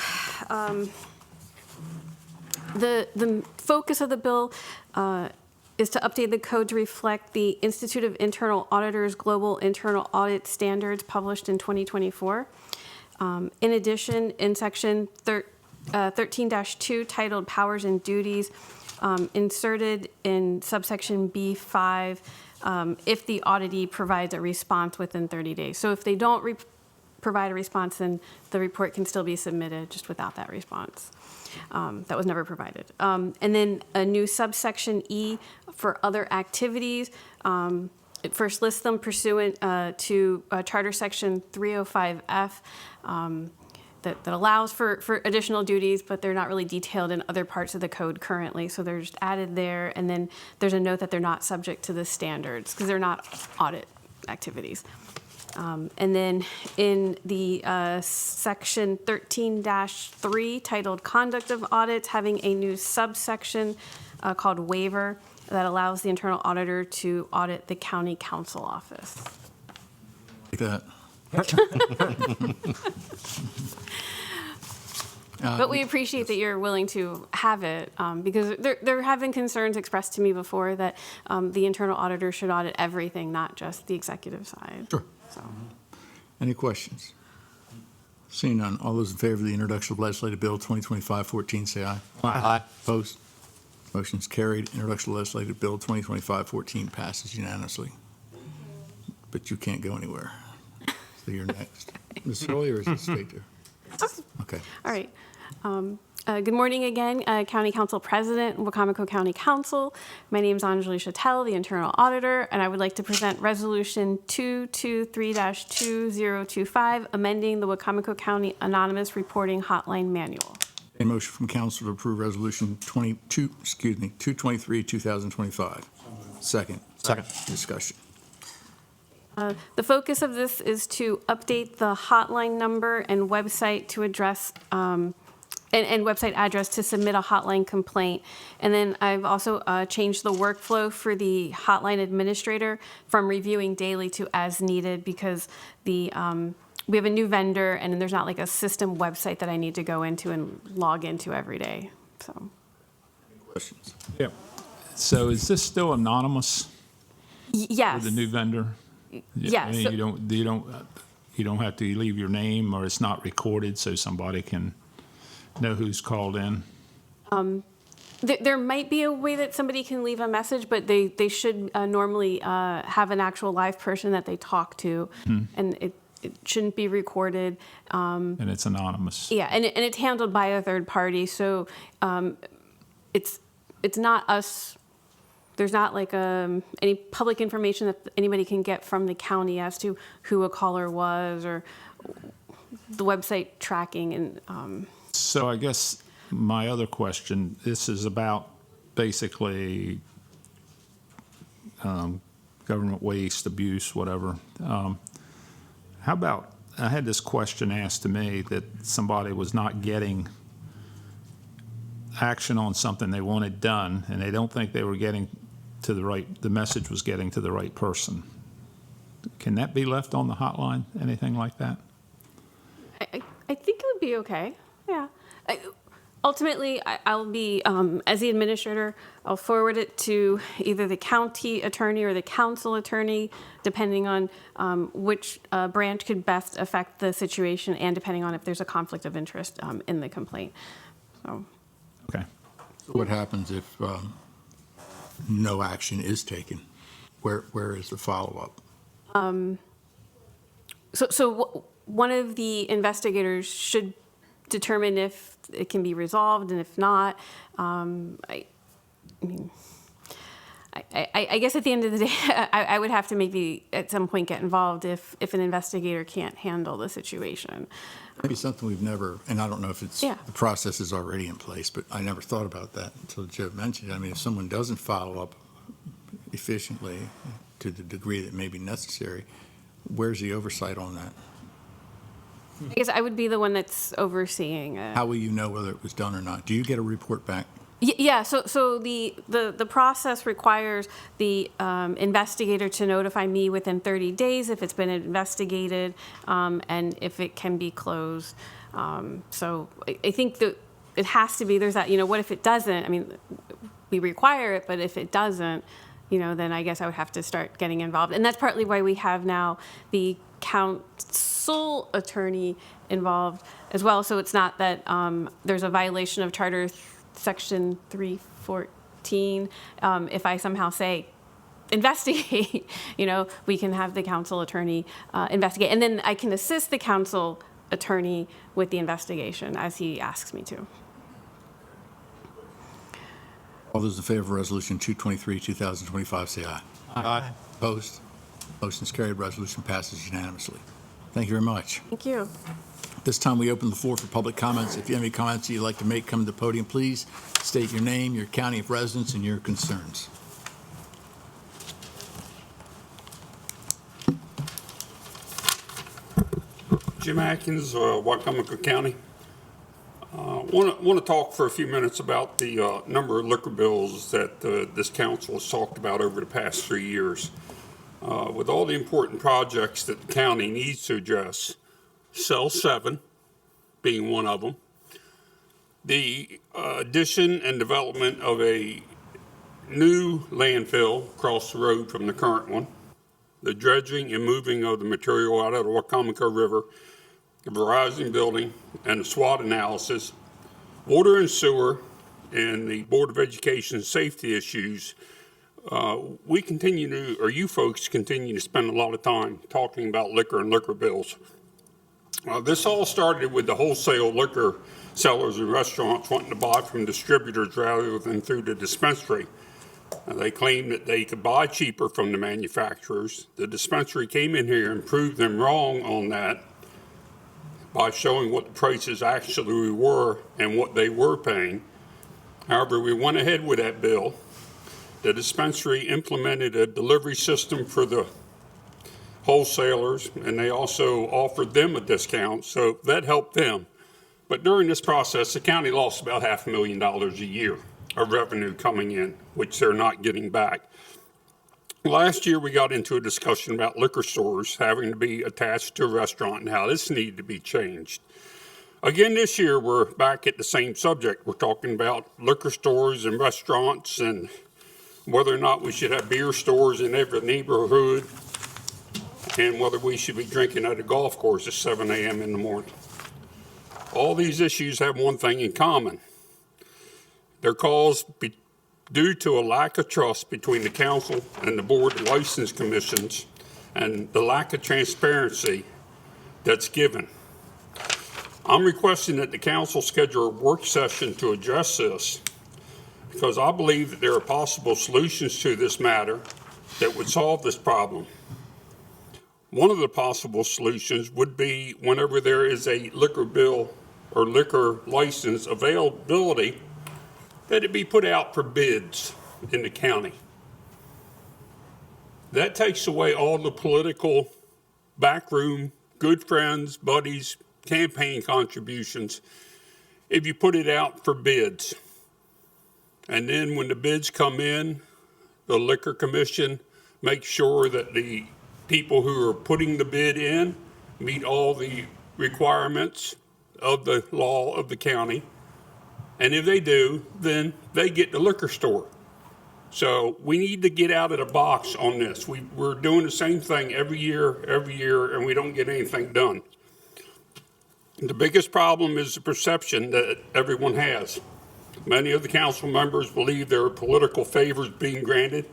the focus of the bill is to update the code to reflect the Institute of Internal Auditors Global Internal Audit Standards published in 2024. In addition, in Section 13-2 titled Powers and Duties, inserted in subsection B5, if the auditee provides a response within 30 days. So if they don't provide a response, then the report can still be submitted just without that response. That was never provided. And then a new subsection E for other activities It first lists them pursuant to Charter Section 305F, that allows for additional duties, but they're not really detailed in other parts of the code currently. So they're just added there. And then there's a note that they're not subject to the standards because they're not audit activities. And then in the section 13-3 titled Conduct of Audits, having a new subsection called Waiver that allows the internal auditor to audit the county council office. Like that. But we appreciate that you're willing to have it, because there have been concerns expressed to me before that the internal auditor should audit everything, not just the executive side. Sure. So. Any questions? Seeing none, all those in favor of the introduction of legislative bill 2025-14, say aye. Aye. Opposed? Motion's carried. Introduction of legislative bill 2025-14 passes unanimously. But you can't go anywhere. So you're next. Ms. Hurley, or is it straight to? Okay. All right. Good morning again, County Council President, Wicomico County Council. My name is Anjali Chattel, the Internal Auditor, and I would like to present Resolution 223-2025, amending the Wicomico County Anonymous Reporting Hotline Manual. A motion from council to approve resolution 223, 2025. Second. Discussion. The focus of this is to update the hotline number and website to address and website address to submit a hotline complaint. And then I've also changed the workflow for the hotline administrator from reviewing daily to as needed, because the we have a new vendor and there's not like a system website that I need to go into and log into every day. So. Questions? Yeah. So is this still anonymous Yes. for the new vendor? Yeah. I mean, So- you don't have to leave your name, or it's not recorded so somebody can know who's called in? There might be a way that somebody can leave a message, but they should normally have an actual live person that they talk to, and it shouldn't be recorded. And it's anonymous. Yeah, and it's handled by a third party, so it's not us. There's not like any public information that anybody can get from the county as to who a caller was or the website tracking and. So I guess my other question, this is about basically government waste, abuse, whatever. How about, I had this question asked to me that somebody was not getting action on something they wanted done, and they don't think they were getting to the message was getting to the right person. Can that be left on the hotline, anything like that? I think it would be okay. Yeah. Ultimately, I'll be, as the administrator, I'll forward it to either the county attorney or the council attorney, depending on which branch could best affect the situation and depending on if there's a conflict of interest in the complaint. So. Okay. What happens if no action is taken? Where is the follow-up? So one of the investigators should determine if it can be resolved, and if not, I guess at the end of the day, I would have to maybe at some point get involved if an investigator can't handle the situation. Maybe something we've never, and I don't know if it's, Yeah. the process is already in place, but I never thought about that until Joe mentioned it. I mean, if someone doesn't follow up efficiently to the degree that may be necessary, where's the oversight on that? I guess I would be the one that's overseeing it. How will you know whether it was done or not? Do you get a report back? Yeah, so the process requires the investigator to notify me within 30 days if it's been investigated, and if it can be closed. So I think that it has to be, there's that, what if it doesn't? I mean, we require it, but if it doesn't, then I guess I would have to start getting involved. And that's partly why we have now the council attorney involved as well. So it's not that there's a violation of Charter Section 314. If I somehow say, investigate, we can have the council attorney investigate. And then I can assist the council attorney with the investigation as he asks me to. All those in favor of Resolution 223, 2025, say aye. Aye. Opposed? Motion is carried. Resolution passes unanimously. Thank you very much. Thank you. This time, we open the floor for public comments. If you have any comments you'd like to make, come to the podium, please. State your name, your county of residence, and your concerns. Jim Atkins, Wicomico County. Want to talk for a few minutes about the number of liquor bills that this council has talked about over the past 3 years. With all the important projects that the county needs to address, Cell 7 being one of them, the addition and development of a new landfill across the road from the current one, the dredging and moving of the material out of the Wicomico River, the Verizon building, and the SWOT analysis, water and sewer, and the Board of Education safety issues. You folks continue to spend a lot of time talking about liquor and liquor bills. This all started with the wholesale liquor sellers and restaurants wanting to buy from distributors rather than through the dispensary. They claimed that they could buy cheaper from the manufacturers. The dispensary came in here and proved them wrong on that by showing what the prices actually were and what they were paying. However, we went ahead with that bill. The dispensary implemented a delivery system for the wholesalers, and they also offered them a discount, so that helped them. But during this process, the county lost about $500,000 a year of revenue coming in, which they're not getting back. Last year, we got into a discussion about liquor stores having to be attached to a restaurant and how this needed to be changed. Again, this year, we're back at the same subject. We're talking about liquor stores and restaurants and whether or not we should have beer stores in every neighborhood and whether we should be drinking at a golf course at 7 a.m. in the morning. All these issues have one thing in common. They're caused due to a lack of trust between the council and the board of license commissions and the lack of transparency that's given. I'm requesting that the council schedule a work session to address this because I believe that there are possible solutions to this matter that would solve this problem. One of the possible solutions would be whenever there is a liquor bill or liquor license availability, that it be put out for bids in the county. That takes away all the political backroom, good friends, buddies, campaign contributions if you put it out for bids. And then when the bids come in, the Liquor Commission makes sure that the people who are putting the bid in meet all the requirements of the law of the county. And if they do, then they get the liquor store. So we need to get out of the box on this. We're doing the same thing every year, and we don't get anything done. The biggest problem is the perception that everyone has. Many of the council members believe there are political favors being granted,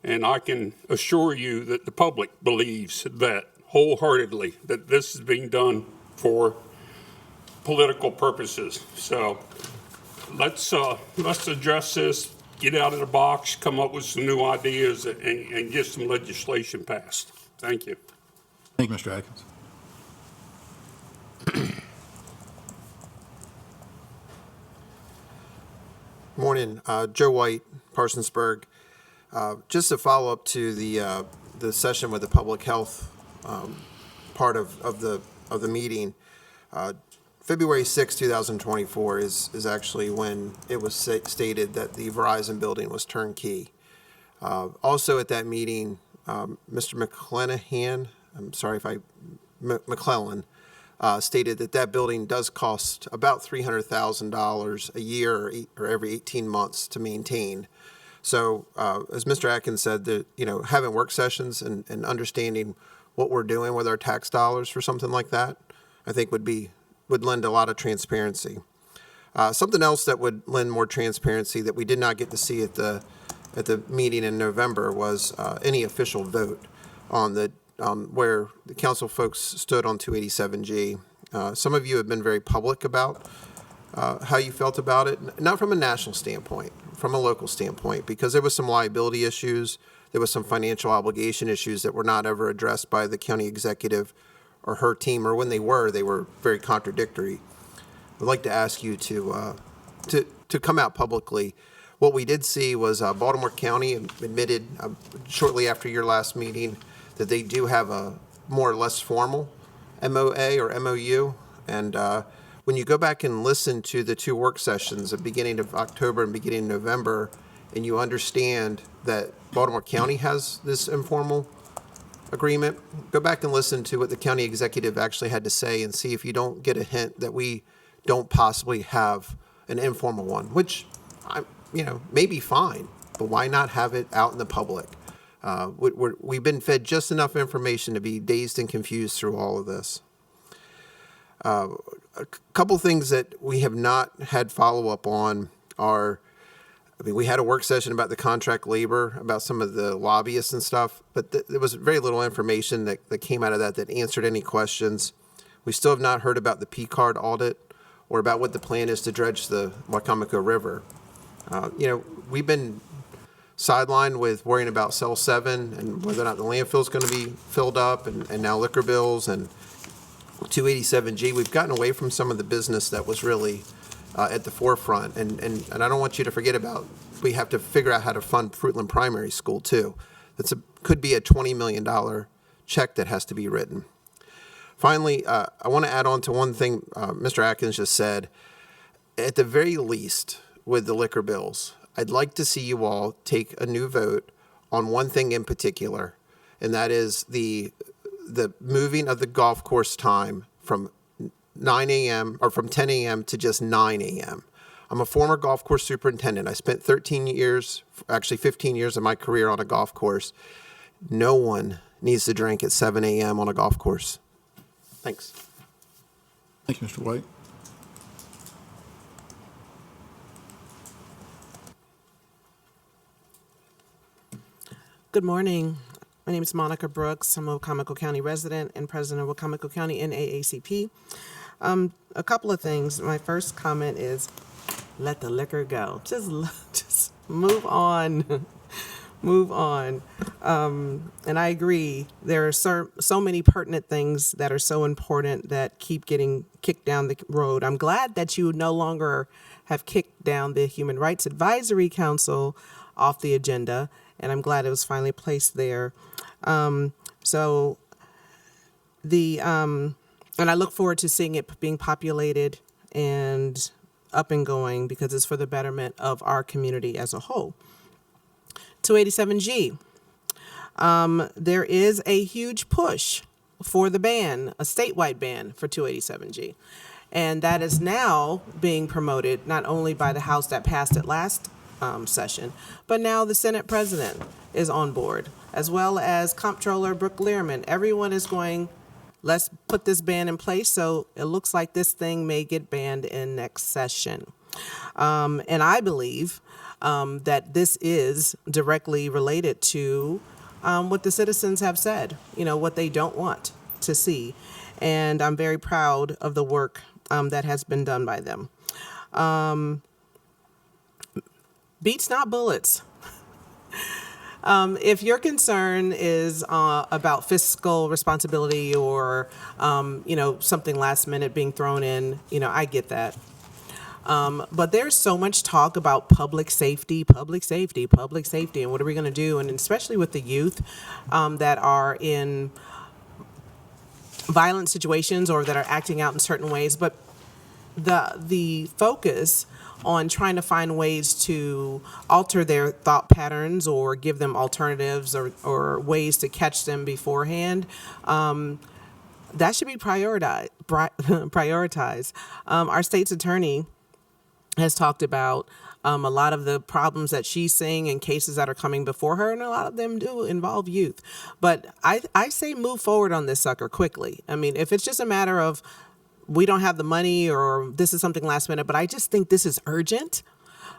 and I can assure you that the public believes that wholeheartedly, that this is being done for political purposes. So let's address this, get out of the box, come up with some new ideas, and get some legislation passed. Thank you. Thank you, Mr. Atkins. Morning, Joe White, Parsonsburg. Just a follow up to the session with the public health part of the meeting. February 6, 2024 is actually when it was stated that the Verizon building was turnkey. Also at that meeting, Mr. McClellan, McClellan, stated that building does cost about $300,000 a year or every 18 months to maintain. So as Mr. Atkins said, having work sessions and understanding what we're doing with our tax dollars for something like that, I think would lend a lot of transparency. Something else that would lend more transparency that we did not get to see at the meeting in November was any official vote on where the council folks stood on 287G. Some of you have been very public about how you felt about it, not from a national standpoint, from a local standpoint, because there was some liability issues, there was some financial obligation issues that were not ever addressed by the county executive or her team, or when they were very contradictory. I'd like to ask you to come out publicly. What we did see was Baltimore County admitted shortly after your last meeting that they do have a more or less formal MOA or MOU. And when you go back and listen to the two work sessions at the beginning of October and beginning of November, and you understand that Baltimore County has this informal agreement, go back and listen to what the county executive actually had to say and see if you don't get a hint that we don't possibly have an informal one, which may be fine, but why not have it out in the public? We've been fed just enough information to be dazed and confused through all of this. A couple things that we have not had follow-up on are, we had a work session about the contract labor, about some of the lobbyists and stuff, but there was very little information that came out of that answered any questions. We still have not heard about the P-card audit or about what the plan is to dredge the Wicomico River. We've been sidelined with worrying about Cell 7 and whether or not the landfill is going to be filled up, and now liquor bills and 287G. We've gotten away from some of the business that was really at the forefront. And I don't want you to forget about, we have to figure out how to fund Fruitland Primary School too. Could be a $20 million check that has to be written. Finally, I want to add on to one thing Mr. Atkins just said. At the very least, with the liquor bills, I'd like to see you all take a new vote on one thing in particular, and that is the moving of the golf course time from 9 a.m. or from 10 a.m. to just 9 a.m. I'm a former golf course superintendent. I spent 15 years of my career on a golf course. No one needs to drink at 7 a.m. on a golf course. Thanks. Thank you, Mr. White. Good morning. My name is Monica Brooks. I'm a Wicomico County resident and president of Wicomico County NAACP. A couple of things. My first comment is, let the liquor go. Just move on. Move on. And I agree. There are so many pertinent things that are so important that keep getting kicked down the road. I'm glad that you no longer have kicked down the Human Rights Advisory Council off the agenda, and I'm glad it was finally placed there. And I look forward to seeing it being populated and up and going, because it's for the betterment of our community as a whole. 287G. There is a huge push for the ban, a statewide ban for 287G. And that is now being promoted not only by the House that passed it last session, but now the Senate President is on board, as well as Comptroller Brooke Lehrman. Everyone is going, let's put this ban in place. So it looks like this thing may get banned in next session. And I believe that this is directly related to what the citizens have said, what they don't want to see. And I'm very proud of the work that has been done by them. Beats not bullets. If your concern is about fiscal responsibility or, something last minute being thrown in, I get that. But there's so much talk about public safety, and what are we going to do? And especially with the youth that are in violent situations or that are acting out in certain ways. But the focus on trying to find ways to alter their thought patterns or give them alternatives or ways to catch them beforehand, that should be prioritized. Our state's attorney has talked about a lot of the problems that she's seeing in cases that are coming before her, and a lot of them do involve youth. But I say move forward on this sucker quickly. I mean, if it's just a matter of we don't have the money or this is something last minute, but I just think this is urgent.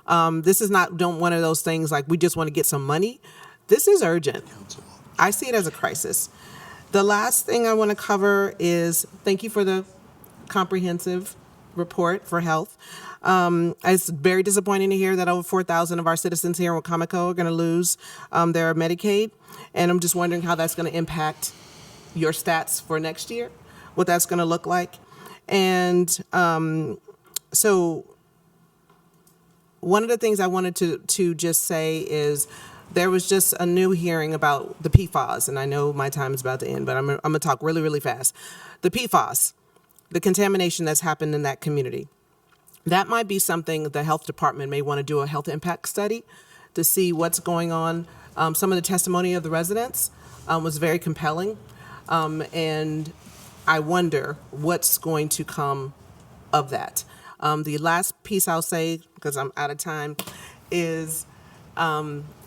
This is not one of those things like we just want to get some money. This is urgent. I see it as a crisis. The last thing I want to cover is thank you for the comprehensive report for health. It's very disappointing to hear that over 4,000 of our citizens here in Wicomico are going to lose their Medicaid. And I'm just wondering how that's going to impact your stats for next year, what that's going to look like. And so one of the things I wanted to just say is there was just a new hearing about the PFAS, and I know my time is about to end, but I'm going to talk really, really fast. The PFAS, the contamination that's happened in that community. That might be something the health department may want to do a health impact study to see what's going on. Some of the testimony of the residents was very compelling, and I wonder what's going to come of that. The last piece I'll say, because I'm out of time, is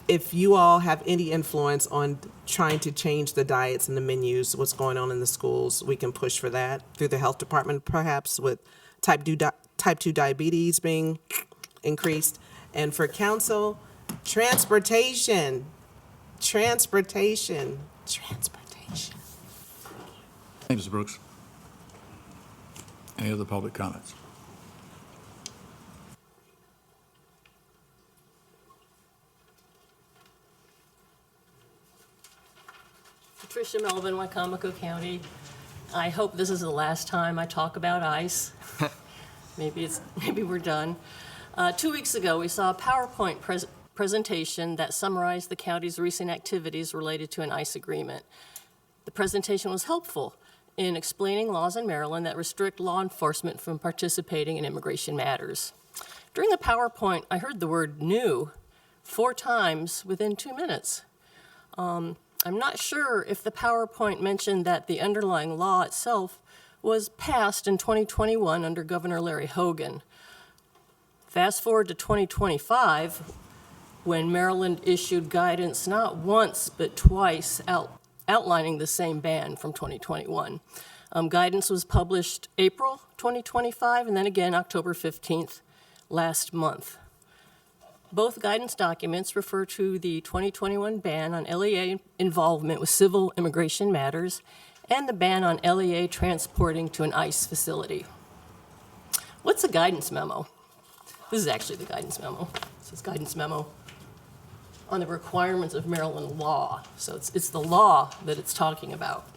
if you all have any influence on trying to change the diets and the menus, what's going on in the schools, we can push for that through the health department, perhaps with type 2 diabetes being increased. And for council, transportation. Thank you, Mr. Brooks. Any other public comments? Patricia Melvin, Wicomico County. I hope this is the last time I talk about ICE. Maybe we're done. 2 weeks ago, we saw a PowerPoint presentation that summarized the county's recent activities related to an ICE agreement. The presentation was helpful in explaining laws in Maryland that restrict law enforcement from participating in immigration matters. During the PowerPoint, I heard the word new 4 times within 2 minutes. I'm not sure if the PowerPoint mentioned that the underlying law itself was passed in 2021 under Governor Larry Hogan. Fast forward to 2025, when Maryland issued guidance not once but twice outlining the same ban from 2021. Guidance was published April 2025 and then again October 15th last month. Both guidance documents refer to the 2021 ban on LEA involvement with civil immigration matters and the ban on LEA transporting to an ICE facility. What's a guidance memo? This is actually the guidance memo. This is guidance memo on the requirements of Maryland law. So it's the law that it's talking about.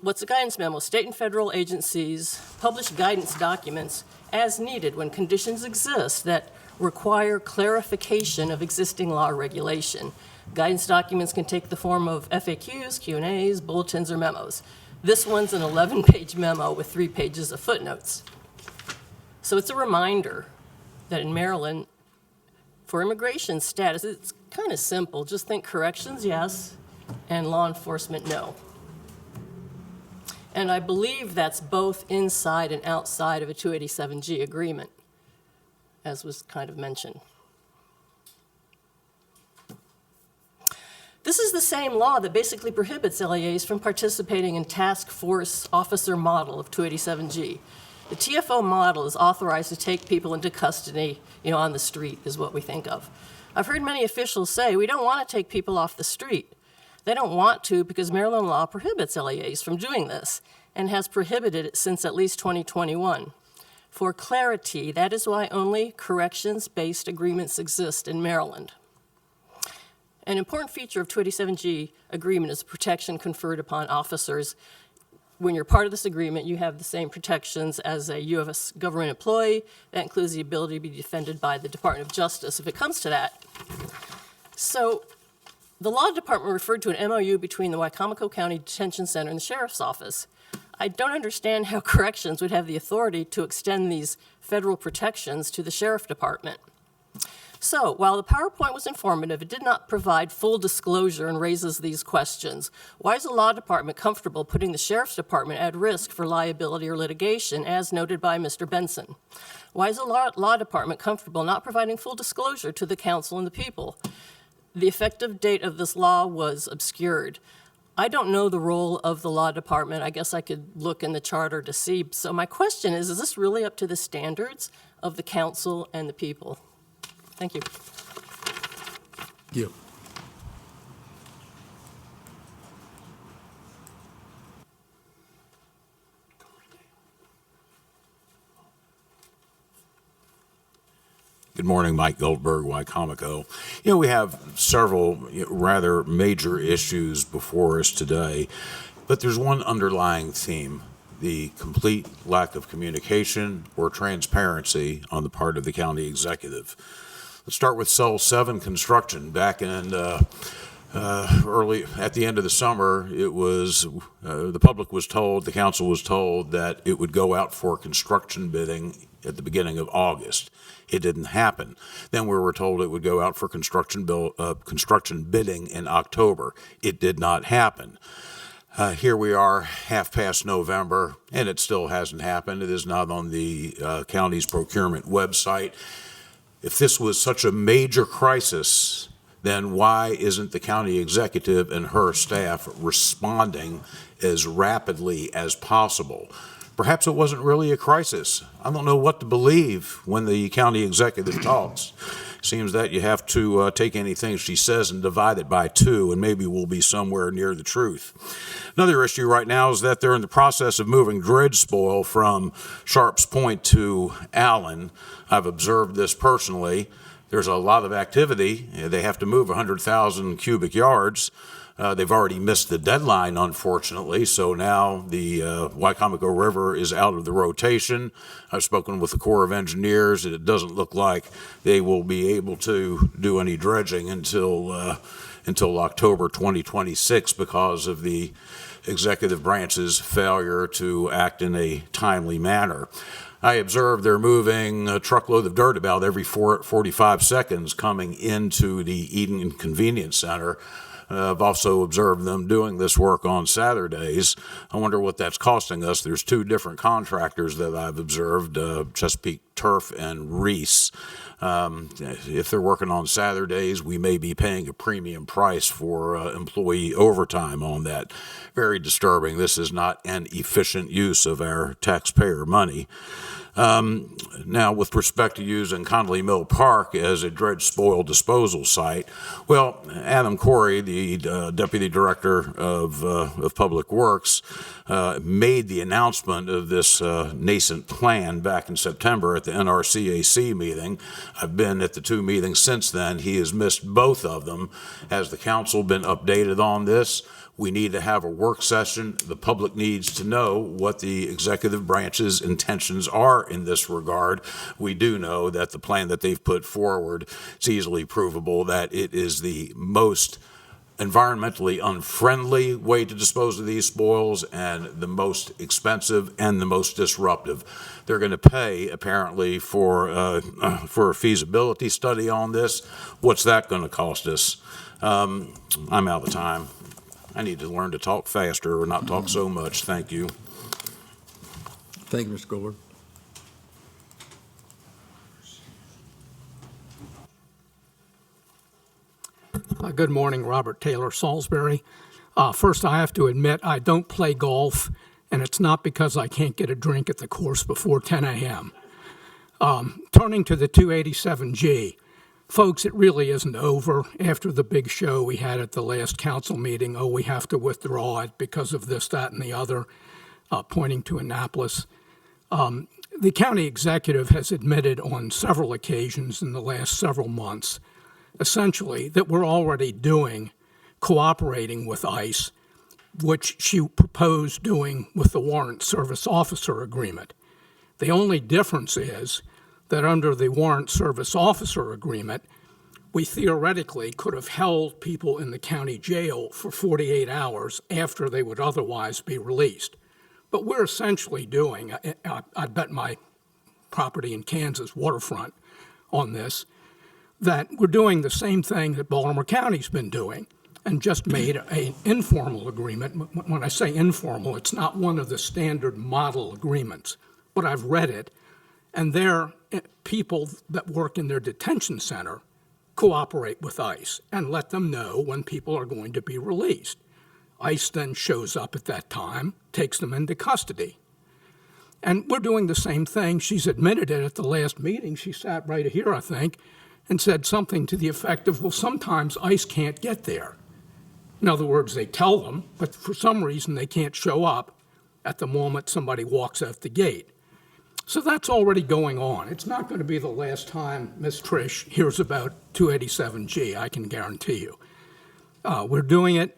What's a guidance memo? State and federal agencies publish guidance documents as needed when conditions exist that require clarification of existing law or regulation. Guidance documents can take the form of FAQs, Q&As, bulletins, or memos. This one's an 11-page memo with 3 pages of footnotes. So it's a reminder that in Maryland, for immigration status, it's kind of simple. Just think corrections, yes, and law enforcement, no. And I believe that's both inside and outside of a 287G agreement, as was kind of mentioned. This is the same law that basically prohibits LEAs from participating in task force officer model of 287G. The TFO model is authorized to take people into custody, on the street is what we think of. I've heard many officials say we don't want to take people off the street. They don't want to because Maryland law prohibits LEAs from doing this and has prohibited it since at least 2021. For clarity, that is why only corrections-based agreements exist in Maryland. An important feature of 287G agreement is the protection conferred upon officers. When you're part of this agreement, you have the same protections as a U.S. government employee. That includes the ability to be defended by the Department of Justice if it comes to that. So the law department referred to an MOU between the Wicomico County Detention Center and the Sheriff's Office. I don't understand how corrections would have the authority to extend these federal protections to the Sheriff Department. So while the PowerPoint was informative, it did not provide full disclosure and raises these questions. Why is the law department comfortable putting the Sheriff's Department at risk for liability or litigation, as noted by Mr. Benson? Why is the law department comfortable not providing full disclosure to the council and the people? The effective date of this law was obscured. I don't know the role of the law department. I guess I could look in the charter to see. So my question is this really up to the standards of the council and the people? Thank you. You. Good morning, Mike Goldberg, Wicomico. You know, we have several rather major issues before us today, but there's one underlying theme: the complete lack of communication or transparency on the part of the county executive. Let's start with Cell 7 construction. Back in early at the end of the summer, it was the public was told, the council was told that it would go out for construction bidding at the beginning of August. It didn't happen. Then we were told it would go out for construction bidding in October. It did not happen. Here we are, half past November, and it still hasn't happened. It is not on the county's procurement website. If this was such a major crisis, then why isn't the county executive and her staff responding as rapidly as possible? Perhaps it wasn't really a crisis. I don't know what to believe when the county executive talks. Seems that you have to take anything she says and divide it by 2, and maybe we'll be somewhere near the truth. Another issue right now is that they're in the process of moving dredge spoil from Sharps Point to Allen. I've observed this personally. There's a lot of activity. They have to move 100,000 cubic yards. They've already missed the deadline, unfortunately, so now the Wicomico River is out of the rotation. I've spoken with the Corps of Engineers, and it doesn't look like they will be able to do any dredging until October 2026 because of the executive branch's failure to act in a timely manner. I observed they're moving a truckload of dirt about every 45 seconds coming into the Eden Convenience Center. I've also observed them doing this work on Saturdays. I wonder what that's costing us. There's 2 different contractors that I've observed, Chesapeake Turf and Reese. If they're working on Saturdays, we may be paying a premium price for employee overtime on that. Very disturbing. This is not an efficient use of our taxpayer money. Now, with respect to using Connolly Mill Park as a dredge spoil disposal site, well, Adam Corey, the Deputy Director of Public Works, made the announcement of this nascent plan back in September at the NRCAC meeting. I've been at the 2 meetings since then. He has missed both of them. Has the council been updated on this? We need to have a work session. The public needs to know what the executive branch's intentions are in this regard. We do know that the plan that they've put forward is easily provable, that it is the most environmentally unfriendly way to dispose of these spoils and the most expensive and the most disruptive. They're going to pay, apparently, for a feasibility study on this. What's that going to cost us? I'm out of time. I need to learn to talk faster or not talk so much. Thank you. Thank you, Mr. Goldberg. Good morning, Robert Taylor, Salisbury. First, I have to admit I don't play golf, and it's not because I can't get a drink at the course before 10 a.m. Turning to the 287G, folks, it really isn't over. After the big show we had at the last council meeting, oh, we have to withdraw it because of this, that, and the other, pointing to Annapolis. The county executive has admitted on several occasions in the last several months, essentially, that we're already cooperating with ICE, which she proposed doing with the Warrant Service Officer Agreement. The only difference is that under the Warrant Service Officer Agreement, we theoretically could have held people in the county jail for 48 hours after they would otherwise be released. But we're essentially doing, I bet my property in Kansas waterfront on this, that we're doing the same thing that Baltimore County's been doing and just made an informal agreement. When I say informal, it's not one of the standard model agreements, but I've read it, and their people that work in their detention center cooperate with ICE and let them know when people are going to be released. ICE then shows up at that time, takes them into custody. And we're doing the same thing. She's admitted it at the last meeting. She sat right here, I think, and said something to the effect of, well, sometimes ICE can't get there. In other words, they tell them, but for some reason they can't show up at the moment somebody walks out the gate. So that's already going on. It's not going to be the last time Ms. Trish hears about 287G, I can guarantee you. We're doing it,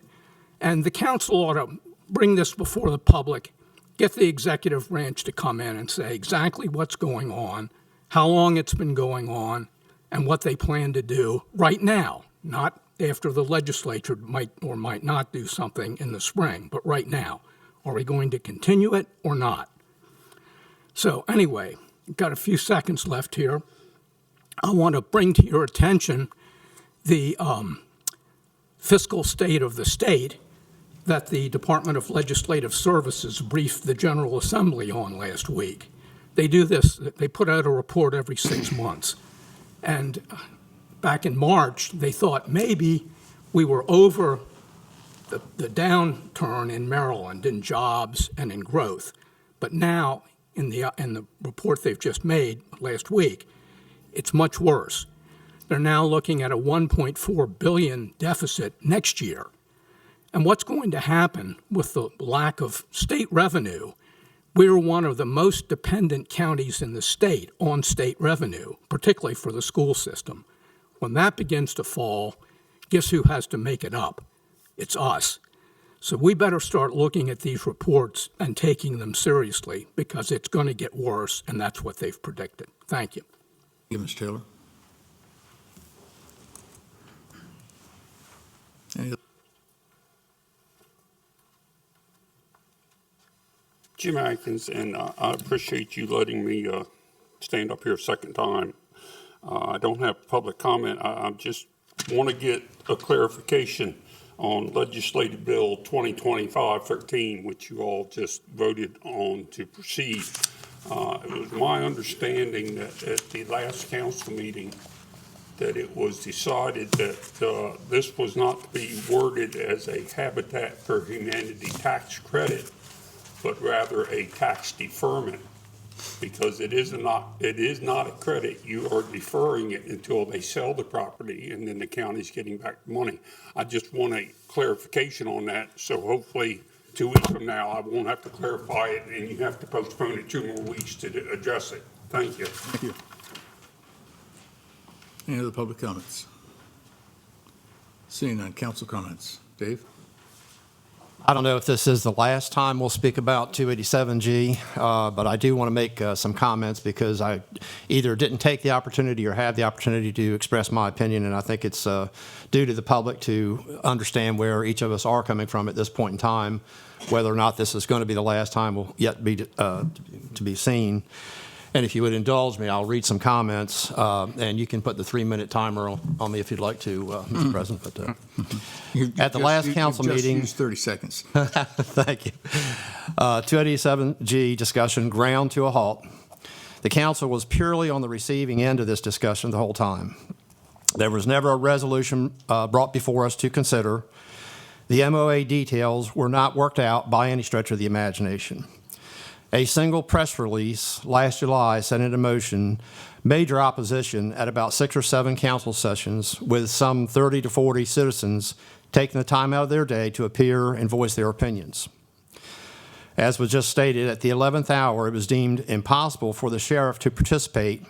and the council ought to bring this before the public, get the executive branch to come in and say exactly what's going on, how long it's been going on, and what they plan to do right now, not after the legislature might or might not do something in the spring, but right now. Are we going to continue it or not? So anyway, got a few seconds left here. I want to bring to your attention the fiscal state of the state that the Department of Legislative Services briefed the General Assembly on last week. They do this, they put out a report every 6 months. And back in March, they thought maybe we were over the downturn in Maryland in jobs and in growth. But now, in the report they've just made last week, it's much worse. They're now looking at a $1.4 billion deficit next year. And what's going to happen with the lack of state revenue? We're one of the most dependent counties in the state on state revenue, particularly for the school system. When that begins to fall, guess who has to make it up? It's us. So we better start looking at these reports and taking them seriously, because it's going to get worse, and that's what they've predicted. Thank you. Thank you, Mr. Taylor. Any other? Jim Atkins, and I appreciate you letting me stand up here a second time. I don't have public comment. I just want to get a clarification on Legislative Bill 2025-13, which you all just voted on to proceed. It was my understanding that at the last council meeting that it was decided that this was not to be worded as a Habitat for Humanity tax credit, but rather a tax deferment, because it is not a credit. You are deferring it until they sell the property, and then the county's getting back the money. I just want a clarification on that, so hopefully 2 weeks from now I won't have to clarify it, and you have to postpone it 2 more weeks to address it. Thank you. Thank you. Any other public comments? Seeing none, council comments. Dave? I don't know if this is the last time we'll speak about 287G, but I do want to make some comments because I either didn't take the opportunity or have the opportunity to express my opinion, and I think it's due to the public to understand where each of us are coming from at this point in time. Whether or not this is going to be the last time will yet be to be seen. And if you would indulge me, I'll read some comments, and you can put the 3-minute timer on me if you'd like to, Mr. President. But at the last council meeting, used 30 seconds. Thank you. 287G discussion ground to a halt. The council was purely on the receiving end of this discussion the whole time. There was never a resolution brought before us to consider. The MOA details were not worked out by any stretch of the imagination. A single press release last July set into motion major opposition at about 6 or 7 council sessions, with some 30 to 40 citizens taking the time out of their day to appear and voice their opinions. As was just stated, at the 11th hour, it was deemed impossible for the sheriff to participate,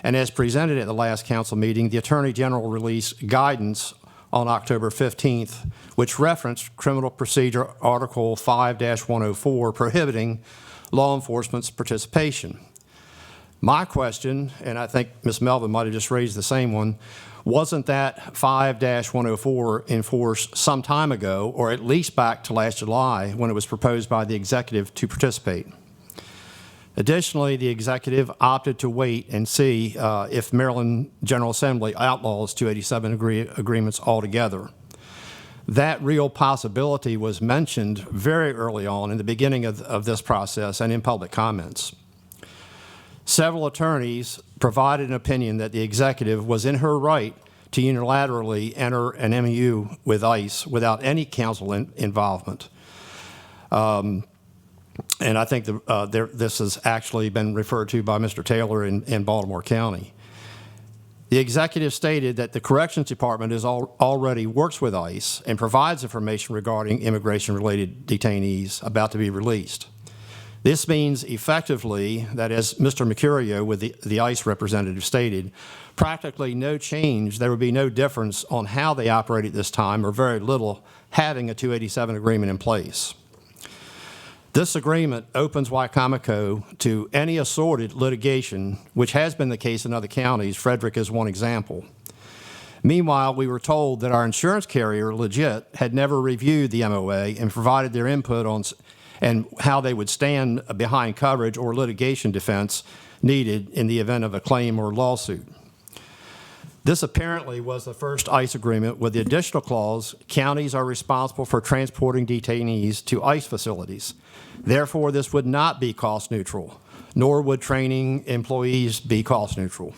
and as presented at the last council meeting, the Attorney General released guidance on October 15th, which referenced Criminal Procedure Article 5-104 prohibiting law enforcement's participation. My question, and I think Ms. Melvin might have just raised the same one, wasn't that 5-104 enforced some time ago, or at least back to last July when it was proposed by the executive to participate? Additionally, the executive opted to wait and see if Maryland General Assembly outlaws 287 agreements altogether. That real possibility was mentioned very early on in the beginning of this process and in public comments. Several attorneys provided an opinion that the executive was in her right to unilaterally enter an MOU with ICE without any council involvement. And I think this has actually been referred to by Mr. Taylor in Baltimore County. The executive stated that the Corrections Department already works with ICE and provides information regarding immigration-related detainees about to be released. This means effectively that, as Mr. Mercurio with the ICE representative stated, practically no change, there would be no difference on how they operate at this time, or very little, having a 287 agreement in place. This agreement opens Wicomico to any assorted litigation, which has been the case in other counties. Frederick is one example. Meanwhile, we were told that our insurance carrier, Legit, had never reviewed the MOA and provided their input on and how they would stand behind coverage or litigation defense needed in the event of a claim or lawsuit. This apparently was the first ICE agreement with the additional clause, counties are responsible for transporting detainees to ICE facilities. Therefore, this would not be cost neutral, nor would training employees be cost neutral.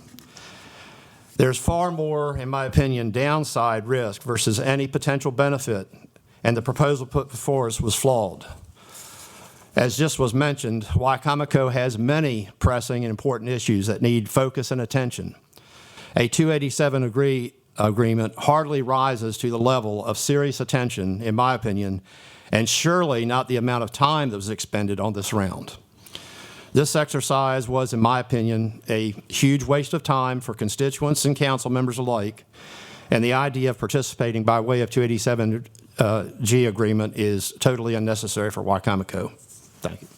There's far more, in my opinion, downside risk versus any potential benefit, and the proposal put before us was flawed. As just was mentioned, Wicomico has many pressing and important issues that need focus and attention. A 287 agreement hardly rises to the level of serious attention, in my opinion, and surely not the amount of time that was expended on this round. This exercise was, in my opinion, a huge waste of time for constituents and council members alike, and the idea of participating by way of 287G agreement is totally unnecessary for Wicomico. Thank you.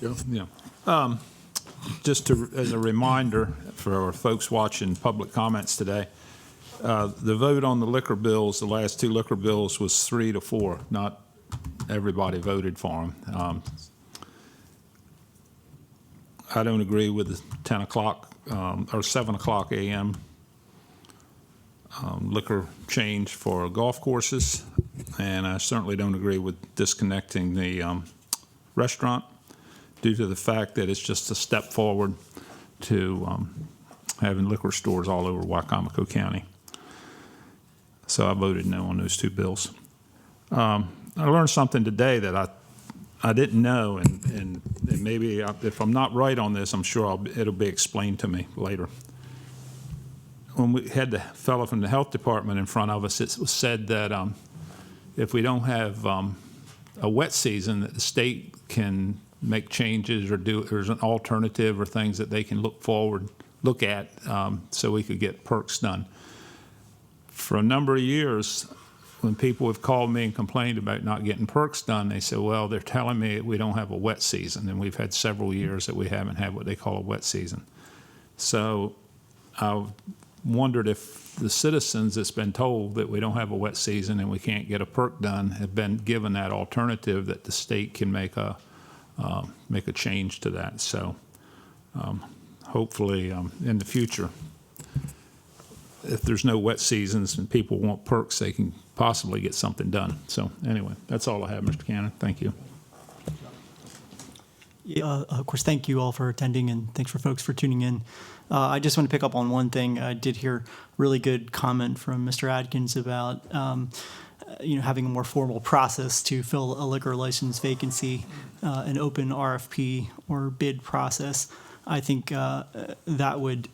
Joe? Yeah. Just as a reminder for our folks watching public comments today, the vote on the liquor bills, the last two liquor bills, was 3-4. Not everybody voted for them. I don't agree with the 10 o'clock or 7 o'clock a.m. Liquor change for golf courses, and I certainly don't agree with disconnecting the restaurant due to the fact that it's just a step forward to having liquor stores all over Wicomico County. So I voted no on those two bills. I learned something today that I didn't know, and maybe if I'm not right on this, I'm sure it'll be explained to me later. When we had the fellow from the health department in front of us, it was said that if we don't have a wet season, that the state can make changes or there's an alternative or things that they can look at so we could get perks done. For a number of years, when people have called me and complained about not getting perks done, they say, well, they're telling me we don't have a wet season, and we've had several years that we haven't had what they call a wet season. So I wondered if the citizens that's been told that we don't have a wet season and we can't get a perk done have been given that alternative that the state can make a change to that. So hopefully in the future, if there's no wet seasons and people want perks, they can possibly get something done. So anyway, that's all I have, Mr. Cannon. Thank you. Yeah, of course, thank you all for attending, and thanks for folks for tuning in. I just want to pick up on one thing. I did hear really good comment from Mr. Adkins about having a more formal process to fill a liquor license vacancy, an open RFP or bid process. I think that would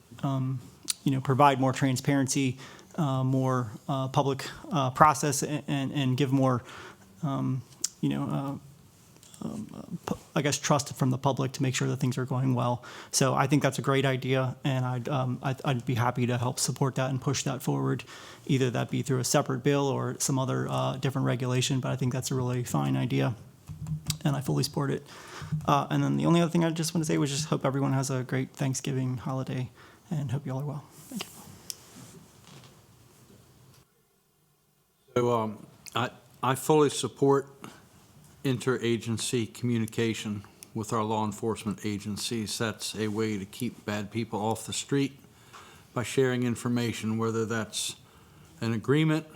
provide more transparency, more public process, and give more I guess trust from the public to make sure that things are going well. So I think that's a great idea, and I'd be happy to help support that and push that forward, either that be through a separate bill or some other different regulation. But I think that's a really fine idea, and I fully support it. And then the only other thing I just want to say was just hope everyone has a great Thanksgiving holiday, and hope you all are well. Thank you. So I fully support interagency communication with our law enforcement agencies. That's a way to keep bad people off the street by sharing information, whether that's an agreement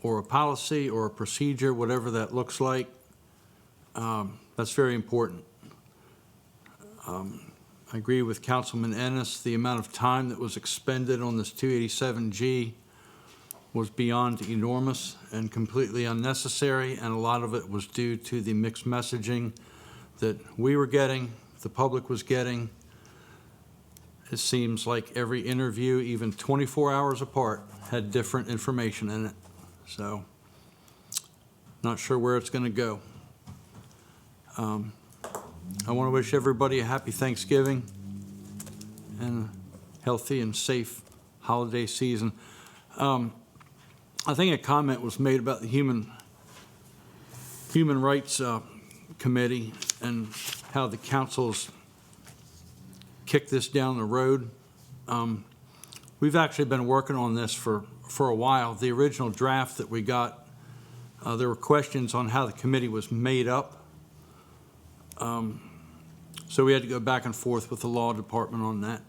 or a policy or a procedure, whatever that looks like. That's very important. I agree with Councilman Ennis. The amount of time that was expended on this 287G was beyond enormous and completely unnecessary, and a lot of it was due to the mixed messaging that we were getting, the public was getting. It seems like every interview, even 24 hours apart, had different information in it. So Not sure where it's going to go. I want to wish everybody a happy Thanksgiving and a healthy and safe holiday season. I think a comment was made about the Human Rights Committee and how the council's kicked this down the road. We've actually been working on this for a while. The original draft that we got, there were questions on how the committee was made up. So we had to go back and forth with the law department on that.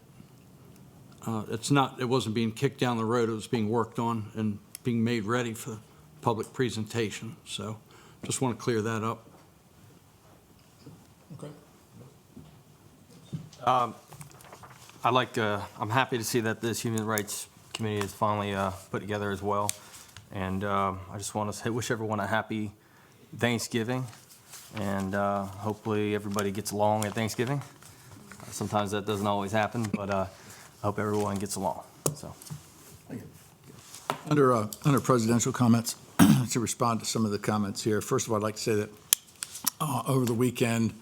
It wasn't being kicked down the road, it was being worked on and being made ready for public presentation. So just want to clear that up. Okay. I'm happy to see that this Human Rights Committee is finally put together as well. And I just want to wish everyone a happy Thanksgiving. And hopefully everybody gets along at Thanksgiving. Sometimes that doesn't always happen, but I hope everyone gets along. So, Under presidential comments, to respond to some of the comments here, first of all, I'd like to say that over the weekend,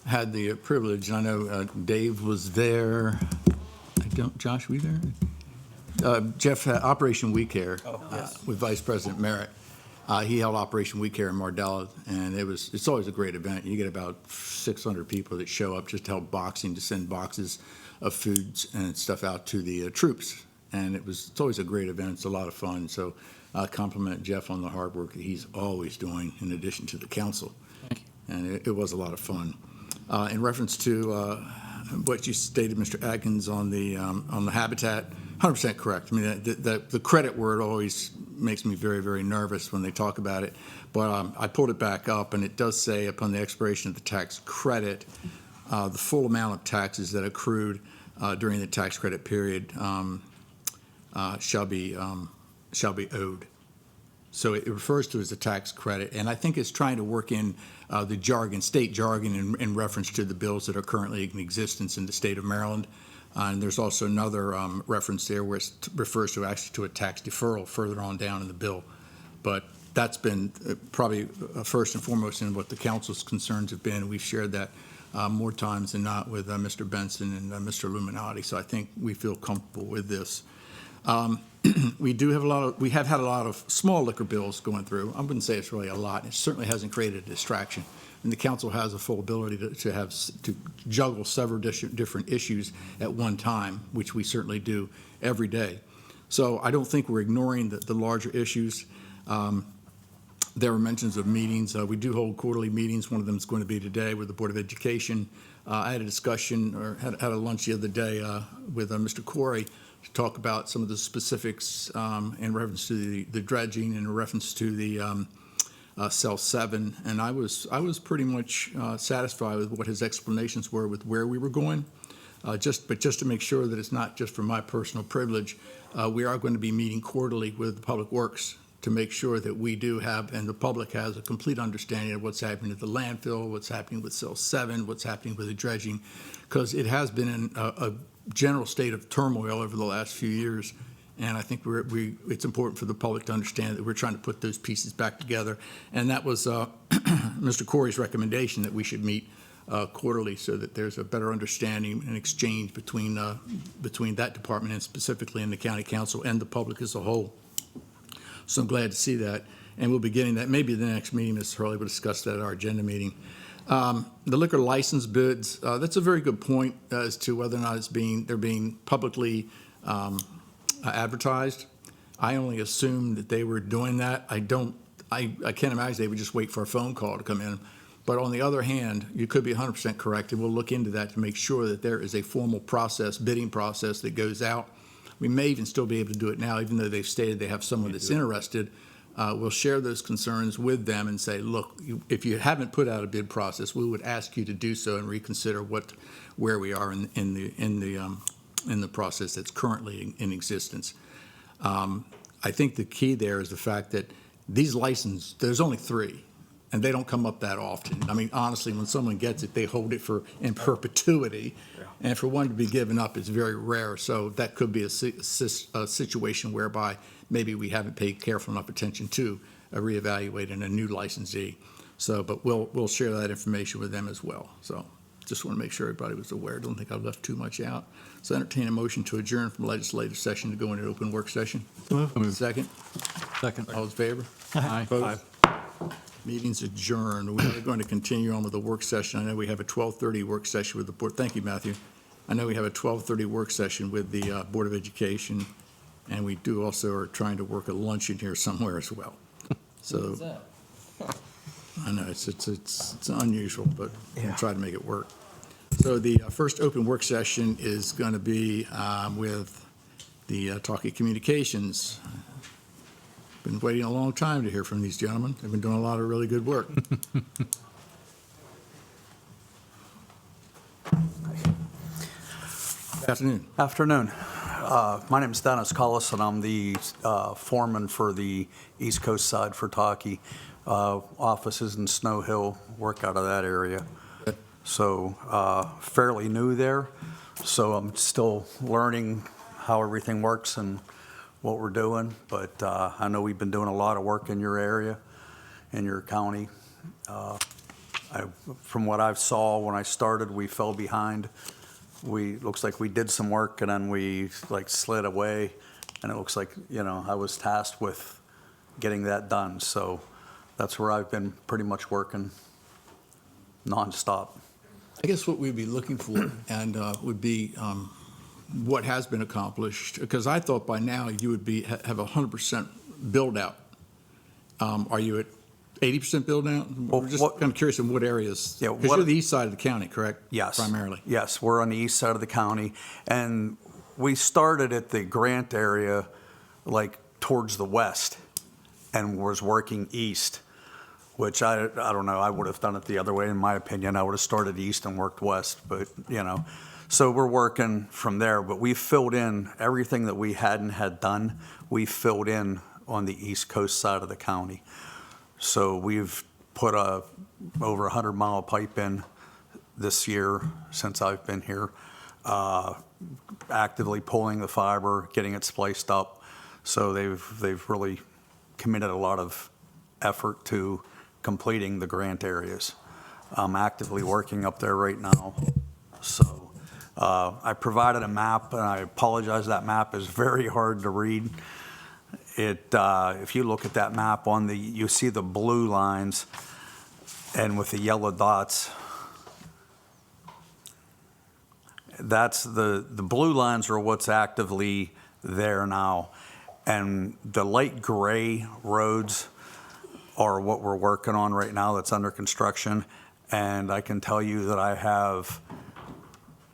I had the privilege, and I know Dave was there. Josh, were you there? Jeff had Operation We Care with Vice President Merritt. He held Operation We Care in Mardella, and it's always a great event. You get about 600 people that show up just to help boxing, to send boxes of foods and stuff out to the troops. And it's always a great event. It's a lot of fun. So I compliment Jeff on the hard work that he's always doing in addition to the council. Thank you. And it was a lot of fun. In reference to what you stated, Mr. Atkins, on the habitat, 100% correct. I mean, the credit word always makes me very, very nervous when they talk about it. But I pulled it back up, and it does say, upon the expiration of the tax credit, the full amount of taxes that accrued during the tax credit period shall be owed. So it refers to as a tax credit, and I think it's trying to work in the jargon, state jargon, in reference to the bills that are currently in existence in the state of Maryland. And there's also another reference there where it refers to actually to a tax deferral further on down in the bill. But that's been probably first and foremost in what the council's concerns have been. We've shared that more times than not with Mr. Benson and Mr. Illuminati. So I think we feel comfortable with this. We have had a lot of small liquor bills going through. I wouldn't say it's really a lot. It certainly hasn't created a distraction. And the council has a full ability to juggle several different issues at one time, which we certainly do every day. So I don't think we're ignoring the larger issues. There were mentions of meetings. We do hold quarterly meetings. One of them is going to be today with the Board of Education. I had a discussion, or had a lunch the other day with Mr. Corey to talk about some of the specifics in reference to the dredging and in reference to the Cell 7, and I was pretty much satisfied with what his explanations were with where we were going. But just to make sure that it's not just for my personal privilege, we are going to be meeting quarterly with Public Works to make sure that we do have, and the public has, a complete understanding of what's happening at the landfill, what's happening with Cell 7, what's happening with the dredging, because it has been in a general state of turmoil over the last few years. And I think it's important for the public to understand that we're trying to put those pieces back together. And that was Mr. Corey's recommendation, that we should meet quarterly so that there's a better understanding and exchange between that department and specifically in the county council and the public as a whole. So I'm glad to see that. And we'll be getting that. Maybe the next meeting, Mr. Hurley will discuss that at our agenda meeting. The liquor license bids, that's a very good point as to whether or not they're being publicly advertised. I only assumed that they were doing that. I can't imagine they would just wait for a phone call to come in. But on the other hand, you could be 100% correct, and we'll look into that to make sure that there is a formal process, bidding process that goes out. We may even still be able to do it now, even though they've stated they have someone that's interested. We'll share those concerns with them and say, look, if you haven't put out a bid process, we would ask you to do so and reconsider where we are in the process that's currently in existence. I think the key there is the fact that these licenses, there's only 3, and they don't come up that often. I mean, honestly, when someone gets it, they hold it in perpetuity, and for one to be given up is very rare. So that could be a situation whereby maybe we haven't paid careful enough attention to. reevaluate and a new licensee. So, but we'll share that information with them as well. So just want to make sure everybody was aware. Don't think I've left too much out. So entertain a motion to adjourn from legislative session to go into open work session. Second? Second. All in favor? Aye. Opposed? Meeting's adjourned. We are going to continue on with the work session. I know we have a 12:30 work session with the board. Thank you, Matthew. I know we have a 12:30 work session with the Board of Education, and we do also are trying to work a lunch in here somewhere as well. So I know it's unusual, but we'll try to make it work. So the first open work session is going to be with the Talkie Communications. Been waiting a long time to hear from these gentlemen. They've been doing a lot of really good work. Good afternoon. Afternoon. My name is Dennis Cullis, and I'm the foreman for the East Coast side for Talkie. Offices in Snow Hill, work out of that area. So fairly new there, so I'm still learning how everything works and what we're doing, but I know we've been doing a lot of work in your area, in your county. From what I saw when I started, we fell behind. Looks like we did some work and then we slid away, and it looks like, I was tasked with getting that done. So that's where I've been pretty much working nonstop. I guess what we'd be looking for and would be what has been accomplished, because I thought by now you would have 100% build out. Are you at 80% build out? We're just kind of curious in what areas. Yeah, because you're the east side of the county, correct? Yes. Primarily. Yes, we're on the east side of the county, and we started at the Grant area, towards the west, and was working east, which I don't know. I would have done it the other way, in my opinion. I would have started east and worked west, but So we're working from there, but we filled in everything that we hadn't had done. We filled in on the east coast side of the county. So we've put over 100-mile pipe in this year since I've been here, actively pulling the fiber, getting it spliced up. So they've really committed a lot of effort to completing the Grant areas. I'm actively working up there right now. So I provided a map, and I apologize, that map is very hard to read. If you look at that map, you see the blue lines, and with the yellow dots, that's the blue lines are what's actively there now. And the light gray roads are what we're working on right now that's under construction. And I can tell you that I have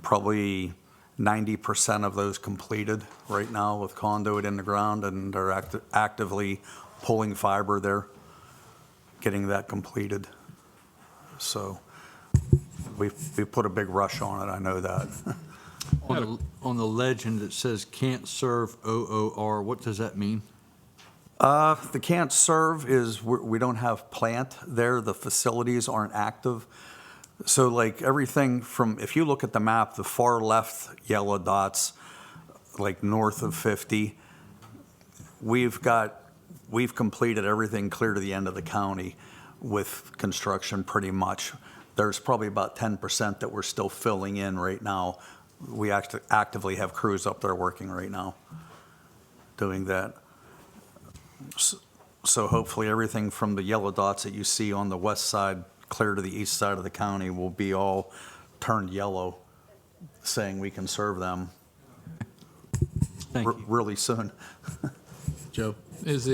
probably 90% of those completed right now with conduit in the ground, and they're actively pulling fiber there, getting that completed. So we put a big rush on it, I know that. On the legend, it says can't serve OOR. What does that mean? The can't serve is we don't have plant there. The facilities aren't active. So everything from, if you look at the map, the far left yellow dots, north of 50, we've completed everything clear to the end of the county with construction pretty much. There's probably about 10% that we're still filling in right now. We actively have crews up there working right now doing that. So hopefully everything from the yellow dots that you see on the west side clear to the east side of the county will be all turned yellow, saying we can serve them really soon. Joe, is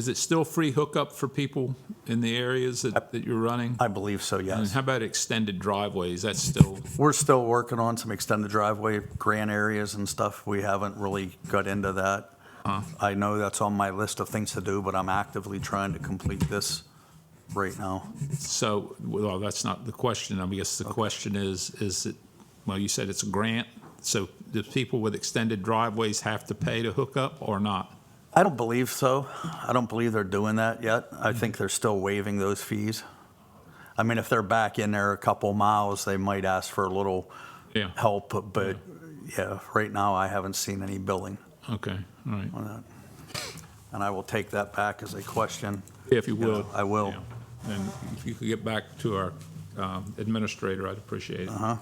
it still free hookup for people in the areas that you're running? I believe so, yes. And how about extended driveways? That's still... We're still working on some extended driveway grant areas and stuff. We haven't really got into that. I know that's on my list of things to do, but I'm actively trying to complete this right now. So, well, that's not the question. I guess the question is it, well, you said it's a grant, so do people with extended driveways have to pay to hook up or not? I don't believe so. I don't believe they're doing that yet. I think they're still waiving those fees. I mean, if they're back in there a couple miles, they might ask for a little help, but yeah, right now I haven't seen any billing. Okay, all right. On that. and I will take that back as a question. If you will. I will. Yeah. And if you could get back to our administrator, I'd appreciate it.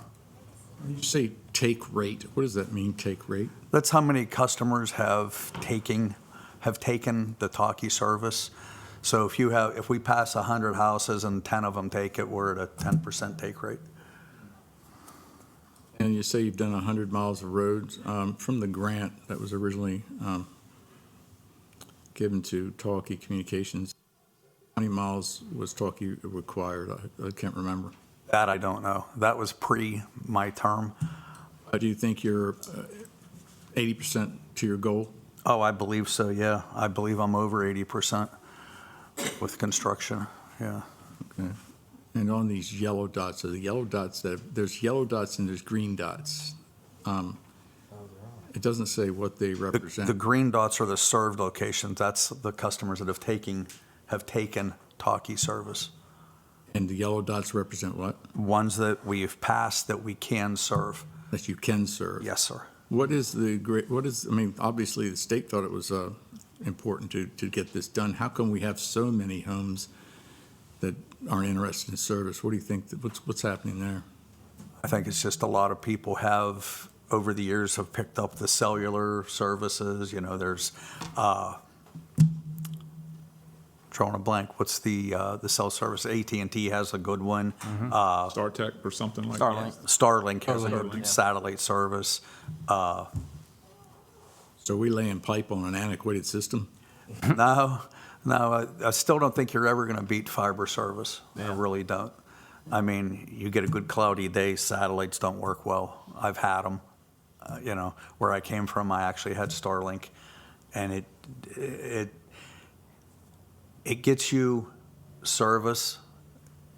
You say take rate. What does that mean, take rate? That's how many customers have taken the talkie service. So if we pass 100 houses and 10 of them take it, we're at a 10% take rate. And you say you've done 100 miles of roads. From the grant that was originally given to Talkie Communications, how many miles was Talkie required? I can't remember. That I don't know. That was pre my term. Do you think you're 80% to your goal? Oh, I believe so, yeah. I believe I'm over 80% with construction, yeah. Okay. And on these yellow dots, are the yellow dots there's yellow dots and there's green dots. It doesn't say what they represent. The green dots are the served locations. That's the customers that have taken talkie service. And the yellow dots represent what? Ones that we've passed that we can serve. That you can serve? Yes, sir. I mean, obviously the state thought it was important to get this done. How come we have so many homes that aren't interested in service? What do you think, what's happening there? I think it's just a lot of people have, over the years, have picked up the cellular services. You know, there's, drawing a blank, what's the cell service? AT&T has a good one. StarTech or something like that? Starlink has a Starlink, good yeah. satellite service. So we laying pipe on an antiquated system? No, I still don't think you're ever going to beat fiber service. I really don't. I mean, you get a good cloudy day, satellites don't work well. I've had them. You know, where I came from, I actually had Starlink, and it gets you service,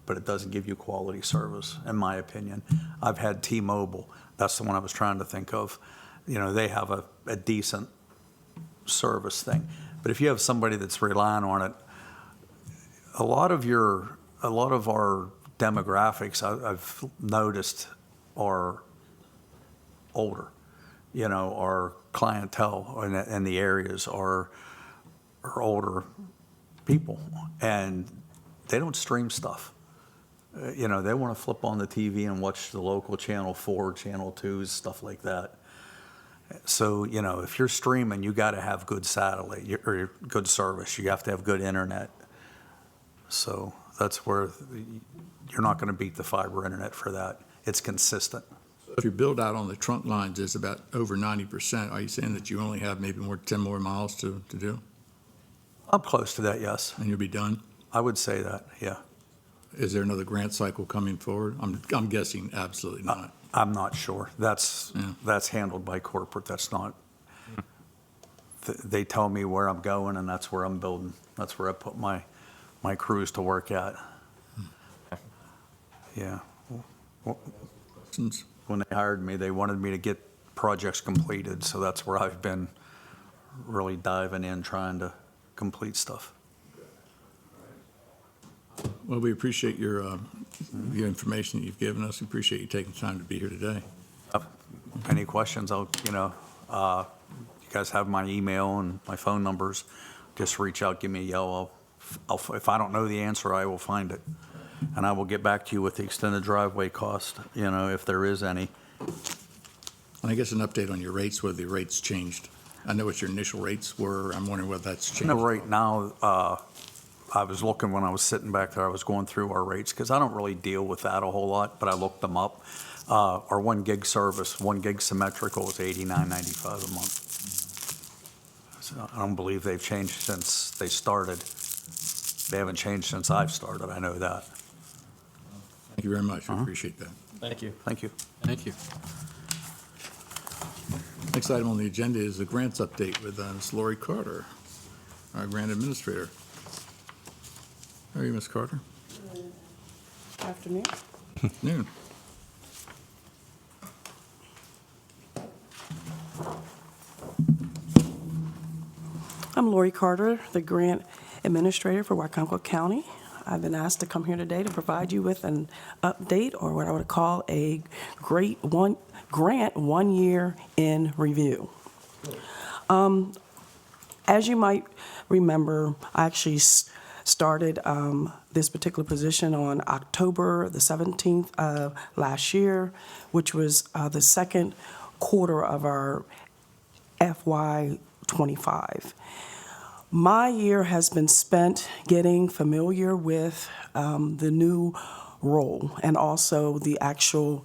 but it doesn't give you quality service, in my opinion. I've had T-Mobile. That's the one I was trying to think of. You know, they have a decent service thing. But if you have somebody that's relying on it, a lot of our demographics I've noticed are older. You know, our clientele in the areas are older people, and they don't stream stuff. You know, they want to flip on the TV and watch the local Channel 4, Channel 2s, stuff like that. So, you know, if you're streaming, you got to have good satellite or good service. You have to have good internet. So that's where you're not going to beat the fiber internet for that. It's consistent. If your build out on the trunk lines is about over 90%, are you saying that you only have maybe 10 more miles to do? I'm close to that, yes. And you'll be done? I would say that, yeah. Is there another grant cycle coming forward? I'm guessing absolutely not. I'm not sure. That's handled by corporate. That's not. They tell me where I'm going, and that's where I'm building. That's where I put my crews to work at. Yeah. When they hired me, they wanted me to get projects completed, so that's where I've been really diving in, trying to complete stuff. Well, we appreciate your information that you've given us. We appreciate you taking time to be here today. Any questions? You guys have my email and my phone numbers. Just reach out, give me a yell. If I don't know the answer, I will find it. And I will get back to you with the extended driveway cost, you know, if there is any. And I guess an update on your rates, whether the rates changed. I know what your initial rates were. I'm wondering whether that's changed. No, right now, I was looking when I was sitting back there, I was going through our rates, because I don't really deal with that a whole lot, but I looked them up. Our 1 gig service, 1 gig symmetrical is $89.95 a month. So I don't believe they've changed since they started. They haven't changed since I've started, I know that. Thank you very much. I appreciate that. Thank you. Thank you. Thank you. Next item on the agenda is the grants update with Ms. Lori Carter, our grant administrator. How are you, Ms. Carter? Afternoon. Noon. I'm Lori Carter, the grant administrator for Wicomico County. I've been asked to come here today to provide you with an update, or what I would call a grant 1 year in review. As you might remember, I actually started this particular position on October the 17th of last year, which was the second quarter of our FY '25. My year has been spent getting familiar with the new role and also the actual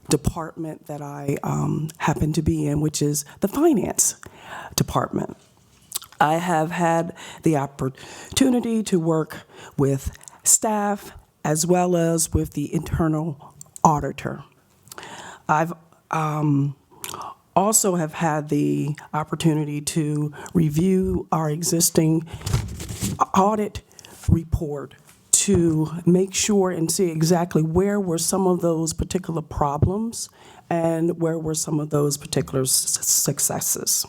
department that I happen to be in, which is the finance department. I have had the opportunity to work with staff as well as with the internal auditor. I've also have had the opportunity to review our existing audit report to make sure and see exactly where were some of those particular problems and where were some of those particular successes.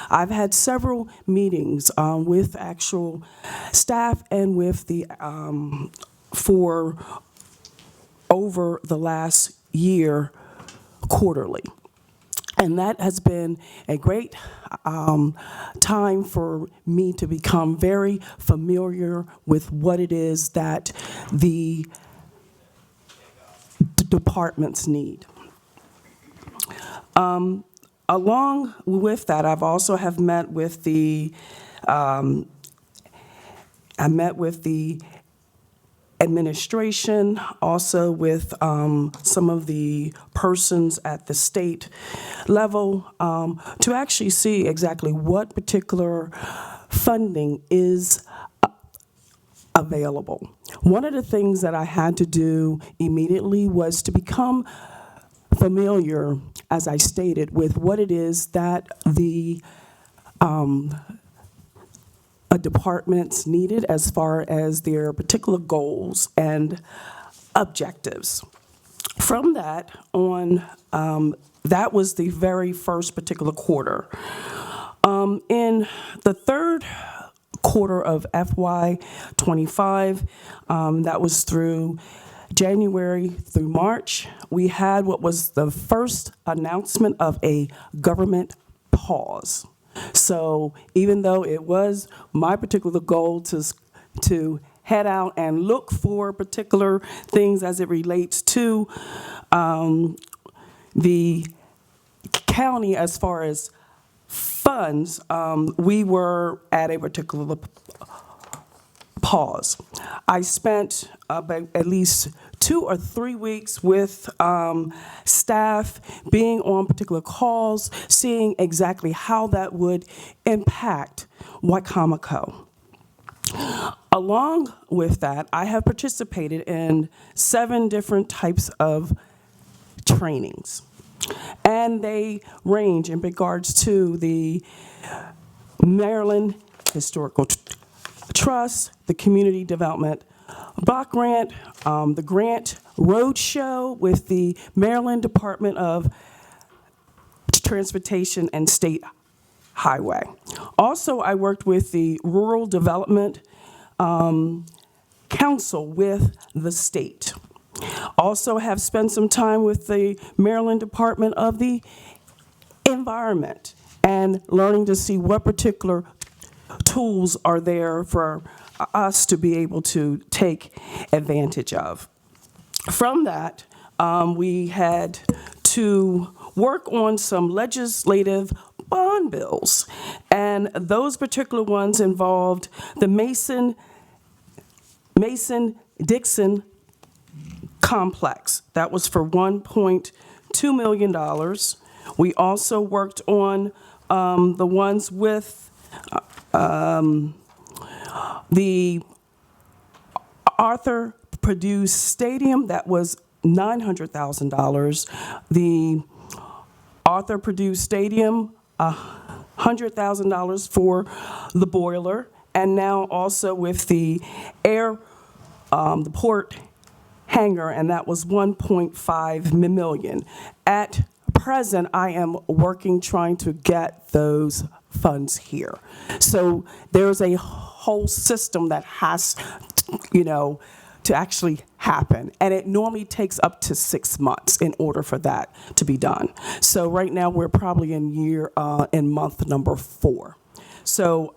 I've had several meetings with actual staff and with the, for over the last year quarterly. And that has been a great time for me to become very familiar with what it is that the departments need. Along with that, I've also have met with the administration, also with some of the persons at the state level to actually see exactly what particular funding is available. One of the things that I had to do immediately was to become familiar, as I stated, with what it is that the departments needed as far as their particular goals and objectives. From that on, that was the very first particular quarter. In the third quarter of FY '25, that was through January through March, we had what was the first announcement of a government pause. So even though it was my particular goal to head out and look for particular things as it relates to the county as far as funds, we were at a particular pause. I spent at least 2 or 3 weeks with staff, being on particular calls, seeing exactly how that would impact Wicomico. Along with that, I have participated in 7 different types of trainings, and they range in regards to the Maryland Historical Trust, the Community Development Block Grant, the Grant Roadshow with the Maryland Department of Transportation and State Highway. Also, I worked with the Rural Development Council with the state. Also have spent some time with the Maryland Department of the Environment and learning to see what particular tools are there for us to be able to take advantage of. From that, we had to work on some legislative bond bills, and those particular ones involved the Mason-Dixon complex. That was for $1.2 million. We also worked on the ones with the Arthur Purdue Stadium, that was $900,000. The Arthur Purdue Stadium, $100,000 for the boiler, and now also with the the port hangar, and that was $1.5 million. At present, I am working trying to get those funds here. So there's a whole system that has, to actually happen. And it normally takes up to 6 months in order for that to be done. So right now we're probably in month number 4. So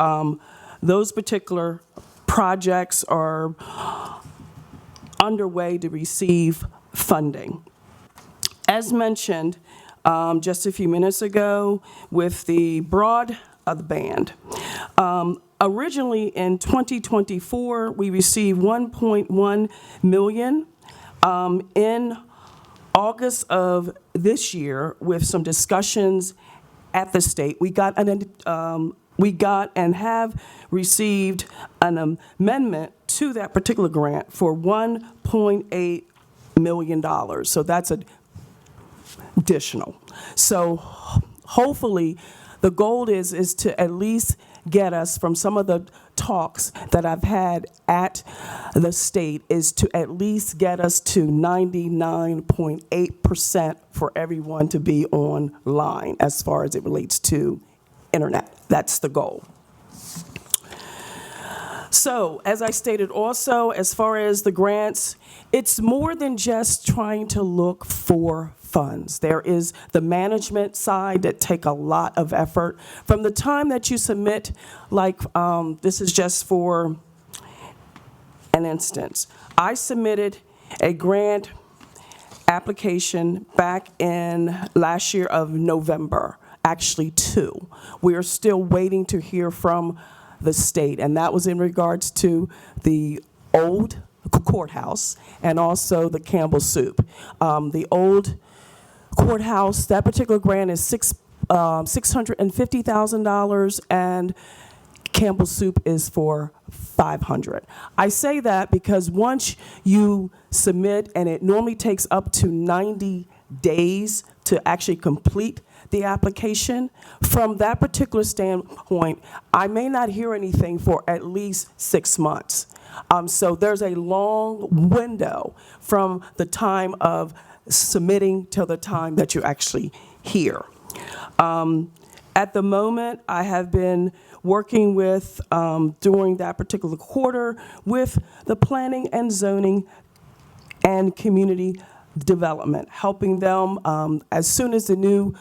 those particular projects are underway to receive funding. As mentioned just a few minutes ago with the broadband, originally in 2024, we received $1.1 million. In August of this year, with some discussions at the state, we got and have received an amendment to that particular grant for $1.8 million. So that's additional. So hopefully, the goal is to at least get us from some of the talks that I've had at the state is to at least get us to 99.8% for everyone to be online as far as it relates to internet. That's the goal. So, as I stated also, as far as the grants, it's more than just trying to look for funds. There is the management side that take a lot of effort. From the time that you submit, like this is just for an instance, I submitted a grant application back in last year of November, actually 2. We are still waiting to hear from the state, and that was in regards to the old courthouse and also the Campbell Soup. The old courthouse, that particular grant is $650,000, and Campbell Soup is for $500,000. I say that because once you submit, and it normally takes up to 90 days to actually complete the application, from that particular standpoint, I may not hear anything for at least 6 months. So there's a long window from the time of submitting till the time that you actually hear. At the moment, I have been working with, during that particular quarter, with the planning and zoning and community development, helping them as soon as the new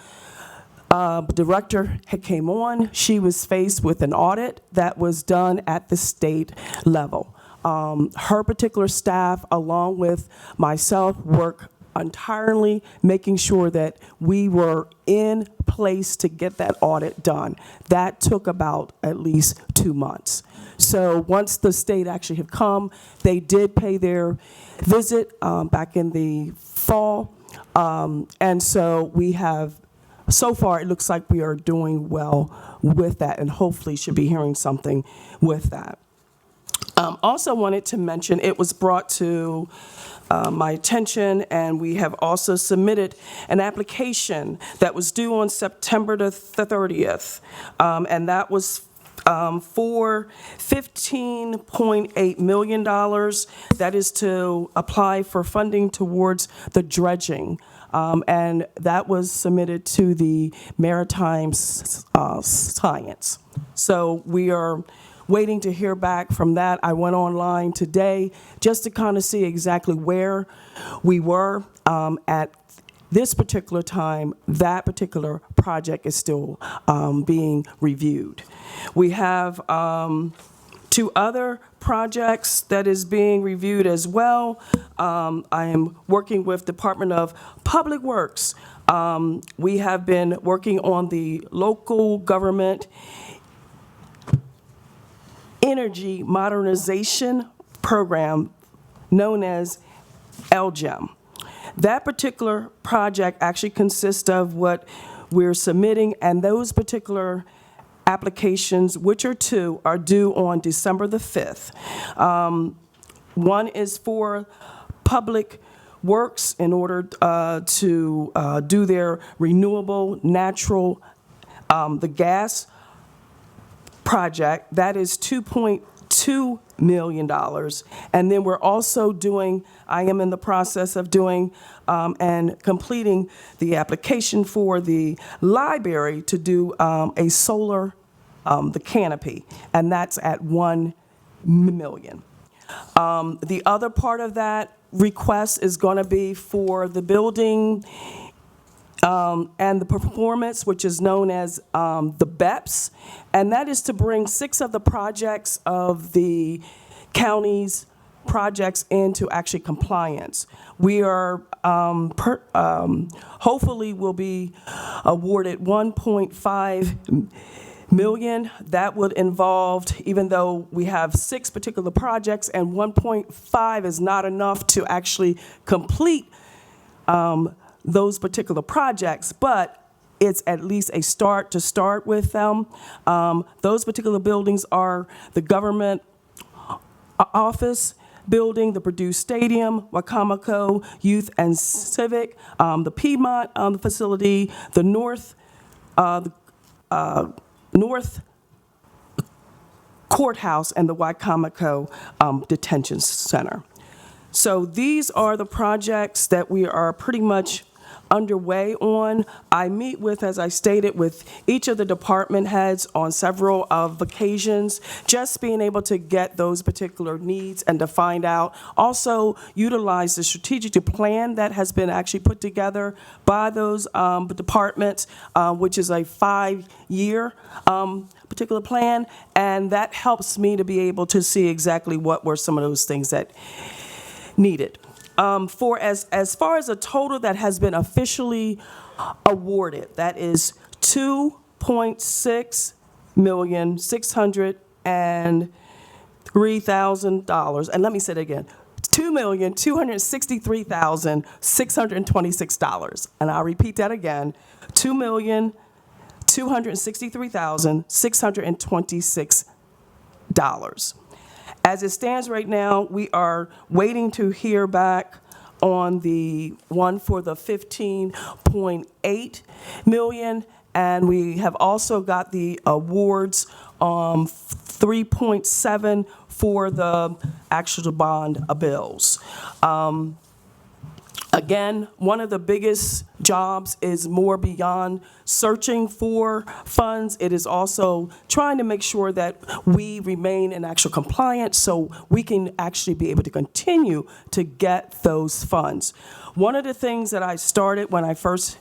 director had came on, she was faced with an audit that was done at the state level. Her particular staff, along with myself, work entirely making sure that we were in place to get that audit done. That took about at least 2 months. So once the state actually had come, they did pay their visit back in the fall. And so we have, so far it looks like we are doing well with that, and hopefully should be hearing something with that. Also wanted to mention, it was brought to my attention, and we have also submitted an application that was due on September the 30th, and that was for $15.8 million. That is to apply for funding towards the dredging, and that was submitted to the Maritime Science. So we are waiting to hear back from that. I went online today just to kind of see exactly where we were at this particular time. That particular project is still being reviewed. We have 2 other projects that is being reviewed as well. I am working with Department of Public Works. We have been working on the local government energy modernization program known as LGEM. That particular project actually consists of what we're submitting, and those particular applications, which are 2, are due on December the 5th. One is for Public Works in order to do their renewable natural, the gas project. That is $2.2 million. And then we're also doing, I am in the process of doing and completing the application for the library to do a solar, the canopy, and that's at $1 million. The other part of that request is going to be for the building and the performance, which is known as the BEPS, and that is to bring 6 of the projects of the county's projects into actually compliance. We are hopefully will be awarded $1.5 million. That would involve, even though we have 6 particular projects and 1.5 is not enough to actually complete those particular projects, but it's at least a start to start with them. Those particular buildings are the government office building, the Purdue Stadium, Wicomico Youth and Civic, the Piedmont facility, the North Courthouse, and the Wicomico Detention Center. So these are the projects that we are pretty much underway on. I meet with, as I stated, with each of the department heads on several occasions, just being able to get those particular needs and to find out. Also utilize the strategic plan that has been actually put together by those departments, which is a 5-year particular plan, and that helps me to be able to see exactly what were some of those things that needed. For as far as a total that has been officially awarded, that is $2,603,000. And let me say it again, $2,263,626. And I'll repeat that again, $2,263,626. As it stands right now, we are waiting to hear back on the one for the $15.8 million, and we have also got the awards 3.7 for the actual bond bills. Again, one of the biggest jobs is more beyond searching for funds. It is also trying to make sure that we remain in actual compliance so we can actually be able to continue to get those funds. One of the things that I started when I first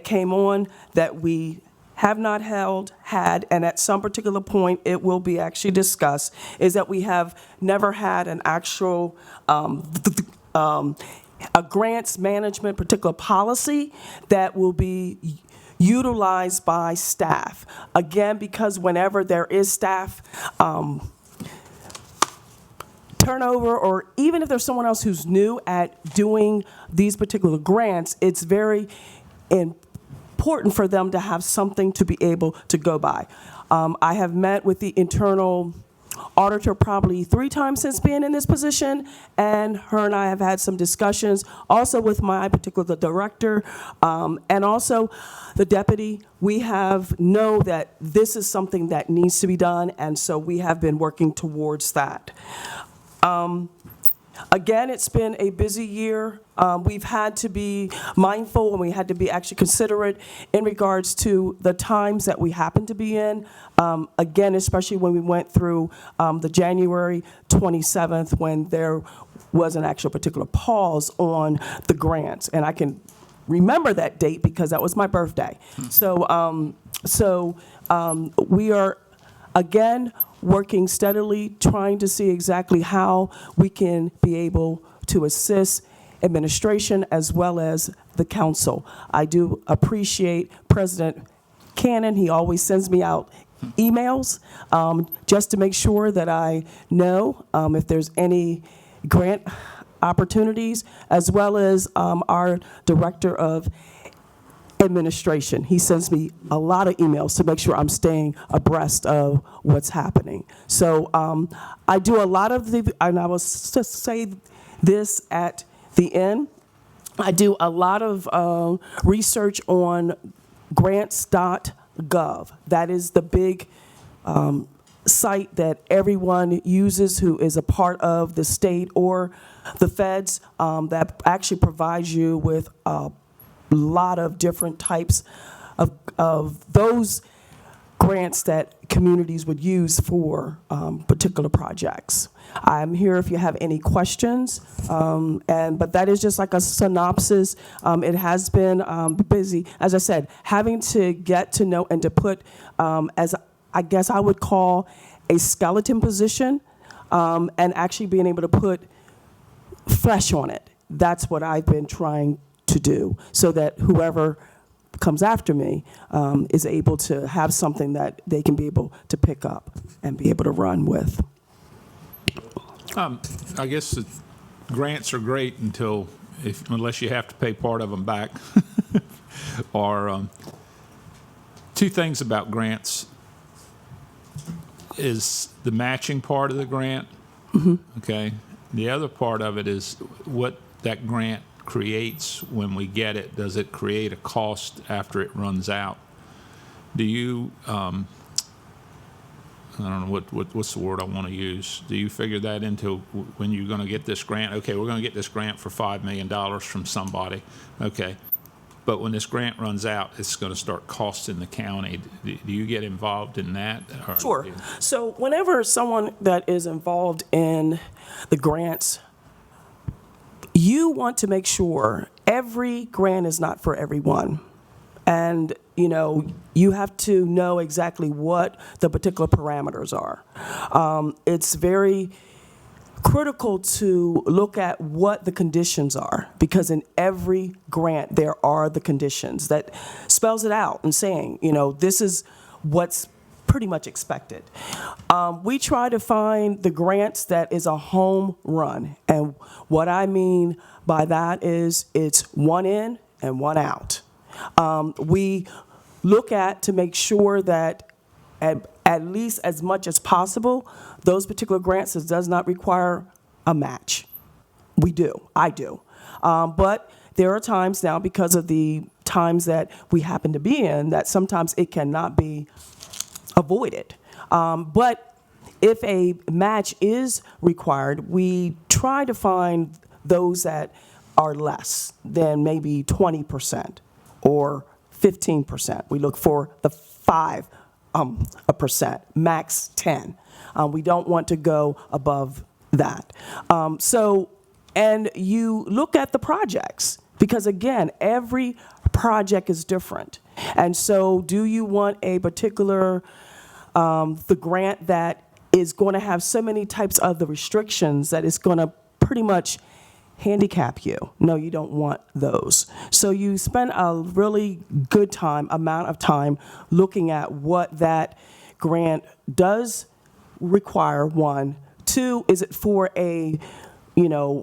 came on that we have not had, and at some particular point it will be actually discussed, is that we have never had an actual a grants management particular policy that will be utilized by staff. Again, because whenever there is staff turnover, or even if there's someone else who's new at doing these particular grants, it's very important for them to have something to be able to go by. I have met with the internal auditor probably 3 times since being in this position, and her and I have had some discussions, also with my particular director, and also the deputy. We know that this is something that needs to be done, and so we have been working towards that. Again, it's been a busy year. We've had to be mindful, and we had to be actually considerate in regards to the times that we happen to be in. Again, especially when we went through the January 27th, when there was an actual particular pause on the grants. And I can remember that date because that was my birthday. So we are, again, working steadily, trying to see exactly how we can be able to assist administration as well as the council. I do appreciate President Cannon. He always sends me out emails just to make sure that I know if there's any grant opportunities, as well as our Director of Administration. He sends me a lot of emails to make sure I'm staying abreast of what's happening. So I do a lot of and I will just say this at the end, I do a lot of research on grants.gov. That is the big site that everyone uses who is a part of the state or the feds, that actually provides you with a lot of different types of those grants that communities would use for particular projects. I'm here if you have any questions, but that is just like a synopsis. It has been busy, as I said, having to get to know and to put, as I guess I would call a skeleton position, and actually being able to put flesh on it. That's what I've been trying to do, so that whoever comes after me is able to have something that they can be able to pick up and be able to run with. I guess the grants are great unless you have to pay part of them back. Or two things about grants is the matching part of the grant. Okay. The other part of it is what that grant creates when we get it. Does it create a cost after it runs out? Do you, I don't know what's the word I want to use. Do you figure that into when you're going to get this grant? Okay, we're going to get this grant for $5 million from somebody. Okay. But when this grant runs out, it's going to start costing the county. Do you get involved in that? Sure. So whenever someone that is involved in the grants, you want to make sure every grant is not for everyone. And, you have to know exactly what the particular parameters are. It's very critical to look at what the conditions are, because in every grant there are the conditions that spells it out and saying, this is what's pretty much expected. We try to find the grants that is a home run. And what I mean by that is it's one in and one out. We look at to make sure that at least as much as possible, those particular grants does not require a match. We do. I do. But there are times now, because of the times that we happen to be in, that sometimes it cannot be avoided. But if a match is required, we try to find those that are less than maybe 20% or 15%. We look for the 5%, max 10. We don't want to go above that. And you look at the projects, because again, every project is different. And so do you want a particular, the grant that is going to have so many types of the restrictions that it's going to pretty much handicap you? No, you don't want those. So you spend a really good amount of time looking at what that grant does require, one. Two, is it for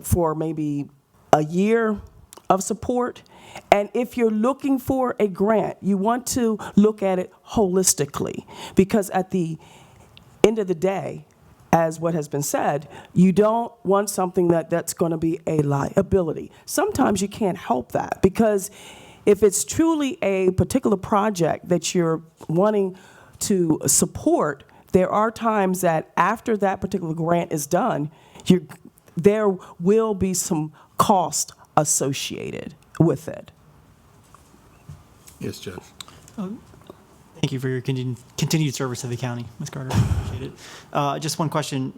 for maybe a year of support? And if you're looking for a grant, you want to look at it holistically, because at the end of the day, as what has been said, you don't want something that's going to be a liability. Sometimes you can't help that, because if it's truly a particular project that you're wanting to support, there are times that after that particular grant is done, there will be some cost associated with it. Yes, Judge. Thank you for your continued service to the county, Ms. Carter. Appreciate it. Just one question.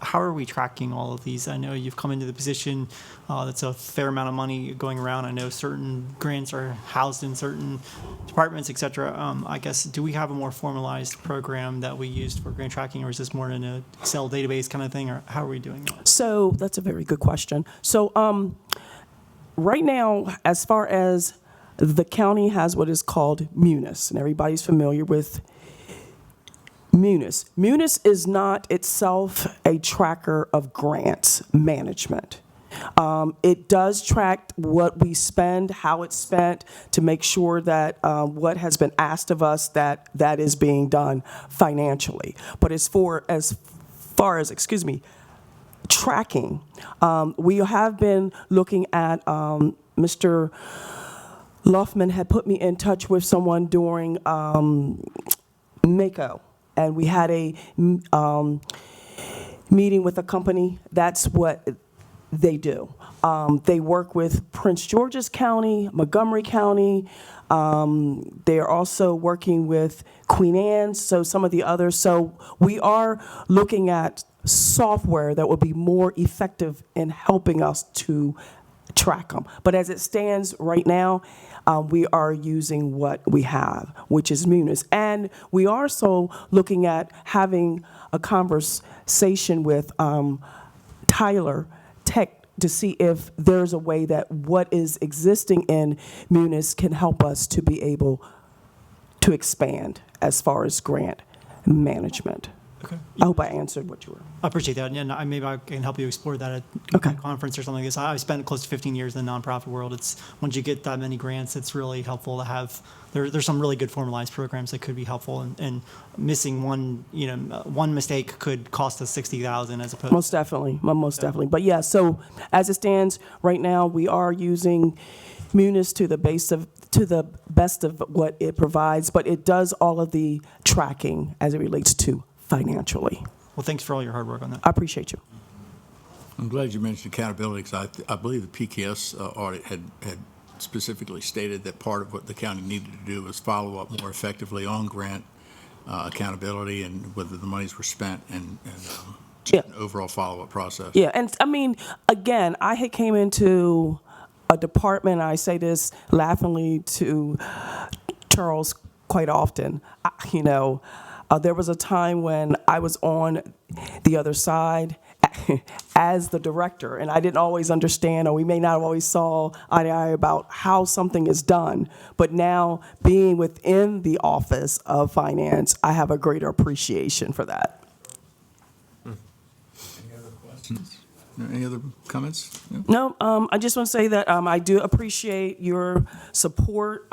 How are we tracking all of these? I know you've come into the position. That's a fair amount of money going around. I know certain grants are housed in certain departments, et cetera. I guess, do we have a more formalized program that we used for grant tracking, or is this more in an Excel database kind of thing, or how are we doing that? So that's a very good question. So right now, as far as the county has what is called Munis, and everybody's familiar with Munis. Munis is not itself a tracker of grants management. It does track what we spend, how it's spent, to make sure that what has been asked of us, that is being done financially. But as far as tracking, we have been looking at Mr. Luffman had put me in touch with someone during Mako, and we had a meeting with a company. That's what They do. They work with Prince George's County, Montgomery County. They are also working with Queen Anne's, so some of the others. So we are looking at software that will be more effective in helping us to track them. But as it stands right now, we are using what we have, which is Munis. And we are also looking at having a conversation with Tyler Tech to see if there's a way that what is existing in Munis can help us to be able to expand as far as grant management. Okay. I hope I answered what you were. I appreciate that, and maybe I can help you explore that at a conference or something like this. I spent close to 15 years in the nonprofit world. It's once you get that many grants, it's really helpful to have. There's some really good formalized programs that could be helpful, and missing one, one mistake could cost us $60,000 as opposed. Most definitely, most definitely. But yeah, so as it stands right now, we are using Munis to the best of what it provides, but it does all of the tracking as it relates to financially. Well, thanks for all your hard work on that. I appreciate you. I'm glad you mentioned accountability, because I believe the PKS audit had specifically stated that part of what the county needed to do was follow up more effectively on grant accountability and whether the monies were spent and just an overall follow-up process. Yeah, and I mean, again, I had came into a department, I say this laughingly to Charles quite often, there was a time when I was on the other side as the director, and I didn't always understand, or we may not have always saw eye to eye about how something is done. But now, being within the Office of Finance, I have a greater appreciation for that. Any other questions? Any other comments? No, I just want to say that I do appreciate your support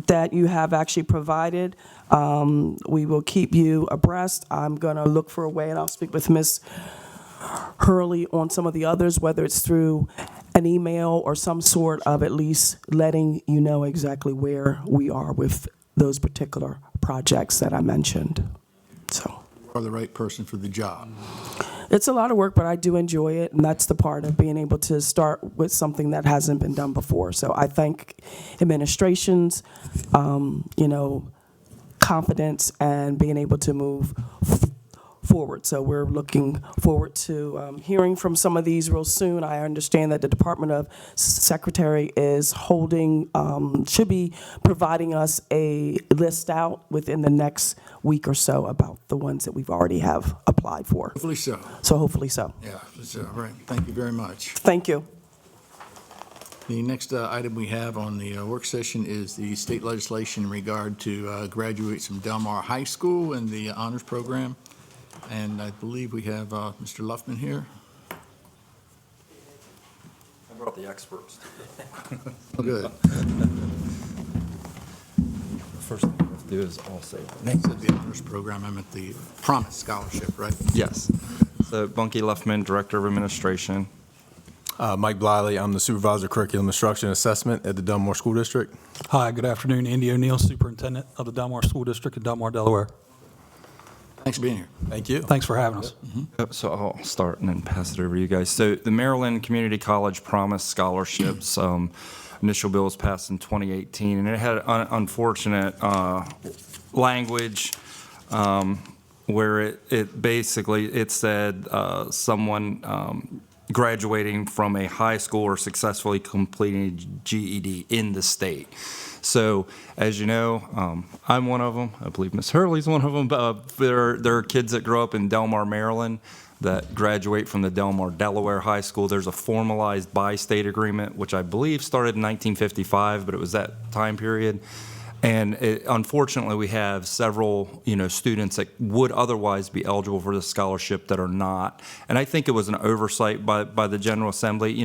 that you have actually provided. We will keep you abreast. I'm going to look for a way, and I'll speak with Ms. Hurley on some of the others, whether it's through an email or some sort of at least letting you know exactly where we are with those particular projects that I mentioned. So You are the right person for the job. it's a lot of work, but I do enjoy it, and that's the part of being able to start with something that hasn't been done before. So I thank administrations, confidence, and being able to move forward. So we're looking forward to hearing from some of these real soon. I understand that the Department of Secretary is should be providing us a list out within the next week or so about the ones that we've already have applied for. Hopefully so. So hopefully so. Yeah, so, right. Thank you very much. Thank you. The next item we have on the work session is the state legislation in regard to graduates from Del Mar High School and the honors program. And I believe we have Mr. Luffman here. I brought the experts. Oh, good. First thing we have to do is also Next is the honors program. I'm at the Promise Scholarship, right? Yes. So Bunky Luffman, Director of Administration. Mike Bliley, I'm the Supervisor of Curriculum Instruction and Assessment at the Del Mar School District. Hi, good afternoon. Andy O'Neill, Superintendent of the Del Mar School District in Del Mar, Delaware. Thanks for being here. Thank you. Thanks for having us. Yep, so I'll start and then pass it over to you guys. So the Maryland Community College Promise Scholarships, initial bill was passed in 2018, and it had unfortunate language where it basically said someone graduating from a high school or successfully completing a GED in the state. So, as you know, I'm one of them. I believe Ms. Hurley's one of them. There are kids that grow up in Del Mar, Maryland, that graduate from the Del Mar, Delaware High School. There's a formalized bi-state agreement, which I believe started in 1955, but it was that time period. And unfortunately, we have several, students that would otherwise be eligible for the scholarship that are not. And I think it was an oversight by the General Assembly.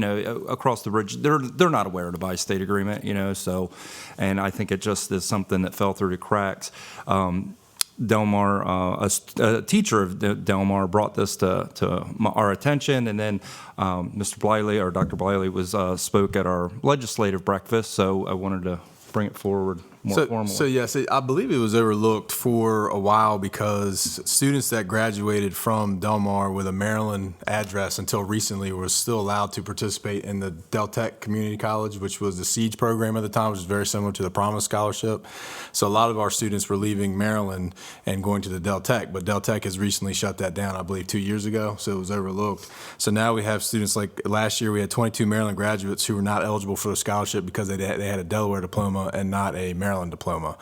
Across the bridge, they're not aware of the bi-state agreement. So, and I think it just is something that fell through the cracks. Del Mar, a teacher of Del Mar brought this to our attention, and then Mr. Bliley, or Dr. Bliley, spoke at our legislative breakfast. So I wanted to bring it forward more formally? So yes, I believe it was overlooked for a while because students that graduated from Del Mar with a Maryland address until recently were still allowed to participate in the Del Tech Community College, which was the SIEGE program at the time, which is very similar to the Promise Scholarship. So a lot of our students were leaving Maryland and going to the Del Tech, but Del Tech has recently shut that down, I believe 2 years ago, so it was overlooked. So now we have students like last year we had 22 Maryland graduates who were not eligible for the scholarship because they had a Delaware diploma and not a Maryland diploma.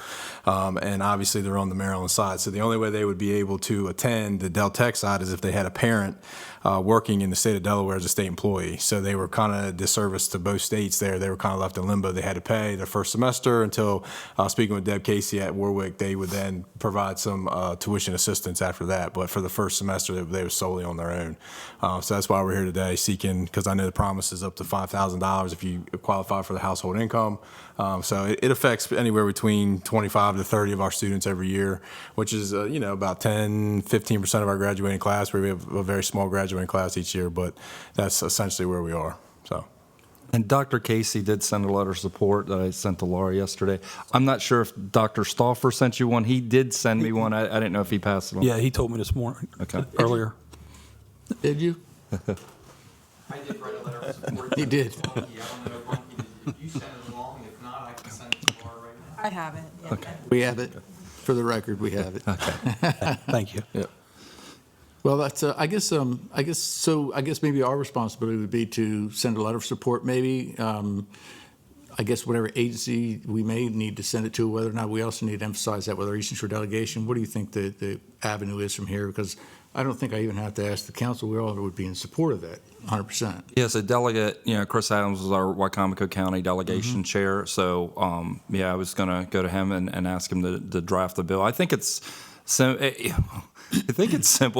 And obviously they're on the Maryland side. So the only way they would be able to attend the Del Tech side is if they had a parent working in the state of Delaware as a state employee. So they were kind of disservice to both states there. They were kind of left in limbo. They had to pay their first semester until, speaking with Deb Casey at Warwick, they would then provide some tuition assistance after that. But for the first semester, they were solely on their own. So that's why we're here today seeking, because I know the promise is up to $5,000 if you qualify for the household income. So it affects anywhere between 25 to 30 of our students every year, which is, about 10, 15% of our graduating class, where we have a very small graduating class each year, but that's essentially where we are. So. And Dr. Casey did send a letter of support that I sent to Laura yesterday. I'm not sure if Dr. Stauffer sent you one. He did send me one. I didn't know if he passed it on. Yeah, he told me this morning, earlier. Did you? I did write a letter of support. He did. I don't know if Bunky did. You send it along. If not, I can send it to Laura right now. I have it. Yeah. Okay. We have it. For the record, we have it. Okay. Thank you. Yeah. Well, that's, I guess maybe our responsibility would be to send a letter of support, maybe. I guess whatever agency we may need to send it to, whether or not we also need to emphasize that with our Eastern Shore delegation. What do you think the avenue is from here? Because I don't think I even have to ask the council. We all would be in support of that, 100%. Yes, a delegate, Chris Adams was our Wicomico County delegation chair. So, I was going to go to him and ask him to draft the bill. I think it's simple.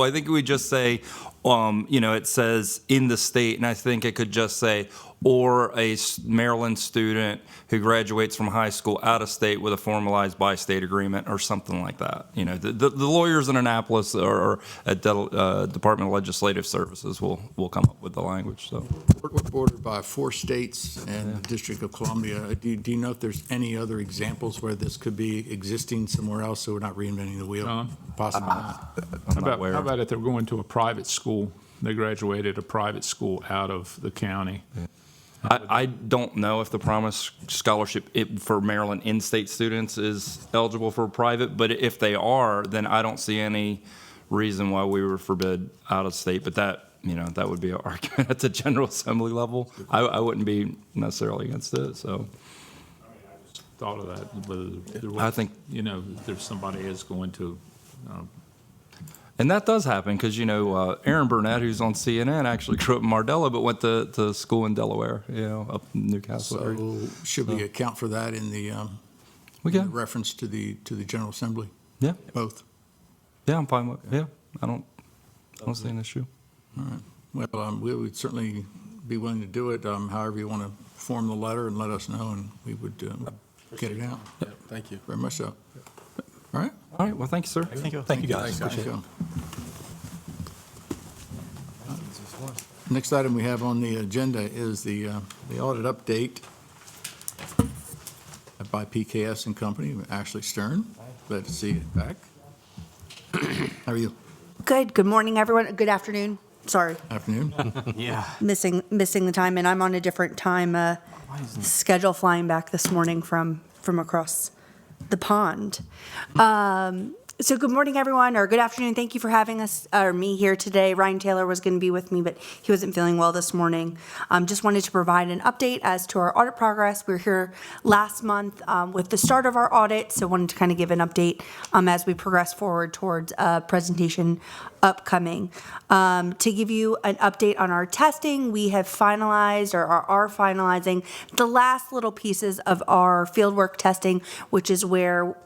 I think we just say, it says in the state, and I think it could just say, or a Maryland student who graduates from high school out of state with a formalized bi-state agreement or something like that. The lawyers in Annapolis or at Department of Legislative Services will come up with the language. So We're bordered by 4 states and the District of Columbia. Do you know if there's any other examples where this could be existing somewhere else, so we're not reinventing the wheel? Possibly not. How about if they're going to a private school? They graduated a private school out of the county. Yeah. I don't know if the Promise Scholarship for Maryland in-state students is eligible for private, but if they are, then I don't see any reason why we would forbid out-of-state. But that would be an argument at the General Assembly level. I wouldn't be necessarily against it. So I just thought of that. I think there's somebody is going to. And that does happen because, Aaron Burnett, who's on CNN, actually grew up in Mardella but went to school in Delaware, up in Newcastle. So should we account for that in the the reference to the General Assembly? Yeah. Both? Yeah, I'm fine with it. Yeah, I don't see an issue. All right. Well, we would certainly be willing to do it. However you want to form the letter and let us know, and we would get it out. Yeah, thank you. Very much so. All right. All right. Well, thank you, sir. Thank you, guys. Thanks, Appreciate it. Next item we have on the agenda is the audit update by PKS and Company, Ashley Stern. Glad to see you back. How are you? Good morning, everyone. Good afternoon. Sorry. Afternoon. Yeah. Missing the time, and I'm on a different time schedule flying back this morning from across the pond. So good morning, everyone, or good afternoon. Thank you for having us, or me here today. Ryan Taylor was going to be with me, but he wasn't feeling well this morning. Just wanted to provide an update as to our audit progress. We were here last month with the start of our audit, so wanted to kind of give an update as we progress forward towards a presentation upcoming. To give you an update on our testing, we have finalized or are finalizing the last little pieces of our fieldwork testing, which is where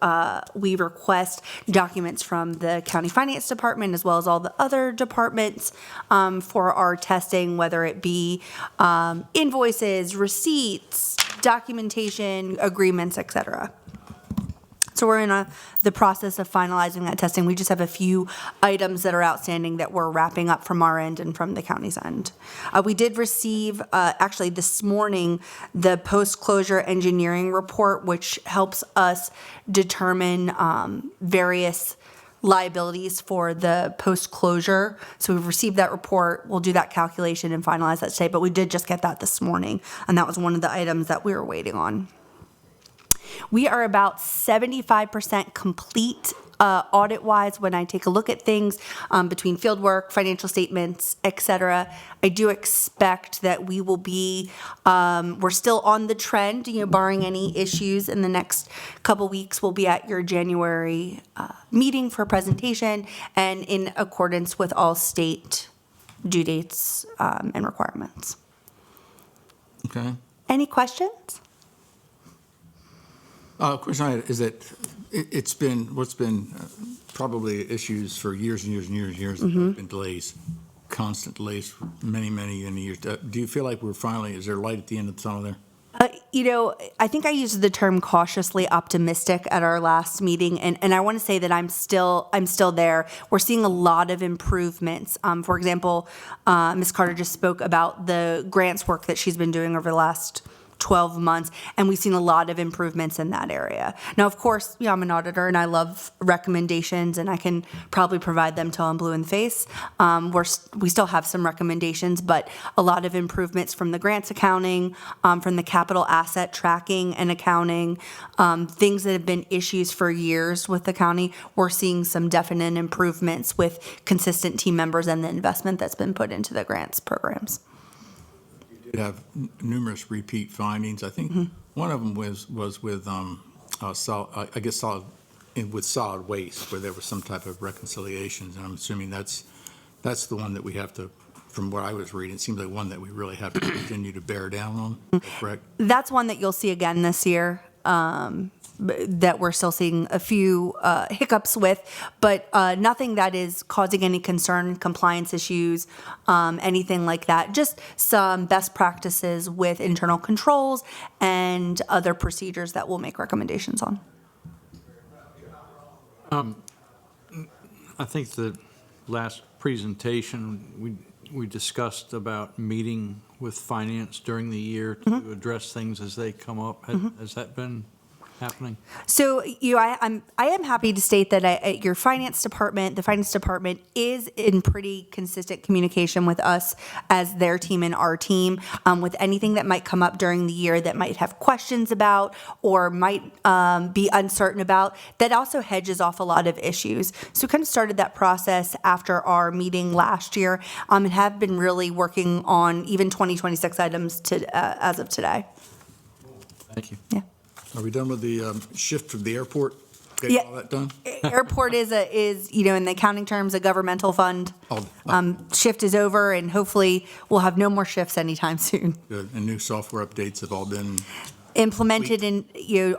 we request documents from the County Finance Department as well as all the other departments for our testing, whether it be invoices, receipts, documentation, agreements, etc. So So we're in the process of finalizing that testing. We just have a few items that are outstanding that we're wrapping up from our end and from the county's end. We did receive, actually this morning, the post-closure engineering report, which helps us determine various liabilities for the post-closure. So we've received that report. We'll do that calculation and finalize that today, but we did just get that this morning, and that was one of the items that we were waiting on. We are about 75% complete audit-wise when I take a look at things between field work, financial statements, et cetera. I do expect that we will be, we're still on the trend, barring any issues in the next couple weeks. We'll be at your January meeting for presentation and in accordance with all state due dates and requirements. Okay. Any questions? Question I had is that it's been, what's been probably issues for years and years and years and years, Mhm. been delays, constant delays for many, many years. Do you feel like we're finally, is there light at the end of the tunnel there? I think I used the term cautiously optimistic at our last meeting, and I want to say that I'm still there. We're seeing a lot of improvements. For example, Ms. Carter just spoke about the grants work that she's been doing over the last 12 months, and we've seen a lot of improvements in that area. Now, of course, I'm an auditor and I love recommendations, and I can probably provide them till I'm blue in the face. We still have some recommendations, but a lot of improvements from the grants accounting, from the capital asset tracking and accounting, things that have been issues for years with the county. We're seeing some definite improvements with consistent team members and the investment that's been put into the grants programs. Have numerous repeat findings. I think one of them was with solid waste, where there was some type of reconciliations, and I'm assuming that's the one that we have to, from what I was reading, it seems like one that we really have to continue to bear down on. Is that correct? That's one that you'll see again this year. That we're still seeing a few hiccups with, but nothing that is causing any concern, compliance issues, anything like that. Just some best practices with internal controls and other procedures that we'll make recommendations on. I think the last presentation, we discussed about meeting with finance during the year to address things as they come up. Has that been happening? So, I am happy to state that at your finance department, the finance department is in pretty consistent communication with us as their team and our team with anything that might come up during the year that might have questions about or might be uncertain about. That also hedges off a lot of issues. So we kind of started that process after our meeting last year and have been really working on even 2026 items as of today. Thank you. Yeah. Are we done with the shift from the airport? Getting all that done? Airport is in the accounting terms, a governmental fund. Shift is over, and hopefully we'll have no more shifts anytime soon. Good. And new software updates have all been Implemented in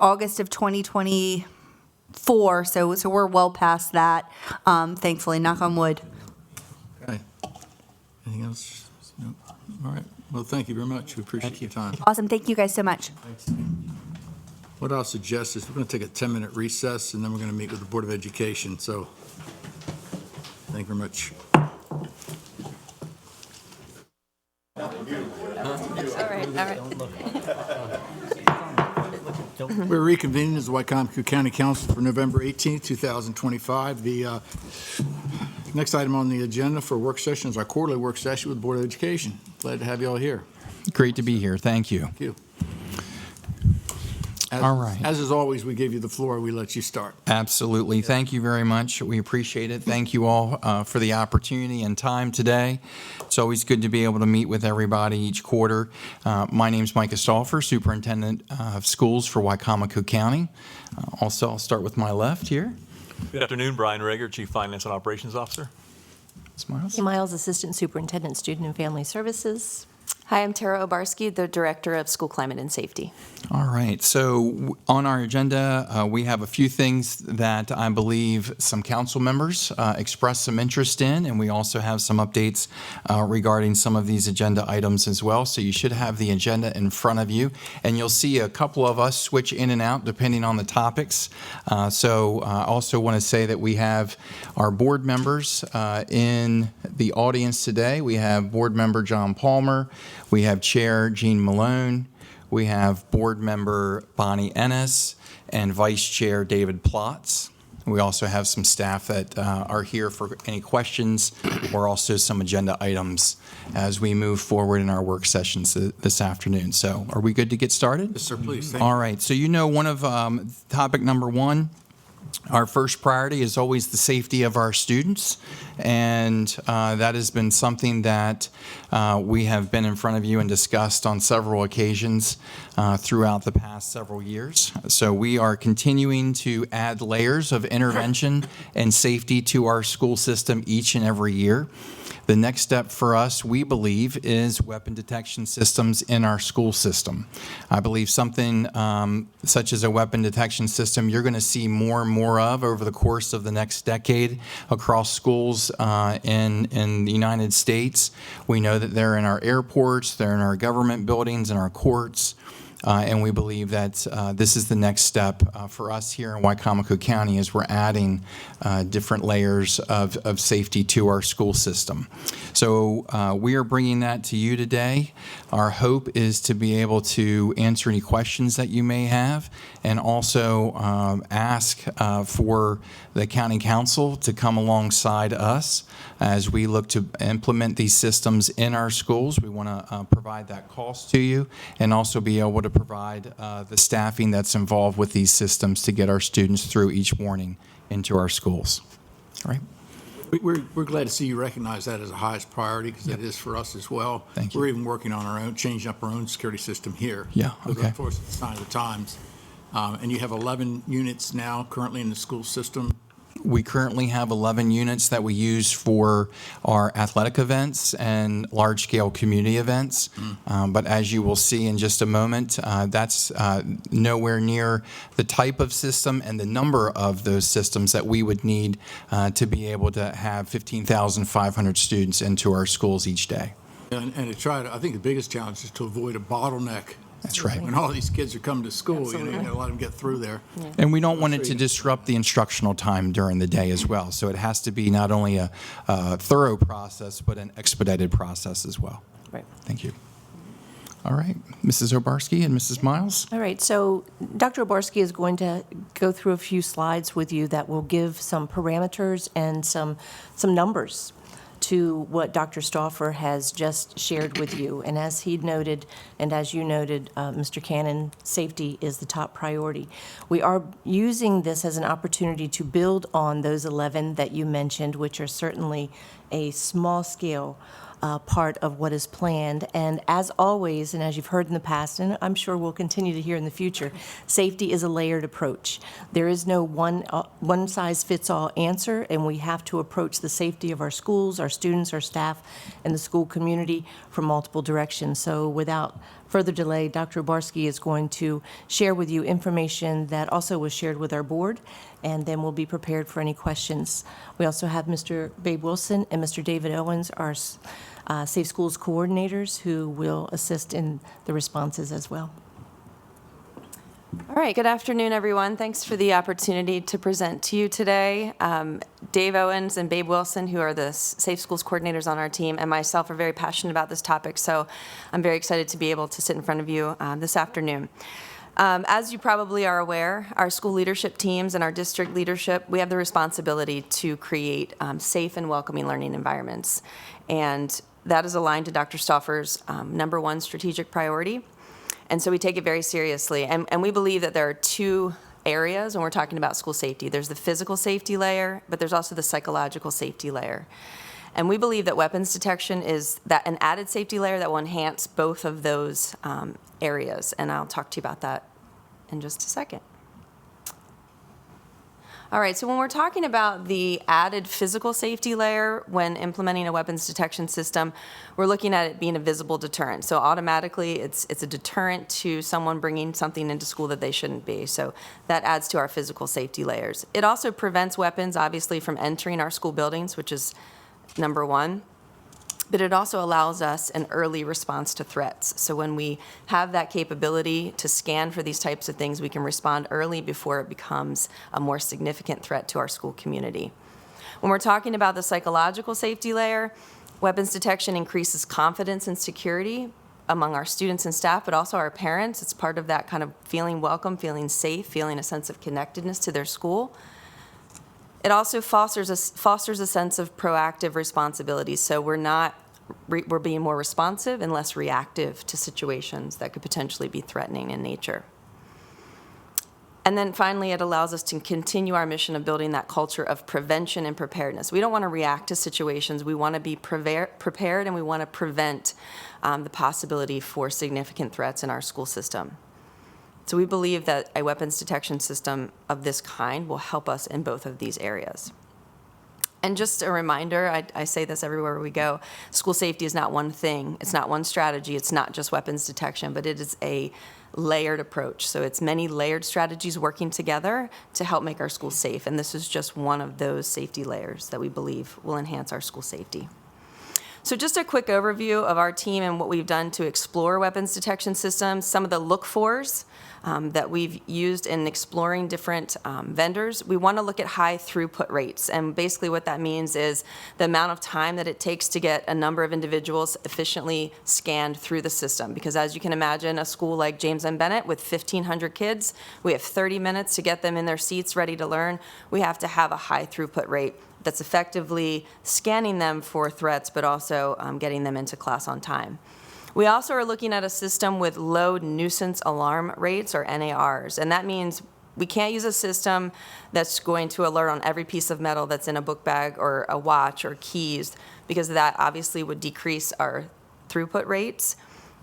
August of 2024, so we're well past that, thankfully, knock on wood. Okay. Anything else? No. All right. Well, thank you very much. We appreciate your time. Awesome, thank you guys so much. What I'll suggest is we're going to take a 10-minute recess, and then we're going to meet with the Board of Education. So, thank you very much. All right. We're reconvening as the Wicomico County Council for November 18th, 2025. The next item on the agenda for work session is our quarterly work session with the Board of Education. Glad to have you all here. Great to be here. Thank you. Thank you. All right. As is always, we give you the floor. We let you start. Absolutely. Thank you very much. We appreciate it. Thank you all for the opportunity and time today. It's always good to be able to meet with everybody each quarter. My name is Micah Stauffer, Superintendent of Schools for Wicomico County. Also, I'll start with my left here. Good afternoon, Brian Rager, Chief Finance and Operations Officer. Smiles. Miles, Assistant Superintendent, Student and Family Services. Hi, I'm Tara Obarski, the Director of School Climate and Safety. All right, so on our agenda, we have a few things that I believe some council members expressed some interest in, and we also have some updates regarding some of these agenda items as well. So you should have the agenda in front of you, and you'll see a couple of us switch in and out depending on the topics. So I also want to say that we have our board members in the audience today. We have Board Member John Palmer, we have Chair Jean Malone, we have Board Member Bonnie Ennis, and Vice Chair David Plotz. We also have some staff that are here for any questions or also some agenda items as we move forward in our work sessions this afternoon. So are we good to get started? Yes, sir, please. Thank you. All right, so you know one of topic number one, our first priority is always the safety of our students, and that has been something that we have been in front of you and discussed on several occasions throughout the past several years. So we are continuing to add layers of intervention and safety to our school system each and every year. The next step for us, we believe, is weapon detection systems in our school system. I believe something such as a weapon detection system you're going to see more and more of over the course of the next decade across schools in the United States. We know that they're in our airports, they're in our government buildings, in our courts. And we believe that this is the next step for us here in Wicomico County as we're adding different layers of safety to our school system. So we are bringing that to you today. Our hope is to be able to answer any questions that you may have and also ask for the county council to come alongside us as we look to implement these systems in our schools. We want to provide that cost to you and also be able to provide the staffing that's involved with these systems to get our students through each morning into our schools. All right. We're glad to see you recognize that as a highest priority because it is for us as well. Thank you. We're even working on our own, changing up our own security system here. Yeah, Because, okay. of course, it's a sign of the times. And you have 11 units now currently in the school system. We currently have 11 units that we use for our athletic events and large-scale community events. But as you will see in just a moment, that's nowhere near the type of system and the number of those systems that we would need to be able to have 15,500 students into our schools each day. And to try to, I think the biggest challenge is to avoid a bottleneck. That's right. When all these kids are coming to school, you gotta let them get through there. And we don't want it to disrupt the instructional time during the day as well. So it has to be not only a thorough process, but an expedited process as well. Right. Thank you. All right, Mrs. Obarski and Mrs. Miles. All right, so Dr. Obarski is going to go through a few slides with you that will give some parameters and some numbers to what Dr. Stauffer has just shared with you. And as he noted, and as you noted, Mr. Cannon, safety is the top priority. We are using this as an opportunity to build on those 11 that you mentioned, which are certainly a small scale part of what is planned. And as always, and as you've heard in the past, and I'm sure we'll continue to hear in the future, safety is a layered approach. There is no one-size-fits-all answer, and we have to approach the safety of our schools, our students, our staff, and the school community from multiple directions. So without further delay, Dr. Obarski is going to share with you information that also was shared with our board, and then we'll be prepared for any questions. We also have Mr. Babe Wilson and Mr. David Owens, our Safe Schools coordinators, who will assist in the responses as well. All right, good afternoon, everyone. Thanks for the opportunity to present to you today. Dave Owens and Babe Wilson, who are the Safe Schools coordinators on our team, and myself are very passionate about this topic, so I'm very excited to be able to sit in front of you this afternoon. As you probably are aware, our school leadership teams and our district leadership, we have the responsibility to create safe and welcoming learning environments. And that is aligned to Dr. Stauffer's #1 strategic priority. And so we take it very seriously. And we believe that there are two areas when we're talking about school safety. There's the physical safety layer, but there's also the psychological safety layer. And we believe that weapons detection is an added safety layer that will enhance both of those areas. And I'll talk to you about that in just a second. All right, so when we're talking about the added physical safety layer when implementing a weapons detection system, we're looking at it being a visible deterrent. So automatically, it's a deterrent to someone bringing something into school that they shouldn't be. So that adds to our physical safety layers. It also prevents weapons, obviously, from entering our school buildings, which is number one. But it also allows us an early response to threats. So when we have that capability to scan for these types of things, we can respond early before it becomes a more significant threat to our school community. When we're talking about the psychological safety layer, weapons detection increases confidence and security among our students and staff, but also our parents. It's part of that kind of feeling welcome, feeling safe, feeling a sense of connectedness to their school. It also fosters a sense of proactive responsibility. So we're being more responsive and less reactive to situations that could potentially be threatening in nature. And then finally, it allows us to continue our mission of building that culture of prevention and preparedness. We don't want to react to situations. We want to be prepared, and we want to prevent the possibility for significant threats in our school system. So we believe that a weapons detection system of this kind will help us in both of these areas. And just a reminder, I say this everywhere we go, school safety is not one thing, it's not one strategy, it's not just weapons detection, but it is a layered approach. So it's many layered strategies working together to help make our schools safe. And this is just one of those safety layers that we believe will enhance our school safety. So just a quick overview of our team and what we've done to explore weapons detection systems, some of the look-fors that we've used in exploring different vendors. We want to look at high throughput rates, and basically what that means is the amount of time that it takes to get a number of individuals efficiently scanned through the system. Because as you can imagine, a school like James M. Bennett with 1,500 kids, we have 30 minutes to get them in their seats ready to learn. We have to have a high throughput rate that's effectively scanning them for threats, but also getting them into class on time. We also are looking at a system with low nuisance alarm rates, or NARs, and that means we can't use a system that's going to alert on every piece of metal that's in a book bag or a watch or keys, because that obviously would decrease our throughput rates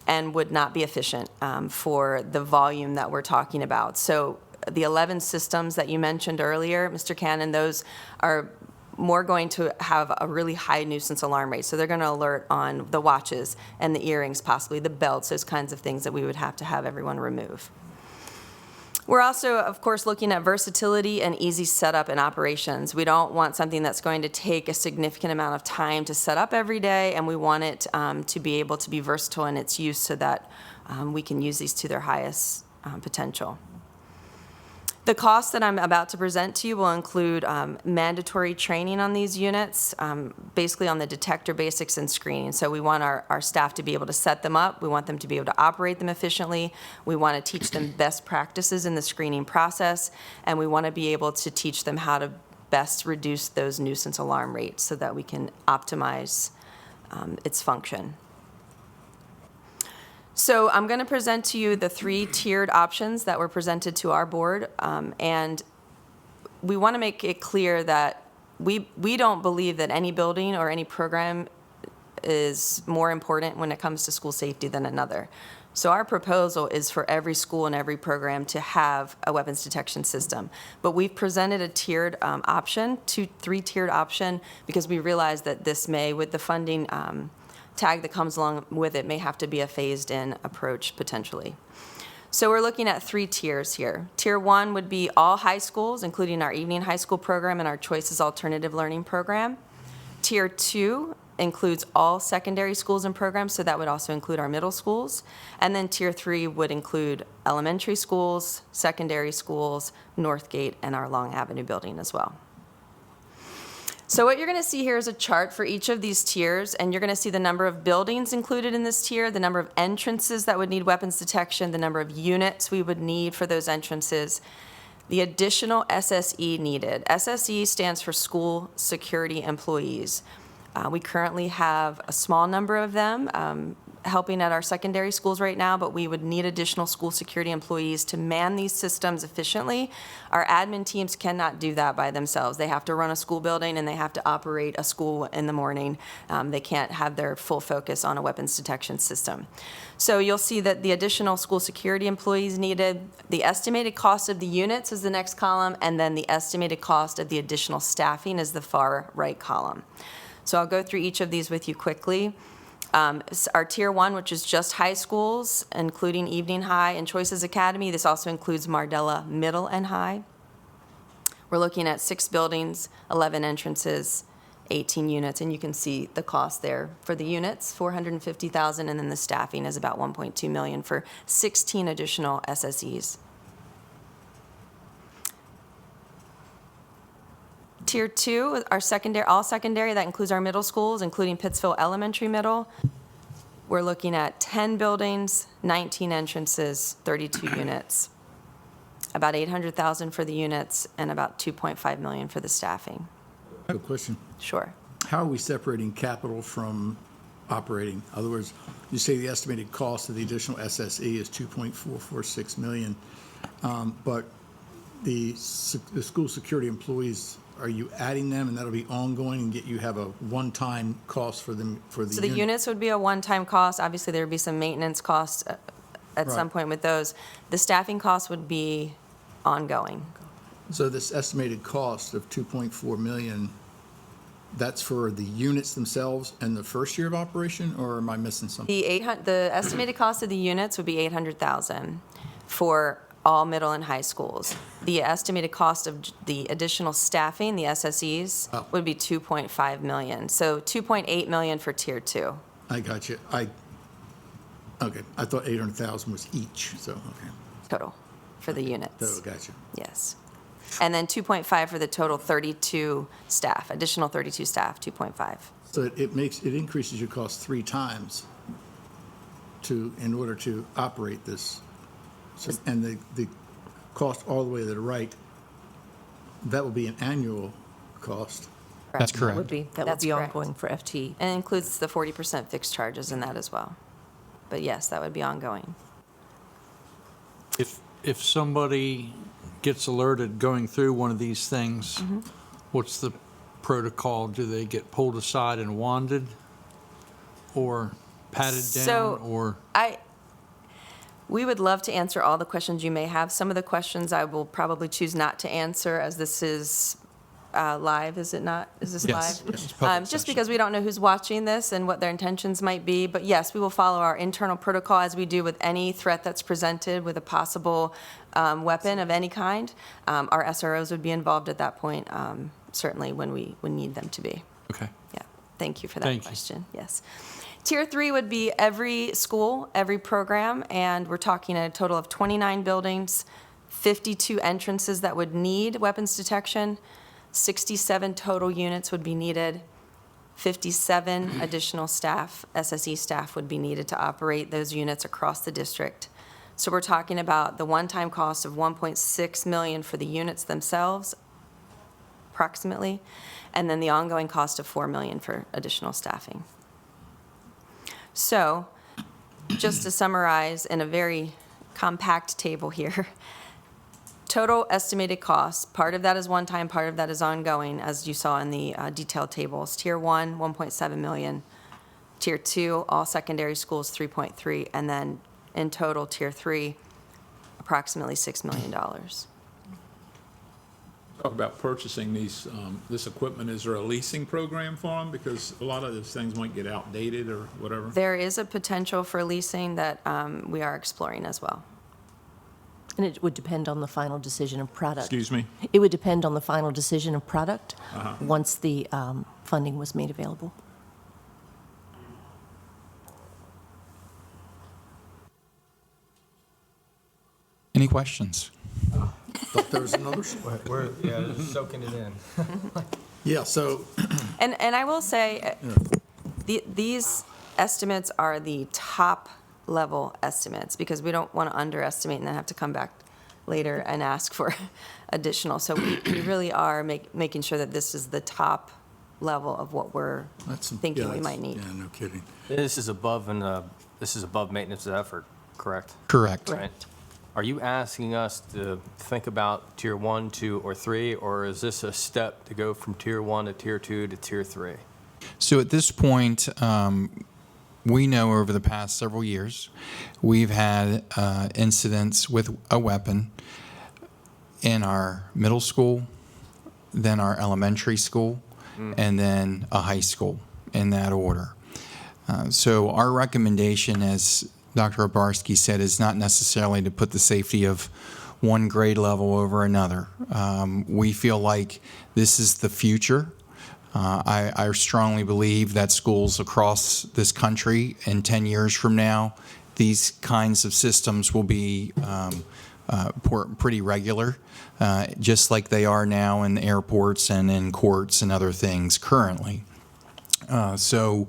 and would not be efficient for the volume that we're talking about. So the 11 systems that you mentioned earlier, Mr. Cannon, those are more going to have a really high nuisance alarm rate. So they're going to alert on the watches and the earrings, possibly the belts, those kinds of things that we would have to have everyone remove. We're also, of course, looking at versatility and easy setup and operations. We don't want something that's going to take a significant amount of time to set up every day, and we want it to be able to be versatile in its use so that we can use these to their highest potential. The costs that I'm about to present to you will include mandatory training on these units, basically on the detector basics and screening. So we want our staff to be able to set them up. We want them to be able to operate them efficiently. We want to teach them best practices in the screening process, and we want to be able to teach them how to best reduce those nuisance alarm rates so that we can optimize its function. So I'm going to present to you the 3 tiered options that were presented to our board, and we want to make it clear that we don't believe that any building or any program is more important when it comes to school safety than another. So our proposal is for every school and every program to have a weapons detection system. But we've presented a tiered option, 3-tiered option, because we realize that this may, with the funding tag that comes along with it, may have to be a phased-in approach potentially. So we're looking at 3 tiers here. Tier 1 would be all high schools, including our evening high school program and our Choices Alternative Learning program. Tier 2 includes all secondary schools and programs, so that would also include our middle schools. And then Tier 3 would include elementary schools, secondary schools, Northgate, and our Long Avenue building as well. So what you're going to see here is a chart for each of these tiers, and you're going to see the number of buildings included in this tier, the number of entrances that would need weapons detection, the number of units we would need for those entrances, the additional SSE needed. SSE stands for School Security Employees. We currently have a small number of them, helping at our secondary schools right now, but we would need additional school security employees to man these systems efficiently. Our admin teams cannot do that by themselves. They have to run a school building and they have to operate a school in the morning. They can't have their full focus on a weapons detection system. So you'll see that the additional school security employees needed, the estimated cost of the units is the next column, and then the estimated cost of the additional staffing is the far right column. So I'll go through each of these with you quickly. Our Tier 1, which is just high schools, including Evening High and Choices Academy. This also includes Mardella Middle and High. We're looking at 6 buildings, 11 entrances, 18 units, and you can see the cost there for the units, $450,000, and then the staffing is about $1.2 million for 16 additional SSEs. Tier 2, our secondary, all secondary, that includes our middle schools, including Pittsville Elementary Middle. We're looking at 10 buildings, 19 entrances, 32 units. About $800,000 for the units and about $2.5 million for the staffing. I have a question. Sure. How are we separating capital from operating? In other words, you say the estimated cost of the additional SSE is $2.446 million, but the school security employees, are you adding them and that'll be ongoing and you have a one-time cost for them for the So the units would be a one-time cost. Obviously, there would be some maintenance costs at some point with those. The staffing costs would be ongoing. So this estimated cost of $2.4 million, that's for the units themselves and the first year of operation, or am I missing something? The estimated cost of the units would be $800,000 for all middle and high schools. The estimated cost of the additional staffing, the SSEs, would be $2.5 million. So $2.8 million for Tier 2. I got you. Okay. I thought 800,000 was each. So okay. Total for the units. Total. Got you. Yes. And then 2.5 for the total 32 staff, additional 32 staff, 2.5. So it increases your cost 3 times in order to operate this. So, and the cost all the way to the right, that will be an annual cost. That's correct. That would be ongoing for FT. And it includes the 40% fixed charges in that as well. But yes, that would be ongoing. If somebody gets alerted going through one of these things, what's the protocol? Do they get pulled aside and wanded or patted down or? We would love to answer all the questions you may have. Some of the questions I will probably choose not to answer as this is live, is it not? Is this Yes. live? It's public Just session. because we don't know who's watching this and what their intentions might be. But yes, we will follow our internal protocol as we do with any threat that's presented with a possible weapon of any kind. Our SROs would be involved at that point, certainly when we would need them to be. Okay. Yeah, thank you for that Thank you. question. Yes. Tier 3 would be every school, every program, and we're talking a total of 29 buildings, 52 entrances that would need weapons detection, 67 total units would be needed, 57 additional staff, SSE staff would be needed to operate those units across the district. So we're talking about the one-time cost of $1.6 million for the units themselves, approximately, and then the ongoing cost of $4 million for additional staffing. So, just to summarize in a very compact table here, total estimated cost, part of that is one-time, part of that is ongoing, as you saw in the detailed tables. Tier 1, $1.7 million. Tier 2, all secondary schools, $3.3, and then in total, Tier 3, approximately $6 million. Talk about purchasing this equipment. Is there a leasing program for them? Because a lot of those things might get outdated or whatever. There is a potential for leasing that we are exploring as well. And it would depend on the final decision of product. Excuse me? It would depend on the final decision of product once the funding was made available. Any questions? Thought there was another. We're soaking it in. Yeah, so. And I will say, these estimates are the top level estimates because we don't want to underestimate and then have to come back later and ask for additional. So we really are making sure that this is the top level of what we're thinking we might need. Yeah, no kidding. This is above maintenance effort, correct? Correct. Right. Are you asking us to think about tier 1, 2, or 3, or is this a step to go from tier 1 to tier 2 to tier 3? So at this point, we know over the past several years, we've had incidents with a weapon in our middle school, then our elementary school, and then a high school, in that order. So our recommendation, as Dr. Obarski said, is not necessarily to put the safety of one grade level over another. We feel like this is the future. I strongly believe that schools across this country in 10 years from now, these kinds of systems will be pretty regular, just like they are now in airports and in courts and other things currently. So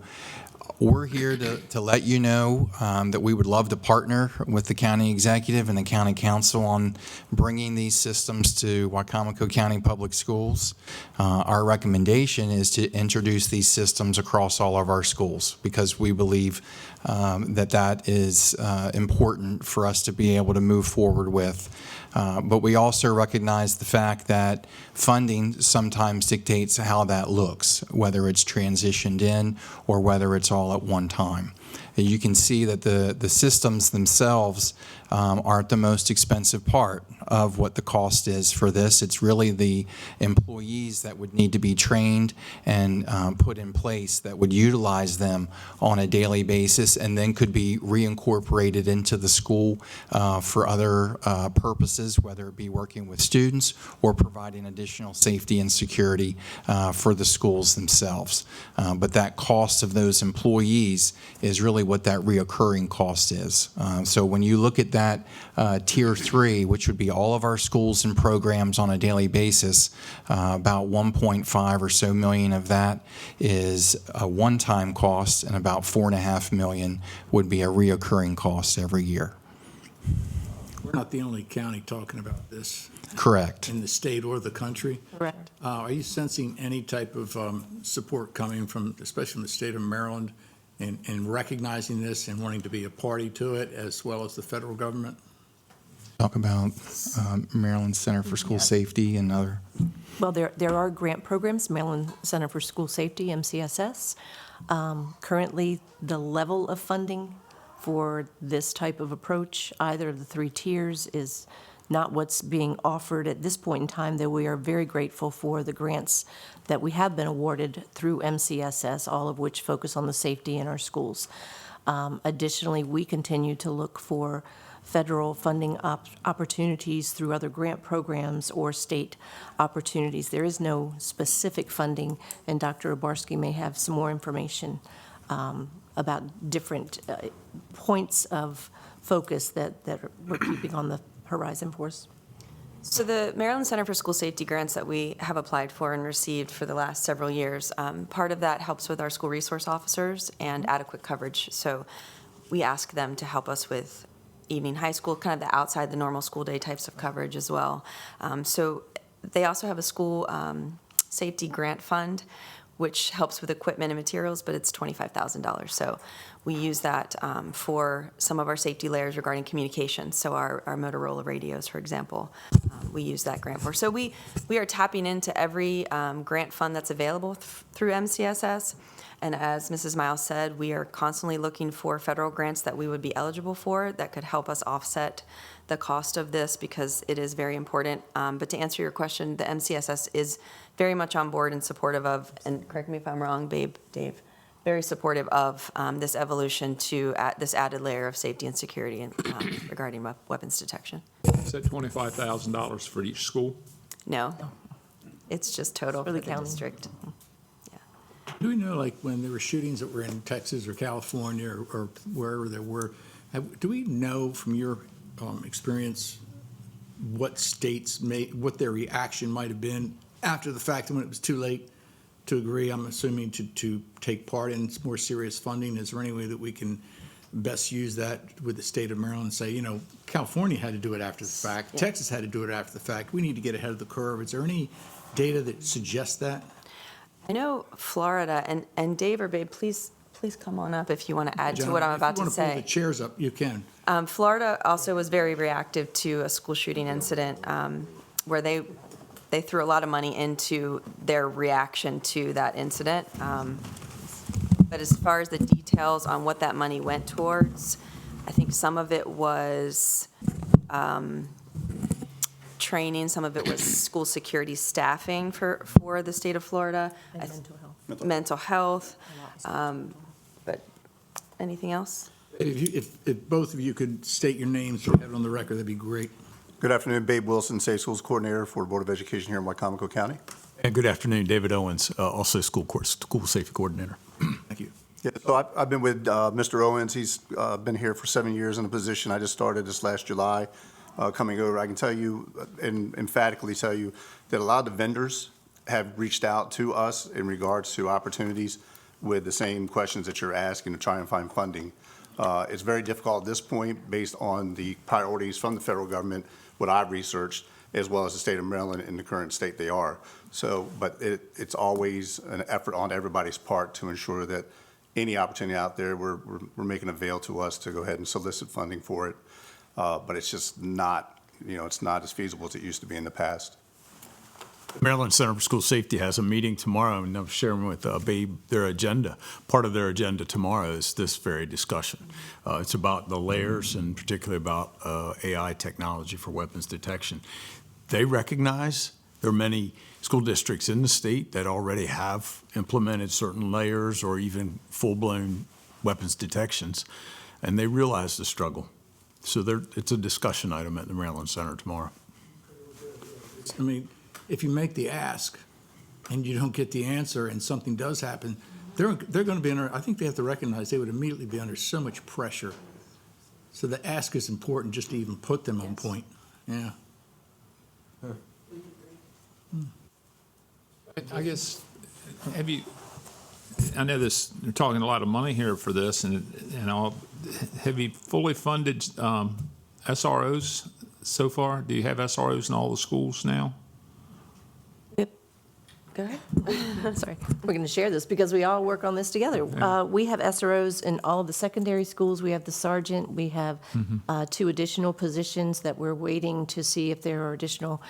we're here to let you know that we would love to partner with the county executive and the county council on bringing these systems to Wicomico County Public Schools. Our recommendation is to introduce these systems across all of our schools because we believe that is important for us to be able to move forward with. But we also recognize the fact that funding sometimes dictates how that looks, whether it's transitioned in or whether it's all at one time. And you can see that the systems themselves aren't the most expensive part of what the cost is for this. It's really the employees that would need to be trained and put in place that would utilize them on a daily basis and then could be reincorporated into the school for other purposes, whether it be working with students or providing additional safety and security for the schools themselves. But that cost of those employees is really what that reoccurring cost is. So when you look at that tier 3, which would be all of our schools and programs on a daily basis, about 1.5 or so million of that is a one-time cost, and about 4.5 million would be a reoccurring cost every year. We're not the only county talking about this. Correct. In the state or the country. Correct. Are you sensing any type of support coming from, especially from the state of Maryland, in recognizing this and wanting to be a party to it, as well as the federal government? Talk about Maryland Center for School Safety and other. Well, there are grant programs, Maryland Center for School Safety, MCSS. Currently, the level of funding for this type of approach, either of the 3 tiers, is not what's being offered at this point in time, though we are very grateful for the grants that we have been awarded through MCSS, all of which focus on the safety in our schools. Additionally, we continue to look for federal funding opportunities through other grant programs or state opportunities. There is no specific funding, and Dr. Obarski may have some more information about different points of focus that we're keeping on the horizon for us. So the Maryland Center for School Safety grants that we have applied for and received for the last several years, part of that helps with our school resource officers and adequate coverage. So we ask them to help us with evening high school, kind of the outside the normal school day types of coverage as well. So they also have a school safety grant fund, which helps with equipment and materials, but it's $25,000. So we use that for some of our safety layers regarding communication. So our Motorola radios, for example, we use that grant for. So we are tapping into every grant fund that's available through MCSS. And as Mrs. Miles said, we are constantly looking for federal grants that we would be eligible for that could help us offset the cost of this because it is very important. But to answer your question, the MCSS is very much on board and supportive of, and correct me if I'm wrong, Dave, very supportive of this evolution to this added layer of safety and security regarding weapons detection. Is that $25,000 for each school? No, it's just total for the district. Do we know, like, when there were shootings that were in Texas or California or wherever there were, do we know from your experience what states what their reaction might have been after the fact and when it was too late to agree, I'm assuming, to take part in more serious funding? Is there any way that we can best use that with the state of Maryland and say, you know, California had to do it after the fact, Texas had to do it after the fact, we need to get ahead of the curve? Is there any data that suggests that? I know Florida, and Dave or Babe, please come on up if you want to add to what I'm about to If you want to pull say. the chairs up, you can. Florida also was very reactive to a school shooting incident where they threw a lot of money into their reaction to that incident. But as far as the details on what that money went towards, I think some of it was training, some of it was school security staffing for the state of Florida. And mental health. Mental health. But anything else? If both of you could state your names or have it on the record, that'd be great. Good afternoon, Babe Wilson, Safe Schools Coordinator for the Board of Education here in Wicomico County. And good afternoon, David Owens, also school safety coordinator. Thank you. Yeah, so I've been with Mr. Owens. He's been here for 7 years in the position. I just started this last July coming over. I can tell you and emphatically tell you that a lot of the vendors have reached out to us in regards to opportunities with the same questions that you're asking to try and find funding. It's very difficult at this point based on the priorities from the federal government, what I've researched, as well as the state of Maryland in the current state they are. So, but it's always an effort on everybody's part to ensure that any opportunity out there, we're making avail to us to go ahead and solicit funding for it. But it's just not, it's not as feasible as it used to be in the past. Maryland Center for School Safety has a meeting tomorrow, and I'm sharing with Babe their agenda. Part of their agenda tomorrow is this very discussion. It's about the layers and particularly about AI technology for weapons detection. They recognize there are many school districts in the state that already have implemented certain layers or even full-blown weapons detections, and they realize the struggle. So it's a discussion item at the Maryland Center tomorrow. I mean, if you make the ask and you don't get the answer and something does happen, they're going to be under, I think they have to recognize they would immediately be under so much pressure. So the ask is important just to even put them on point. Yeah. I guess, I know this, they're talking a lot of money here for this, and all. Have you fully funded SROs so far? Do you have SROs in all the schools now? Go ahead. Sorry. We're going to share this because we all work on this together. Yeah. We have SROs in all of the secondary schools. We have the sergeant. We have 2 additional positions that we're waiting to see if there are additional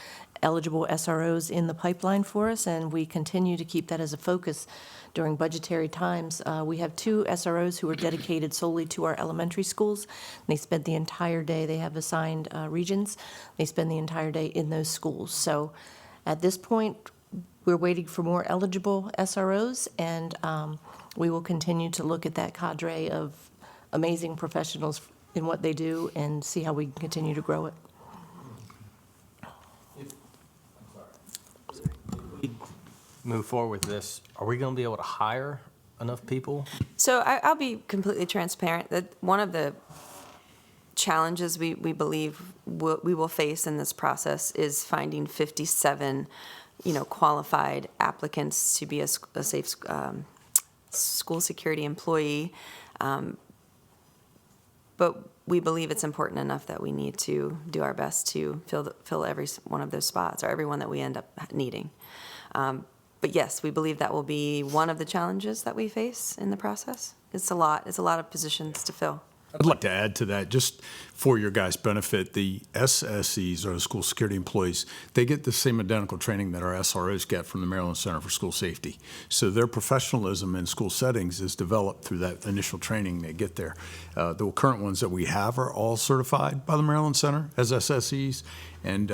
eligible SROs in the pipeline for us, and we continue to keep that as a focus during budgetary times. We have 2 SROs who are dedicated solely to our elementary schools. They spend the entire day, they have assigned regions. They spend the entire day in those schools. So at this point, we're waiting for more eligible SROs, and we will continue to look at that cadre of amazing professionals in what they do and see how we can continue to grow it. Move forward with this, are we going to be able to hire enough people? So I'll be completely transparent that one of the challenges we believe we will face in this process is finding 57, qualified applicants to be a safe school security employee. But we believe it's important enough that we need to do our best to fill every one of those spots or everyone that we end up needing. But yes, we believe that will be one of the challenges that we face in the process. It's a lot of positions to fill. I'd like to add to that, just for your guys' benefit, the SSEs, or the school security employees, they get the same identical training that our SROs get from the Maryland Center for School Safety. So their professionalism in school settings is developed through that initial training they get there. The current ones that we have are all certified by the Maryland Center as SSEs, and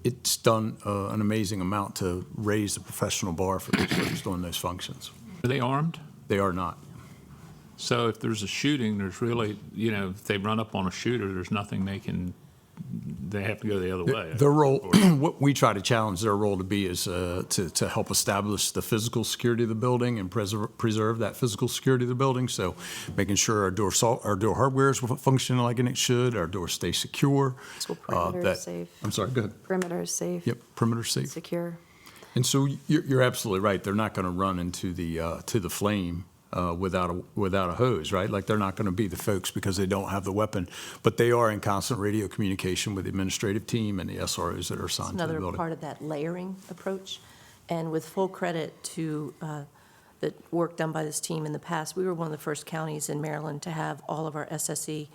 it's done an amazing amount to raise the professional bar for those folks doing those functions. Are they armed? They are not. So if there's a shooting, there's really, if they run up on a shooter, there's nothing they have to go the other way. Their role, what we try to challenge their role to be is to help establish the physical security of the building and preserve that physical security of the building. So making sure our door hardware is functioning like it should, our doors stay secure. School perimeter is safe. I'm sorry, go ahead. Perimeter is safe. Yep, perimeter safe. Secure. And so you're absolutely right. They're not going to run into the flame without a hose, right? Like, they're not going to be the folks because they don't have the weapon, but they are in constant radio communication with the administrative team and the SROs that are assigned to the Another building. part of that layering approach And with full credit to the work done by this team in the past, we were one of the first counties in Maryland to have all of our SSE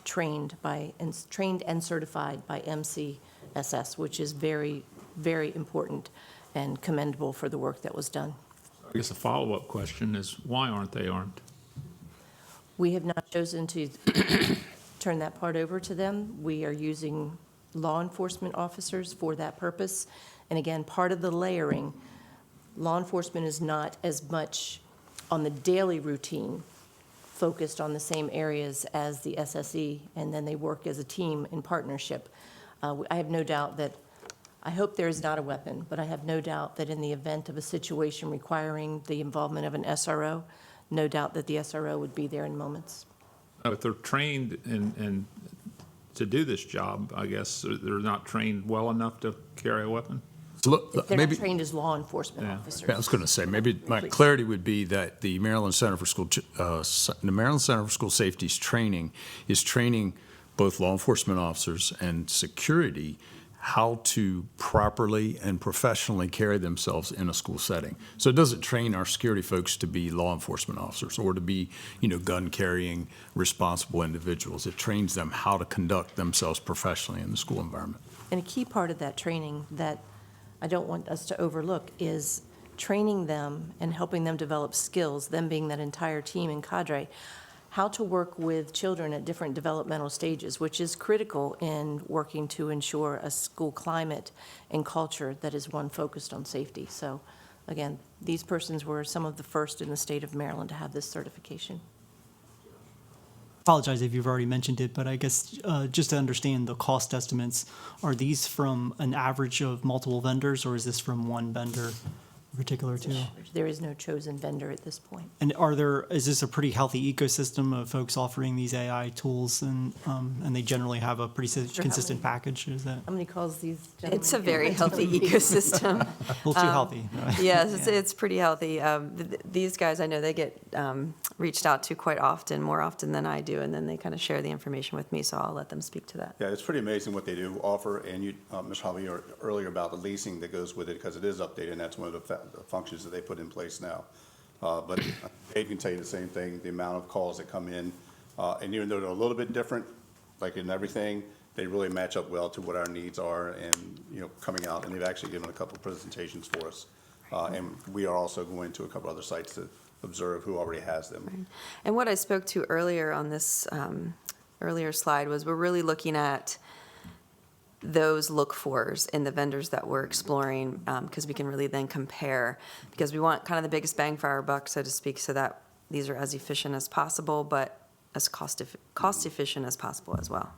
trained and certified by MCSS, which is very, very important and commendable for the work that was done. I guess a follow-up question is, why aren't they armed? We have not chosen to turn that part over to them. We are using law enforcement officers for that purpose. And again, part of the layering, law enforcement is not as much on the daily routine focused on the same areas as the SSE, and then they work as a team in partnership. I have no doubt that, I hope there is not a weapon, but I have no doubt that in the event of a situation requiring the involvement of an SRO, no doubt that the SRO would be there in moments. If they're trained and to do this job, I guess they're not trained well enough to carry a weapon? They're not trained as law enforcement officers. I was going to say, maybe my clarity would be that the Maryland Center for School Safety's training is training both law enforcement officers and security how to properly and professionally carry themselves in a school setting. So it doesn't train our security folks to be law enforcement officers or to be, gun-carrying responsible individuals. It trains them how to conduct themselves professionally in the school environment. And a key part of that training that I don't want us to overlook is training them and helping them develop skills, them being that entire team and cadre, how to work with children at different developmental stages, which is critical in working to ensure a school climate and culture that is one focused on safety. So again, these persons were some of the first in the state of Maryland to have this certification. Apologize if you've already mentioned it, but I guess just to understand the cost estimates, are these from an average of multiple vendors, or is this from one vendor in particular too? There is no chosen vendor at this point. And is this a pretty healthy ecosystem of folks offering these AI tools, and they generally have a pretty consistent package? Is that? How many calls these gentlemen It's a get? very healthy ecosystem. A little too healthy. Yes, it's pretty healthy. These guys, I know they get reached out to quite often, more often than I do, and then they kind of share the information with me, so I'll let them speak to that. Yeah, it's pretty amazing what they do offer, and you, Ms. Hobby, earlier about the leasing that goes with it, because it is updated, and that's one of the functions that they put in place now. But Dave can tell you the same thing, the amount of calls that come in, and even though they're a little bit different, like in everything, they really match up well to what our needs are, and, coming out, and they've actually given a couple of presentations for us. And we are also going to a couple other sites to observe who already has them. Right. And what I spoke to earlier on this earlier slide was we're really looking at those look-fors in the vendors that we're exploring, because we can really then compare, because we want kind of the biggest bang for our buck, so to speak, so that these are as efficient as possible, but as cost efficient as possible as well.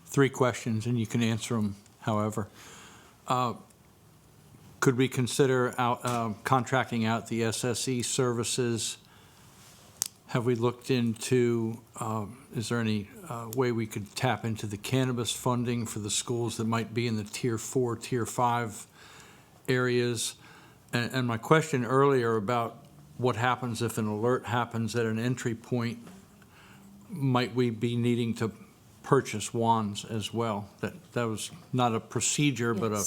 3 questions, and you can answer them however. Could we consider contracting out the SSE services? Have we looked into, is there any way we could tap into the cannabis funding for the schools that might be in the Tier 4, Tier 5 areas? And my question earlier about what happens if an alert happens at an entry point, might we be needing to purchase wands as well? That was not a procedure, but a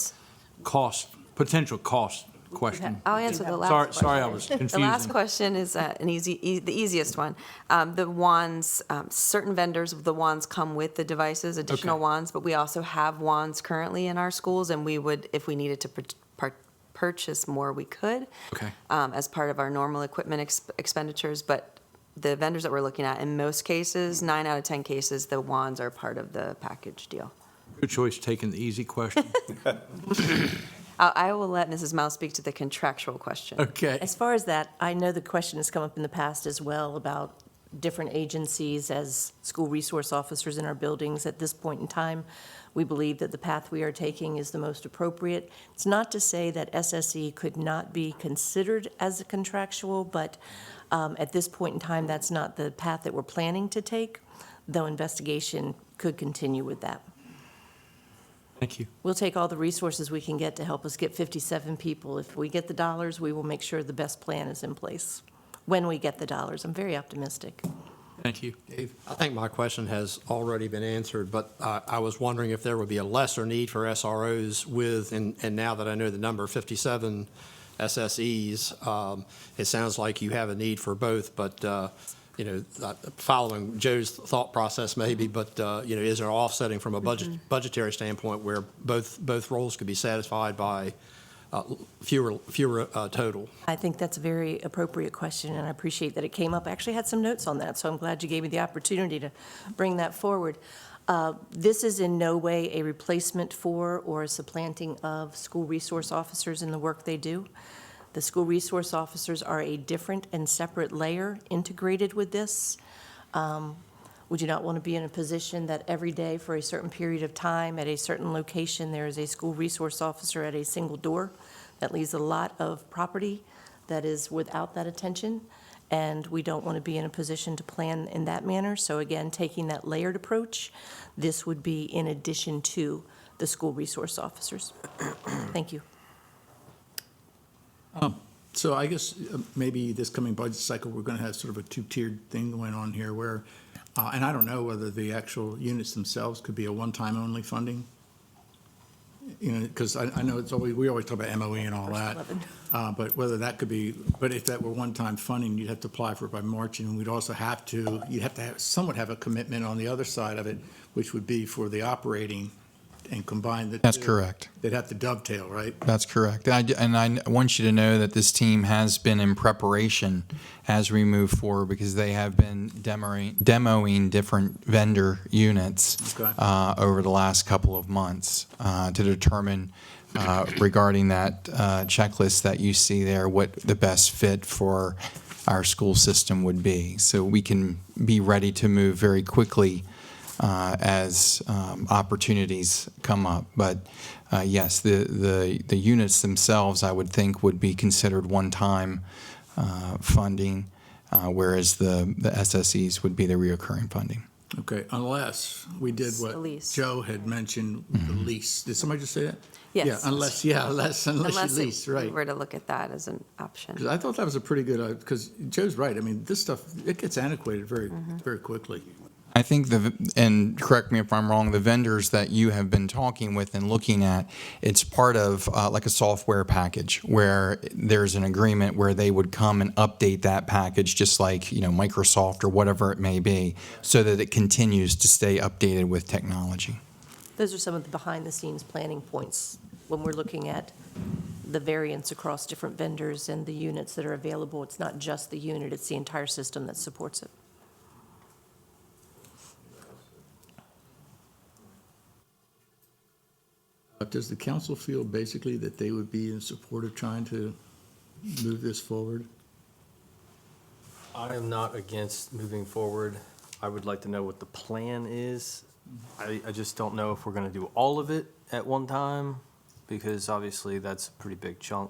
potential cost question. I'll answer the last question. Sorry, I was confusing. The last question is the easiest one. The wands, certain vendors, the wands come with the devices, additional wands, but we also have wands currently in our schools, and we would, if we needed to purchase more, we could, as part of our normal equipment expenditures. But the vendors that we're looking at, in most cases, 9 out of 10 cases, the wands are part of the package deal. Good choice taking the easy question. I will let Mrs. Mouse speak to the contractual question. Okay. As far as that, I know the question has come up in the past as well about different agencies as school resource officers in our buildings. At this point in time, we believe that the path we are taking is the most appropriate. It's not to say that SSE could not be considered as a contractual, but at this point in time, that's not the path that we're planning to take, though investigation could continue with that. Thank you. We'll take all the resources we can get to help us get 57 people. If we get the dollars, we will make sure the best plan is in place when we get the dollars. I'm very optimistic. Thank you. Dave? I think my question has already been answered, but I was wondering if there would be a lesser need for SROs with, and now that I know the number, 57 SSEs, it sounds like you have a need for both, but, following Joe's thought process maybe, but, is there offsetting from a budgetary standpoint where both roles could be satisfied by fewer total? I think that's a very appropriate question, and I appreciate that it came up. I actually had some notes on that, so I'm glad you gave me the opportunity to bring that forward. This is in no way a replacement for or a supplanting of school resource officers in the work they do. The school resource officers are a different and separate layer integrated with this. We do not want to be in a position that every day for a certain period of time at a certain location, there is a school resource officer at a single door. That leaves a lot of property that is without that attention, and we don't want to be in a position to plan in that manner. So again, taking that layered approach, this would be in addition to the school resource officers. Thank you. So I guess maybe this coming budget cycle, we're going to have sort of a two-tiered thing going on here where, and I don't know whether the actual units themselves could be a one-time only funding. Because I know it's always, we always talk about MOE and all that. But whether that could be, but if that were one-time funding, you'd have to apply for it by March, and we'd also have to, you'd have to have, somewhat have a commitment on the other side of it, which would be for the operating and combine the two. That's correct. They'd have to dovetail, right? That's correct. And I want you to know that this team has been in preparation as we move forward because they have been demoing different vendor units Okay. over the last couple of months to determine regarding that checklist that you see there, what the best fit for our school system would be. So we can be ready to move very quickly as opportunities come up. But yes, the units themselves, I would think, would be considered one-time funding, whereas the SSEs would be the reoccurring funding. Okay, unless we did The what lease. Joe had mentioned, the lease. Did somebody just say that? Yes. Yeah, unless you lease, we right. were to look at that as an option. Because I thought that was a pretty good, because Joe's right. I mean, this stuff, it gets antiquated very, very quickly. I think and correct me if I'm wrong, the vendors that you have been talking with and looking at, it's part of like a software package where there's an agreement where they would come and update that package just like, Microsoft or whatever it may be, so that it continues to stay updated with technology. Those are some of the behind-the-scenes planning points when we're looking at the variance across different vendors and the units that are available. It's not just the unit, it's the entire system that supports it. Does the council feel basically that they would be in support of trying to move this forward? I am not against moving forward. I would like to know what the plan is. I just don't know if we're going to do all of it at one time, because obviously that's a pretty big chunk.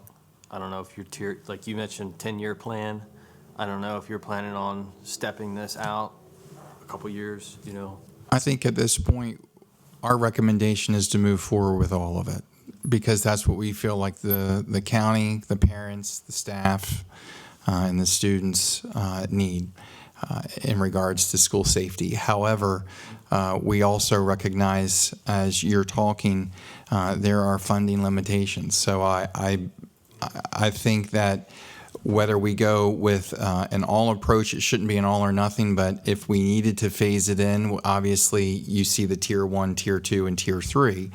I don't know if you're like you mentioned, 10-year plan. I don't know if you're planning on stepping this out a couple years, I think at this point, our recommendation is to move forward with all of it, because that's what we feel like the county, the parents, the staff, and the students need in regards to school safety. However, we also recognize, as you're talking, there are funding limitations. So I think that whether we go with an all approach, it shouldn't be an all or nothing, but if we needed to phase it in, obviously you see the tier 1, tier 2, and tier 3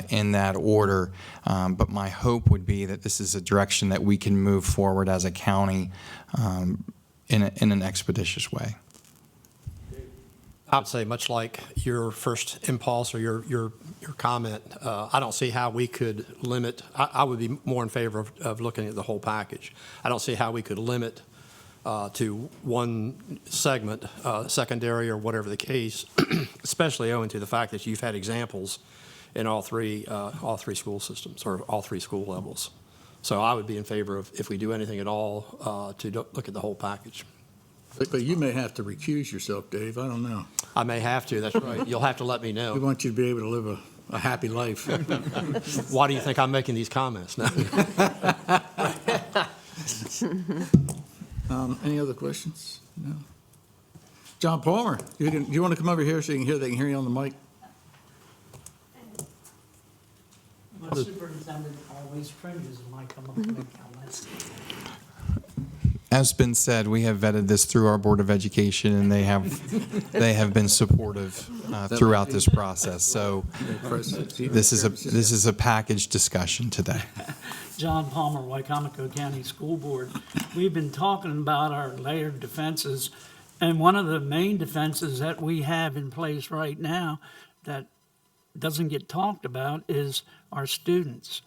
in that order. But my hope would be that this is a direction that we can move forward as a county in an expeditious way. I would say, much like your first impulse or your comment, I don't see how we could limit. I would be more in favor of looking at the whole package. I don't see how we could limit to one segment, secondary or whatever the case, especially owing to the fact that you've had examples in all three school systems or all three school levels. So I would be in favor of, if we do anything at all, to look at the whole package. But you may have to recuse yourself, Dave. I don't know. I may have to, that's right. You'll have to let me know. We want you to be able to live a happy life. Why do you think I'm making these comments now? Any other questions? No? John Palmer, you want to come over here so they can hear you on the mic? My superintendent always cringes when I come up and make comments. As been said, we have vetted this through our Board of Education, and they have been supportive throughout this process. So this is a package discussion today. John Palmer, Wicomico County School Board. We've been talking about our layered defenses, and one of the main defenses that we have in place right now that doesn't get talked about is our students.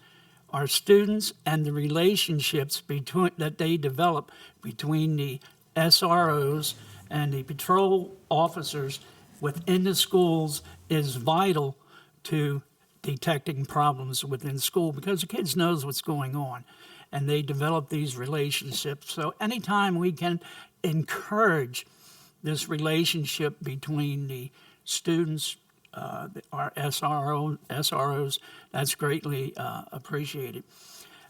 Our students and the relationships that they develop between the SROs and the patrol officers within the schools is vital to detecting problems within school, because the kids knows what's going on and they develop these relationships. So anytime we can encourage this relationship between the students, our SROs, that's greatly appreciated.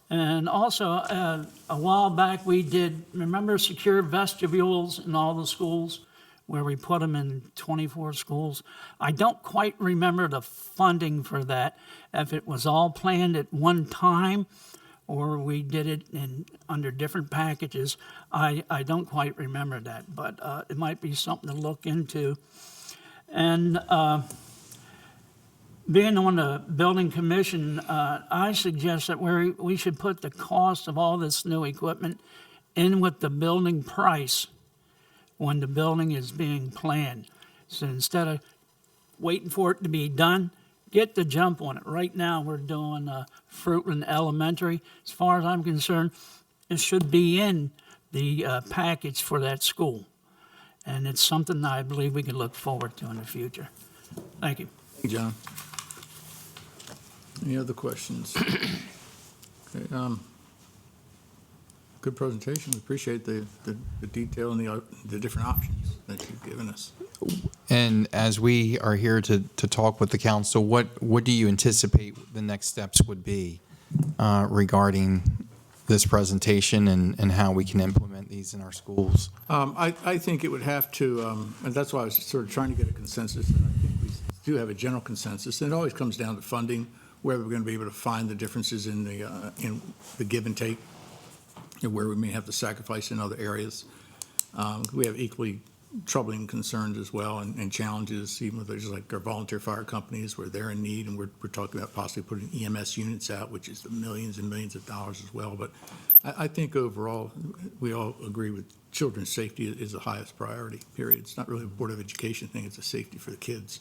And also, a while back, we did, remember secure vestibules in all the schools, where we put them in 24 schools? I don't quite remember the funding for that, if it was all planned at one time, or we did it under different packages. I don't quite remember that, but it might be something to look into. And being on the building commission, I suggest that we should put the cost of all this new equipment in with the building price when the building is being planned. So instead of waiting for it to be done, get the jump on it. Right now, we're doing Fruitland Elementary. As far as I'm concerned, it should be in the package for that school. And it's something that I believe we can look forward to in the future. Thank you. Thank you, John. Any other questions? Okay, good presentation. We appreciate the detail and the different options that you've given us. And as we are here to talk with the council, what do you anticipate the next steps would be regarding this presentation and how we can implement these in our schools? I think it would have to, and that's why I was sort of trying to get a consensus, and I think we do have a general consensus, and it always comes down to funding, whether we're going to be able to find the differences in the give and take, and where we may have to sacrifice in other areas. We have equally troubling concerns as well, and challenges, even with those like our volunteer fire companies where they're in need, and we're talking about possibly putting EMS units out, which is the millions and millions of dollars as well. But I think overall, we all agree with children's safety is the highest priority, period. It's not really a Board of Education thing, it's a safety for the kids.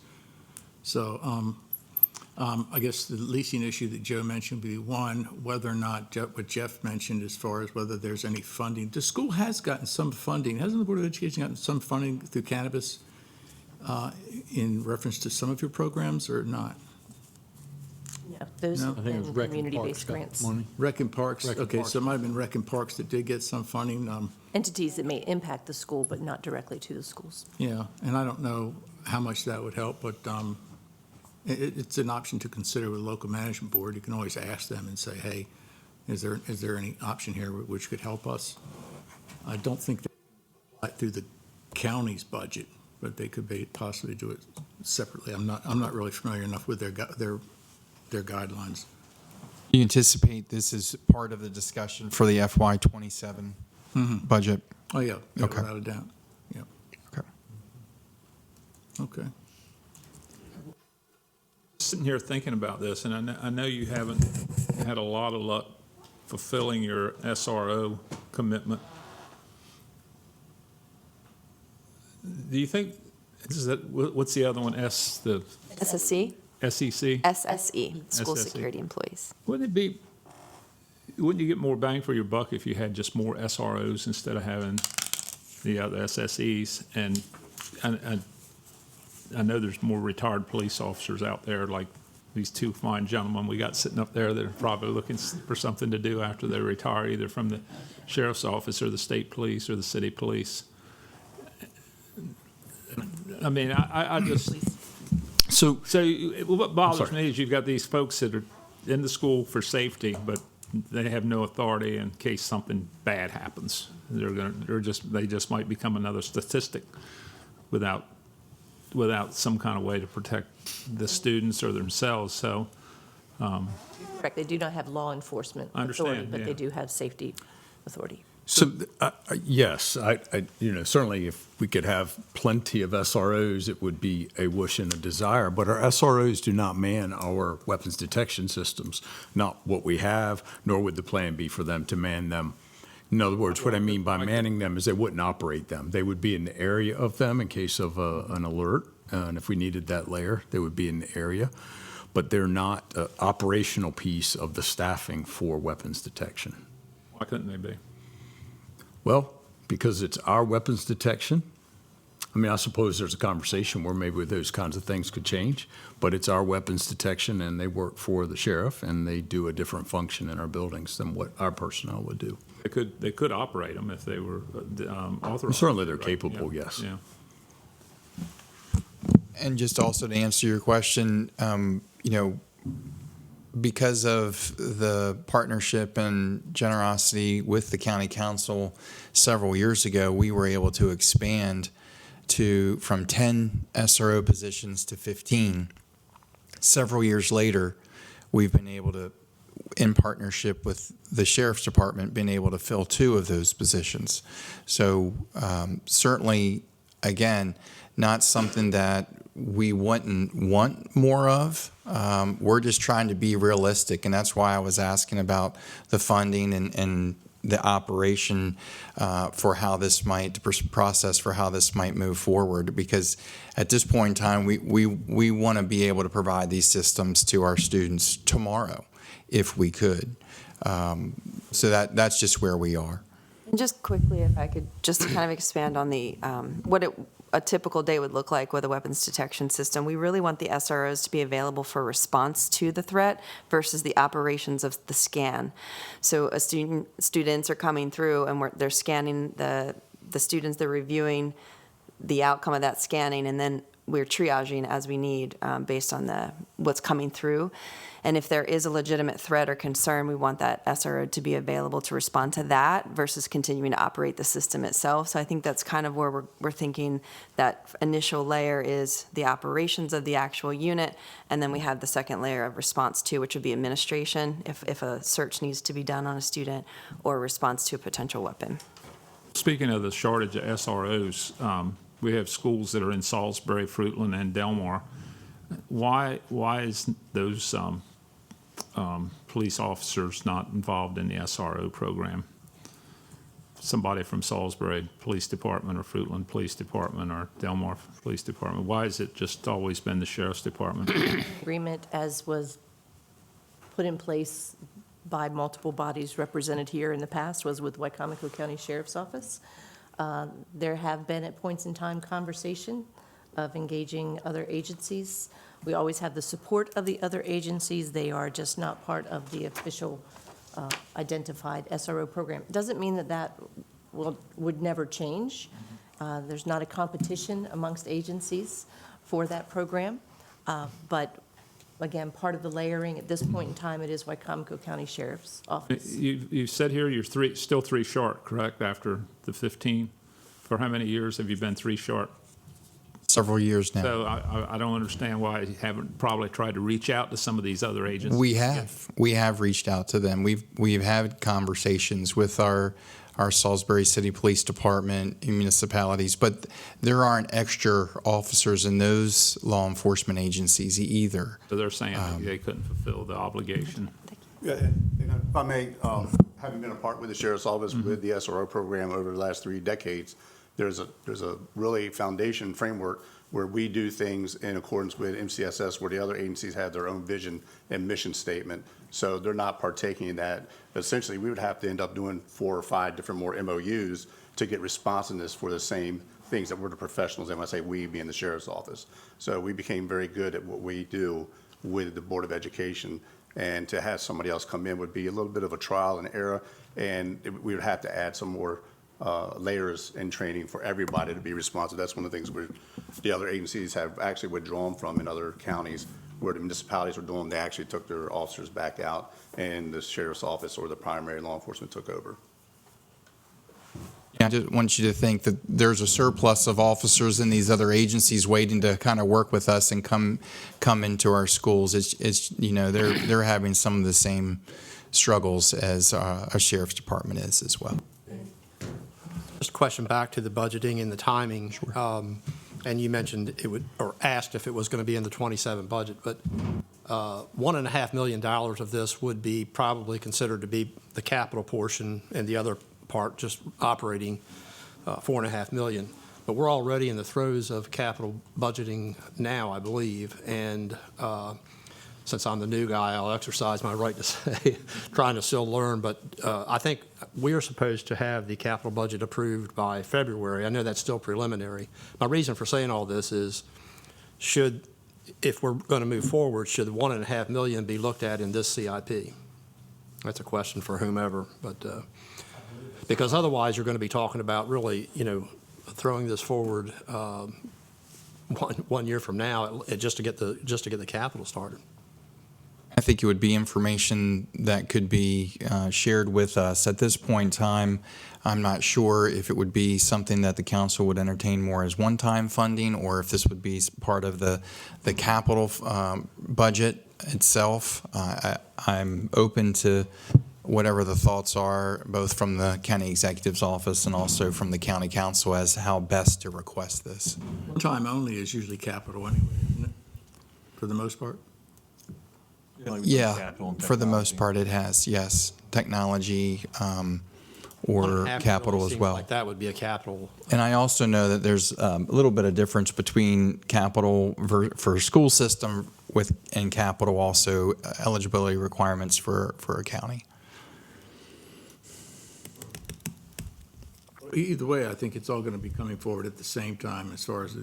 So I guess the leasing issue that Joe mentioned would be one, whether or not what Jeff mentioned as far as whether there's any funding. The school has gotten some funding. Hasn't the Board of Education gotten some funding through cannabis in reference to some of your programs or not? Yeah, those No? have I think it was been Rec and community-based grants. Rec and Parks? Rec and Okay, Parks. so it might have been Rec and Parks that did get some funding. Entities that may impact the school, but not directly to the schools. Yeah, and I don't know how much that would help, but it's an option to consider with the local management board. You can always ask them and say, hey, is there any option here which could help us? I don't think that through the county's budget, but they could possibly do it separately. I'm not really familiar enough with their guidelines. You anticipate this is part of the discussion for the FY27 budget? Oh, yeah, Okay. without a doubt. Yeah. Okay. Okay. Sitting here thinking about this, and I know you haven't had a lot of luck fulfilling your SRO commitment. Do you think, what's the other one, SSE? SEC? SSE, School SSE. Security Employees. Wouldn't you get more bang for your buck if you had just more SROs instead of having the other SSEs? And I know there's more retired police officers out there, like these two fine gentlemen we got sitting up there that are probably looking for something to do after they retire, either from the sheriff's office or the state police or the city police. I mean, I just... So what bothers me is you've got these folks that are in the school for safety, but they have no authority in case something bad happens. They just might become another statistic. without some kind of way to protect the students or themselves. So, Correct, they do not have law enforcement I understand, authority, but yeah. they do have safety authority. So, yes, certainly if we could have plenty of SROs, it would be a wish and a desire, but our SROs do not man our weapons detection systems, not what we have, nor would the plan be for them to man them. In other words, what I mean by manning them is they wouldn't operate them. They would be in the area of them in case of an alert, and if we needed that layer, they would be in the area. But they're not an operational piece of the staffing for weapons detection. why couldn't they be? Well, because it's our weapons detection. I mean, I suppose there's a conversation where maybe those kinds of things could change, but it's our weapons detection, and they work for the sheriff, and they do a different function in our buildings than what our personnel would do. They could operate them if they were authorized. Certainly they're right? capable, Yeah, yes. Yeah. And just also to answer your question, because of the partnership and generosity with the county council several years ago, we were able to expand from 10 SRO positions to 15. Several years later, we've been able to, in partnership with the sheriff's department, been able to fill 2 of those positions. So certainly, again, not something that we wouldn't want more of. We're just trying to be realistic, and that's why I was asking about the funding and the operation for how this might, the process for how this might move forward. Because at this point in time, we want to be able to provide these systems to our students tomorrow, if we could. So that's just where we are. And just quickly, if I could just kind of expand on the what a typical day would look like with a weapons detection system. We really want the SROs to be available for response to the threat versus the operations of the scan. So students are coming through and they're scanning the students, they're reviewing the outcome of that scanning, and then we're triaging as we need based on what's coming through. And if there is a legitimate threat or concern, we want that SRO to be available to respond to that versus continuing to operate the system itself. So I think that's kind of where we're thinking that initial layer is the operations of the actual unit, and then we have the second layer of response to, which would be administration if a search needs to be done on a student, or response to a potential weapon. Speaking of the shortage of SROs, we have schools that are in Salisbury, Fruitland, and Delmar. Why is those police officers not involved in the SRO program? Somebody from Salisbury Police Department or Fruitland Police Department or Delmar Police Department. Why has it just always been the Sheriff's Department? Agreement, as was put in place by multiple bodies represented here in the past, was with Wicomico County Sheriff's Office. There have been at points in time conversation of engaging other agencies. We always have the support of the other agencies. They are just not part of the official identified SRO program. It doesn't mean that would never change. There's not a competition amongst agencies for that program. But again, part of the layering at this point in time, it is Wicomico County Sheriff's Office. You said here you're still 3 short, correct, after the 15? For how many years have you been 3 short? Several years now. So I don't understand why you haven't probably tried to reach out to some of these other agencies. We have reached out to them. We've had conversations with our Salisbury City Police Department, municipalities, but there aren't extra officers in those law enforcement agencies either. So they're saying they couldn't fulfill the obligation. Yeah, and if I may, having been a part with the Sheriff's Office with the SRO program over the last 3 decades, there's a really foundation framework where we do things in accordance with MCSS, where the other agencies have their own vision and mission statement. So they're not partaking in that. Essentially, we would have to end up doing 4 or 5 different more MOUs to get responsiveness for the same things that we're the professionals. And when I say we, being the Sheriff's Office. So we became very good at what we do with the Board of Education. And to have somebody else come in would be a little bit of a trial and error. And we would have to add some more layers in training for everybody to be responsive. That's one of the things the other agencies have actually withdrawn from in other counties, where the municipalities were doing. They actually took their officers back out, and the Sheriff's Office or the primary law enforcement took over. I just want you to think that there's a surplus of officers in these other agencies waiting to kind of work with us and come into our schools. It's you know, they're having some of the same struggles as our sheriff's department is as well. Just a question back to the budgeting and the timing. And you mentioned it would, or asked if it was going to be in the 27 budget, but $1.5 million of this would be probably considered to be the capital portion, and the other part just operating, $4.5 million. But we're already in the throes of capital budgeting now, I believe, and since I'm the new guy, I'll exercise my right to say, trying to still learn, but I think we are supposed to have the capital budget approved by February. I know that's still preliminary. My reason for saying all this is, if we're going to move forward, should the $1.5 million be looked at in this CIP? That's a question for whomever, but because otherwise you're going to be talking about really, you know, throwing this forward 1 year from now just to get the capital started. I think it would be information that could be shared with us. At this point in time, I'm not sure if it would be something that the council would entertain more as one-time funding, or if this would be part of the capital budget itself. I'm open to whatever the thoughts are, both from the county executive's office and also from the county council, as how best to request this. One time only is usually capital anyway, isn't it? For the most part? Yeah, for the most part it has, yes. Technology or $1.5 capital as seems well. like that would be a capital. And I also know that there's a little bit of difference between capital for school system and capital also eligibility requirements for a county. Either way, I think it's all going to be coming forward at the same time as far as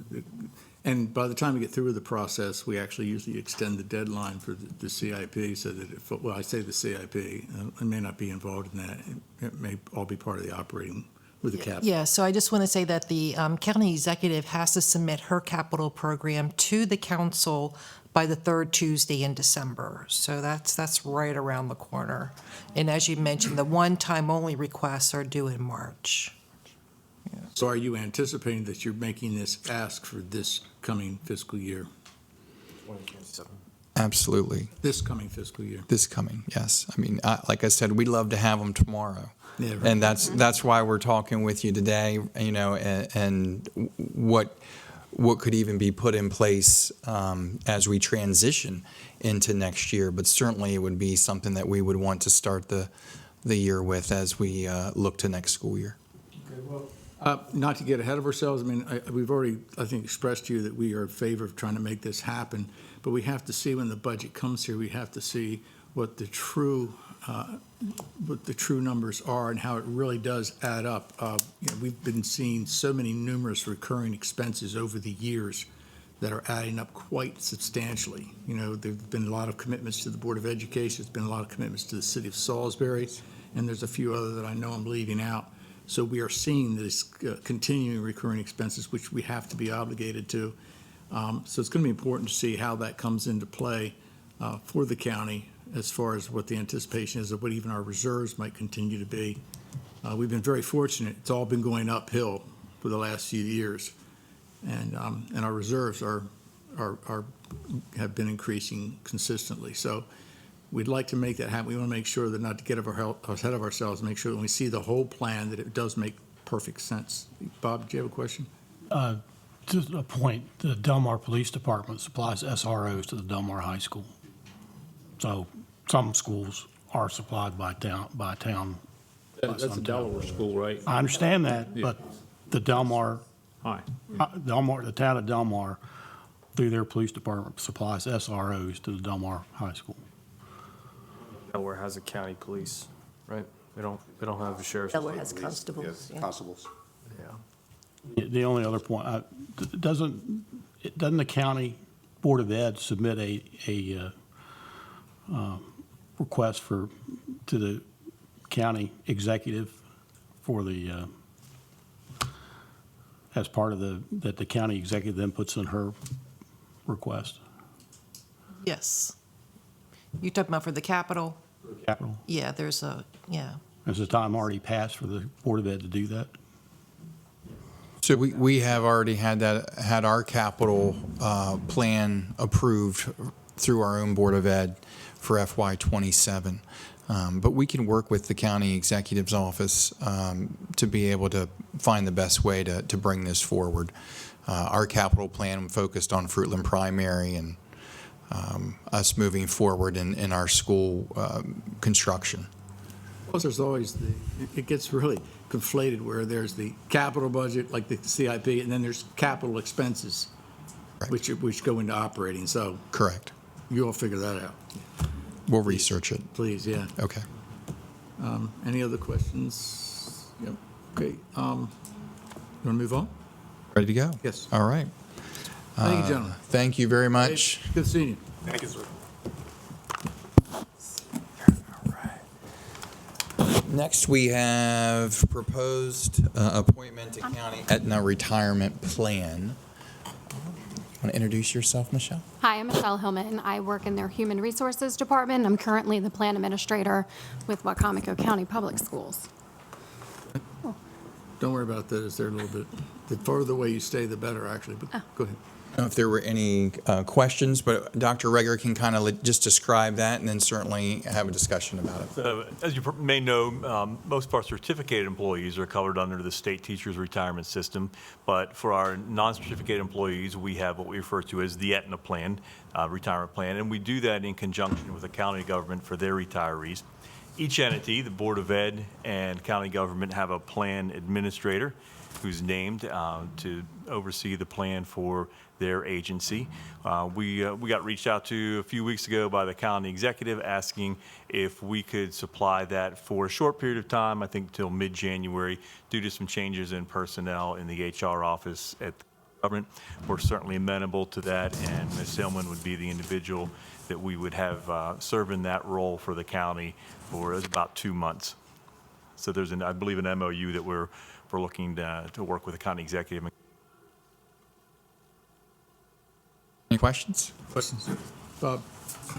and by the time we get through the process, we actually usually extend the deadline for the CIP so that, I say the CIP, I may not be involved in that. It may all be part of the operating with the cap. Yeah, so I just want to say that the county executive has to submit her capital program to the council by the third Tuesday in December. So that's right around the corner. And as you mentioned, the one-time only requests are due in March. So are you anticipating that you're making this ask for this coming fiscal year? Absolutely. This coming fiscal year? This coming, yes. I mean, like I said, we'd love to have them tomorrow. Yeah, right. And that's why we're talking with you today, you know, and what could even be put in place as we transition into next year. But certainly it would be something that we would want to start the year with as we look to next school year. Okay, well, not to get ahead of ourselves, I mean, we've already, I think, expressed to you that we are in favor of trying to make this happen, but we have to see when the budget comes here, we have to see what the true numbers are and how it really does add up. You know, we've been seeing so many numerous recurring expenses over the years that are adding up quite substantially. You know, there've been a lot of commitments to the Board of Education, there's been a lot of commitments to the city of Salisbury, and there's a few other that I know I'm leaving out. So we are seeing this continuing recurring expenses, which we have to be obligated to. So it's going to be important to see how that comes into play for the county as far as what the anticipation is of what even our reserves might continue to be. We've been very fortunate. It's all been going uphill for the last few years. And our reserves have been increasing consistently. So we'd like to make that happen. We want to make sure that not to get ahead of ourselves, make sure that when we see the whole plan that it does make perfect sense. Bob, do you have a question? Just a point, the Del Mar Police Department supplies SROs to the Del Mar High School. So some schools are supplied by town. That's a Delaware school, right? I understand that, Yeah. but the Del Mar, Hi. the town of Del Mar, through their police department, supplies SROs to the Del Mar High School. Delaware has a county police, right? They don't have a sheriff's. Delaware has constables. Yes, Yeah. constables. Yeah. The only other point, doesn't the county Board of Ed submit a request to the county executive for the, as part of that the county executive then puts in her request? Yes. You're talking about for the capital? Capital. Yeah, there's a, yeah. Has the time already passed for the Board of Ed to do that? So we have already had our capital plan approved through our own Board of Ed for FY '27. But we can work with the county executive's office to be able to find the best way to bring this forward. Our capital plan focused on Fruitland Primary and us moving forward in our school construction. Plus, there's always it gets really conflated where there's the capital budget, like the CIP, and then there's capital expenses, which go into operating. So correct. You all figure that out. We'll research it. Please, yeah. Okay. Any other questions? Yep. Okay. You want to move on? Ready to go? Yes. All right. Thank you, gentlemen. Thank you very much. Good seeing you. Thank you, sir. Next, we have proposed appointment to County Aetna Retirement Plan. Want to introduce yourself, Michelle? Hi, I'm Michelle Hillman. I work in their Human Resources Department. I'm currently the plan administrator with Wicomico County Public Schools. Don't worry about that. Is there a little bit? The further away you stay, the better, actually. But go ahead. I don't know if there were any questions, but Dr. Reger can kind of just describe that and then certainly have a discussion about it. So, as you may know, most of our certificated employees are covered under the state teachers retirement system. But for our non-certificated employees, we have what we refer to as the Aetna plan, retirement plan. And we do that in conjunction with the county government for their retirees. Each entity, the Board of Ed and county government, have a plan administrator who's named to oversee the plan for their agency. We got reached out to a few weeks ago by the county executive asking if we could supply that for a short period of time, I think till mid-January, due to some changes in personnel in the HR office at the government. We're certainly amenable to that, and Ms. Hillman would be the individual that we would have serve in that role for the county for about 2 months. So there's, I believe, an MOU that we're looking to work with the county executive. Any questions? Questions? Bob?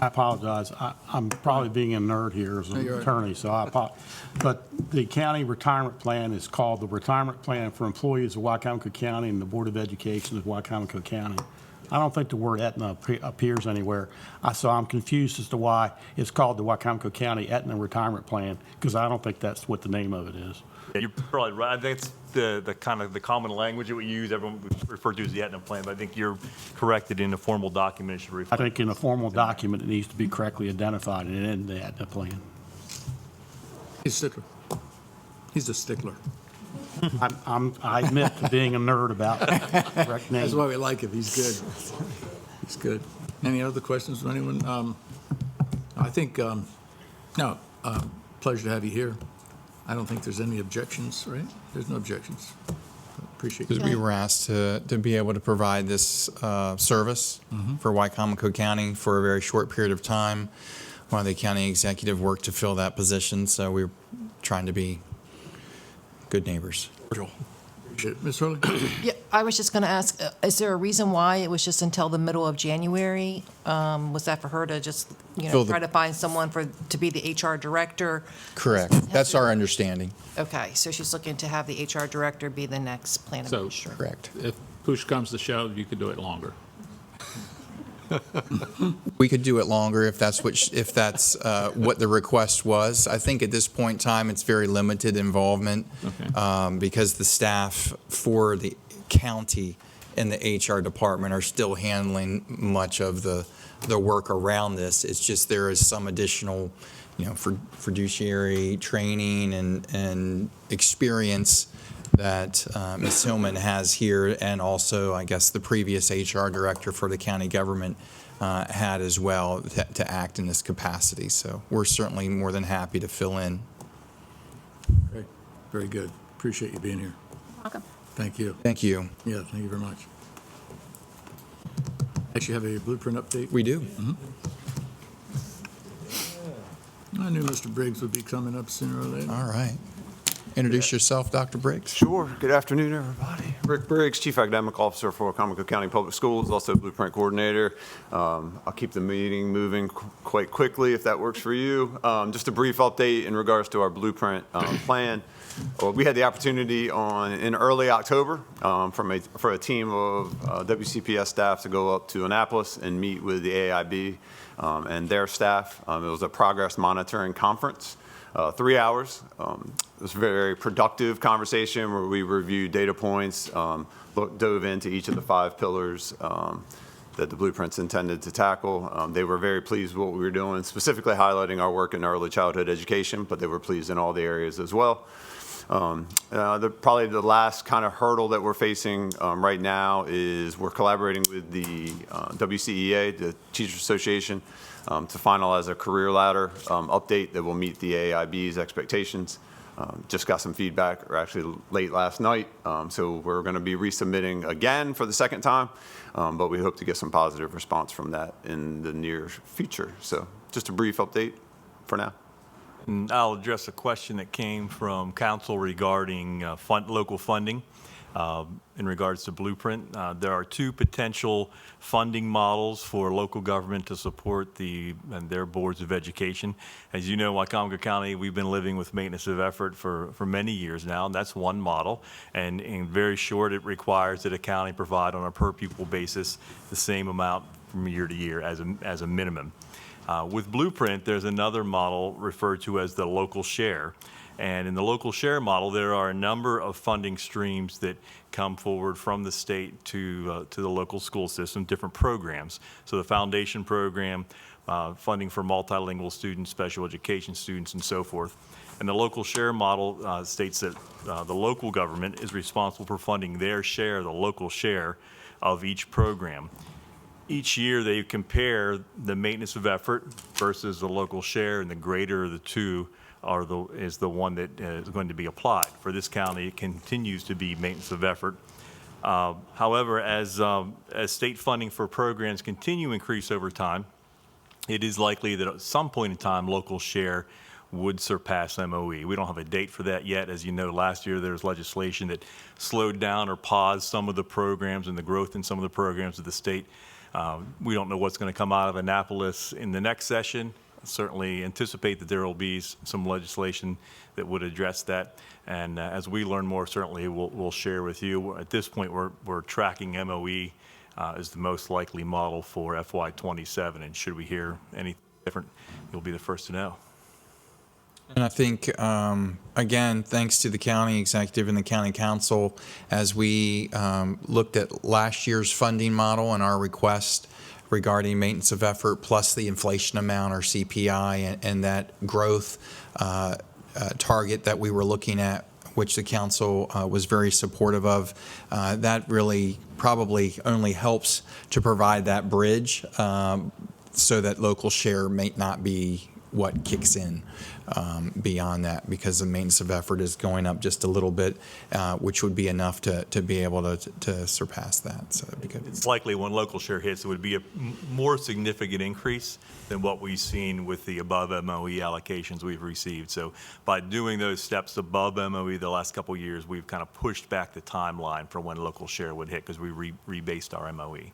I apologize. I'm probably being a nerd here as No, an you're all right. attorney, so I apologize. But the county retirement plan is called the Retirement Plan for Employees of Wicomico County and the Board of Education of Wicomico County. I don't think the word Aetna appears anywhere. So I'm confused as to why it's called the Wicomico County Aetna Retirement Plan, because I don't think that's what the name of it is. Yeah, you're probably right. That's the kind of the common language that we use. Everyone would refer to as the Aetna plan, but I think you're corrected in a formal document. It should I reflect. think in a formal document, it needs to be correctly identified and in the Aetna plan. He's a stickler. He's a stickler. I admit to being a nerd about correct name. That's why we like him. He's good. He's good. Any other questions from anyone? I think, pleasure to have you here. I don't think there's any objections, right? There's no objections. Appreciate Because it. we were asked to be able to provide this service for Wicomico County for a very short period of time while the county executive worked to fill that position. So we're trying to be good neighbors. Appreciate it. Ms. Hurley? Yeah, I was just going to ask, is there a reason why it was just until the middle of January? Was that for her to just, Fill the- try to find someone to be the HR director? Correct. That's our understanding. Okay, so she's looking to have the HR director be the next plan So, administrator. Correct. if push comes to shove, you could do it longer. We could do it longer if that's what the request was. I think at this point in time, it's very limited involvement because the staff for the county and the HR department are still handling much of the work around this. It's just there is some additional, fiduciary training and experience that Ms. Hillman has here, and also, I guess, the previous HR director for the county government had as well to act in this capacity. So we're certainly more than happy to fill in. Okay. Very good. Appreciate you being here. Welcome. Thank you. Thank you. Yeah, thank you very much. Actually have a blueprint update? We do. I knew Mr. Briggs would be coming up sooner or later. All right. introduce yourself, Dr. Briggs. Sure. Good afternoon, everybody. Rick Briggs, Chief Academic Officer for Wicomico County Public Schools, also Blueprint Coordinator. I'll keep the meeting moving quite quickly if that works for you. Just a brief update in regards to our Blueprint plan. We had the opportunity in early October for a team of WCPS staff to go up to Annapolis and meet with the AIB and their staff. It was a progress monitoring conference. 3 hours. It was a very productive conversation where we reviewed data points, dove into each of the 5 pillars that the Blueprint's intended to tackle. They were very pleased with what we were doing, specifically highlighting our work in early childhood education, but they were pleased in all the areas as well. Probably the last kind of hurdle that we're facing right now is we're collaborating with the WCEA, the Teachers Association, to finalize a career ladder update that will meet the AIB's expectations. Just got some feedback, or actually late last night, so we're going to be resubmitting again for the second time, but we hope to get some positive response from that in the near future. So just a brief update for now. And I'll address a question that came from council regarding local funding. In regards to Blueprint, there are 2 potential funding models for local government to support their boards of education. As you know, Wicomico County, we've been living with maintenance of effort for many years now, and that's one model. And in very short, it requires that a county provide on a per pupil basis the same amount from year to year as a minimum. With Blueprint, there's another model referred to as the local share. And in the local share model, there are a number of funding streams that come forward from the state to the local school system, different programs. So the foundation program, funding for multilingual students, special education students, and so forth. And the local share model states that the local government is responsible for funding their share, the local share of each program. Each year they compare the maintenance of effort versus the local share, and the greater of the 2 is the one that is going to be applied. For this county, it continues to be maintenance of effort. However, as state funding for programs continue to increase over time, it is likely that at some point in time, local share would surpass MOE. We don't have a date for that yet. As you know, last year there was legislation that slowed down or paused some of the programs and the growth in some of the programs of the state. We don't know what's going to come out of Annapolis in the next session. Certainly anticipate that there will be some legislation that would address that. And as we learn more, certainly we'll share with you. At this point, we're tracking MOE as the most likely model for FY27. And should we hear anything different, you'll be the first to know. And I think, again, thanks to the county executive and the county council, as we looked at last year's funding model and our request regarding maintenance of effort plus the inflation amount or CPI and that growth target that we were looking at, which the council was very supportive of, that really probably only helps to provide that bridge so that local share may not be what kicks in beyond that, because the maintenance of effort is going up just a little bit, which would be enough to be able to surpass that. So that'd be good. It's likely when local share hits, it would be a more significant increase than what we've seen with the above MOE allocations we've received. So by doing those steps above MOE the last couple of years, we've kind of pushed back the timeline for when local share would hit because we rebased our MOE.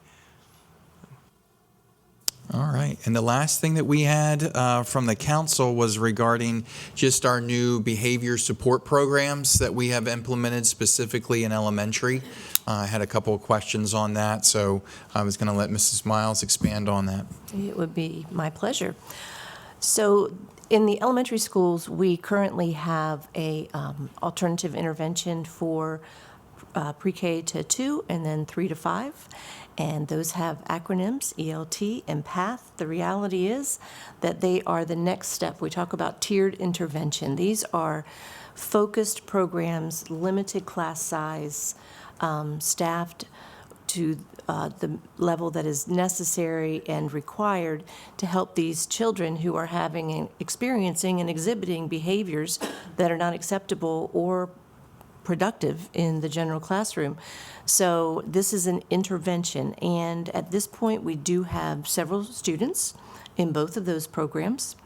All right. And the last thing that we had from the council was regarding just our new behavior support programs that we have implemented specifically in elementary. I had a couple of questions on that, so I was going to let Mrs. Miles expand on that. It would be my pleasure. So in the elementary schools, we currently have a alternative intervention for pre-K to 2 and then 3 to 5. And those have acronyms, ELT and PATH. The reality is that they are the next step. We talk about tiered intervention. These are focused programs, limited class size, staffed to the level that is necessary and required to help these children who are having and experiencing and exhibiting behaviors that are not acceptable or productive in the general classroom. So this is an intervention, and at this point we do have several students in both of those programs.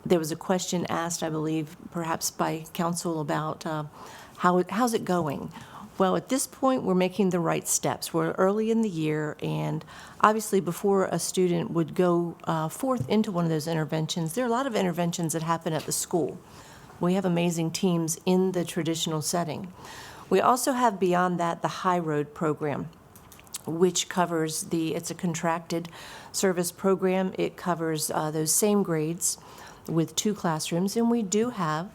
There was a question asked, I believe, perhaps by council about how's it going? Well, at this point, we're making the right steps. We're early in the year, and obviously, before a student would go forth into one of those interventions, there are a lot of interventions that happen at the school. We have amazing teams in the traditional setting. We also have, beyond that, the High Road program, which covers it's a contracted service program. It covers those same grades with 2 classrooms, and we do have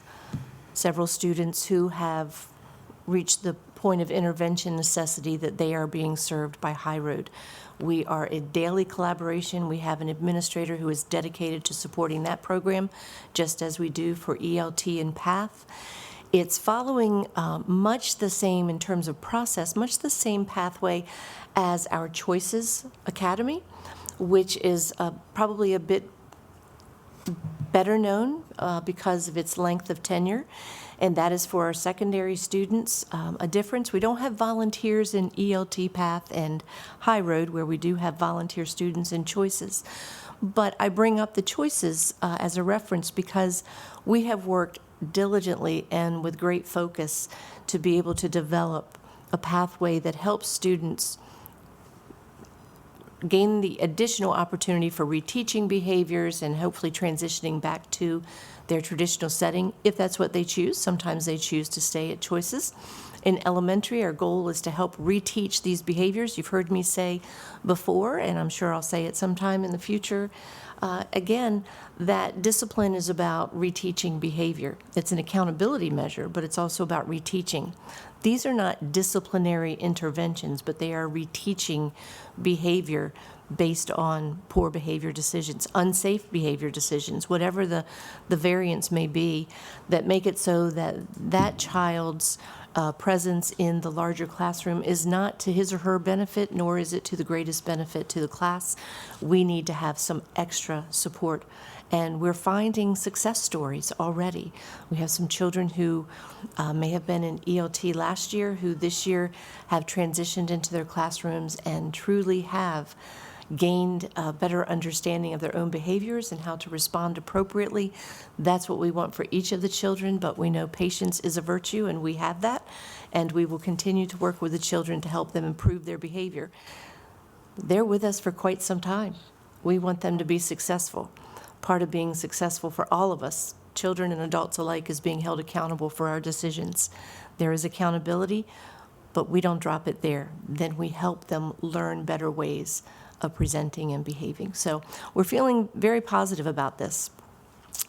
several students who have reached the point of intervention necessity that they are being served by High Road. We are in daily collaboration. We have an administrator who is dedicated to supporting that program, just as we do for ELT and PATH. It's following much the same in terms of process, much the same pathway as our Choices Academy, which is probably a bit better known because of its length of tenure, and that is for our secondary students. A difference, we don't have volunteers in ELT Path and High Road, where we do have volunteer students in Choices. But I bring up the Choices as a reference because we have worked diligently and with great focus to be able to develop a pathway that helps students gain the additional opportunity for reteaching behaviors and hopefully transitioning back to their traditional setting, if that's what they choose. Sometimes they choose to stay at Choices. In elementary, our goal is to help reteach these behaviors. You've heard me say before, and I'm sure I'll say it sometime in the future, again, that discipline is about reteaching behavior. It's an accountability measure, but it's also about reteaching. These are not disciplinary interventions, but they are reteaching behavior based on poor behavior decisions, unsafe behavior decisions, whatever the variance may be, that make it so that that child's presence in the larger classroom is not to his or her benefit, nor is it to the greatest benefit to the class. We need to have some extra support. And we're finding success stories already. We have some children who may have been in ELT last year, who this year have transitioned into their classrooms and truly have gained a better understanding of their own behaviors and how to respond appropriately. That's what we want for each of the children, but we know patience is a virtue, and we have that, and we will continue to work with the children to help them improve their behavior. They're with us for quite some time. We want them to be successful. Part of being successful for all of us, children and adults alike, is being held accountable for our decisions. There is accountability, but we don't drop it there. Then we help them learn better ways of presenting and behaving. So we're feeling very positive about this.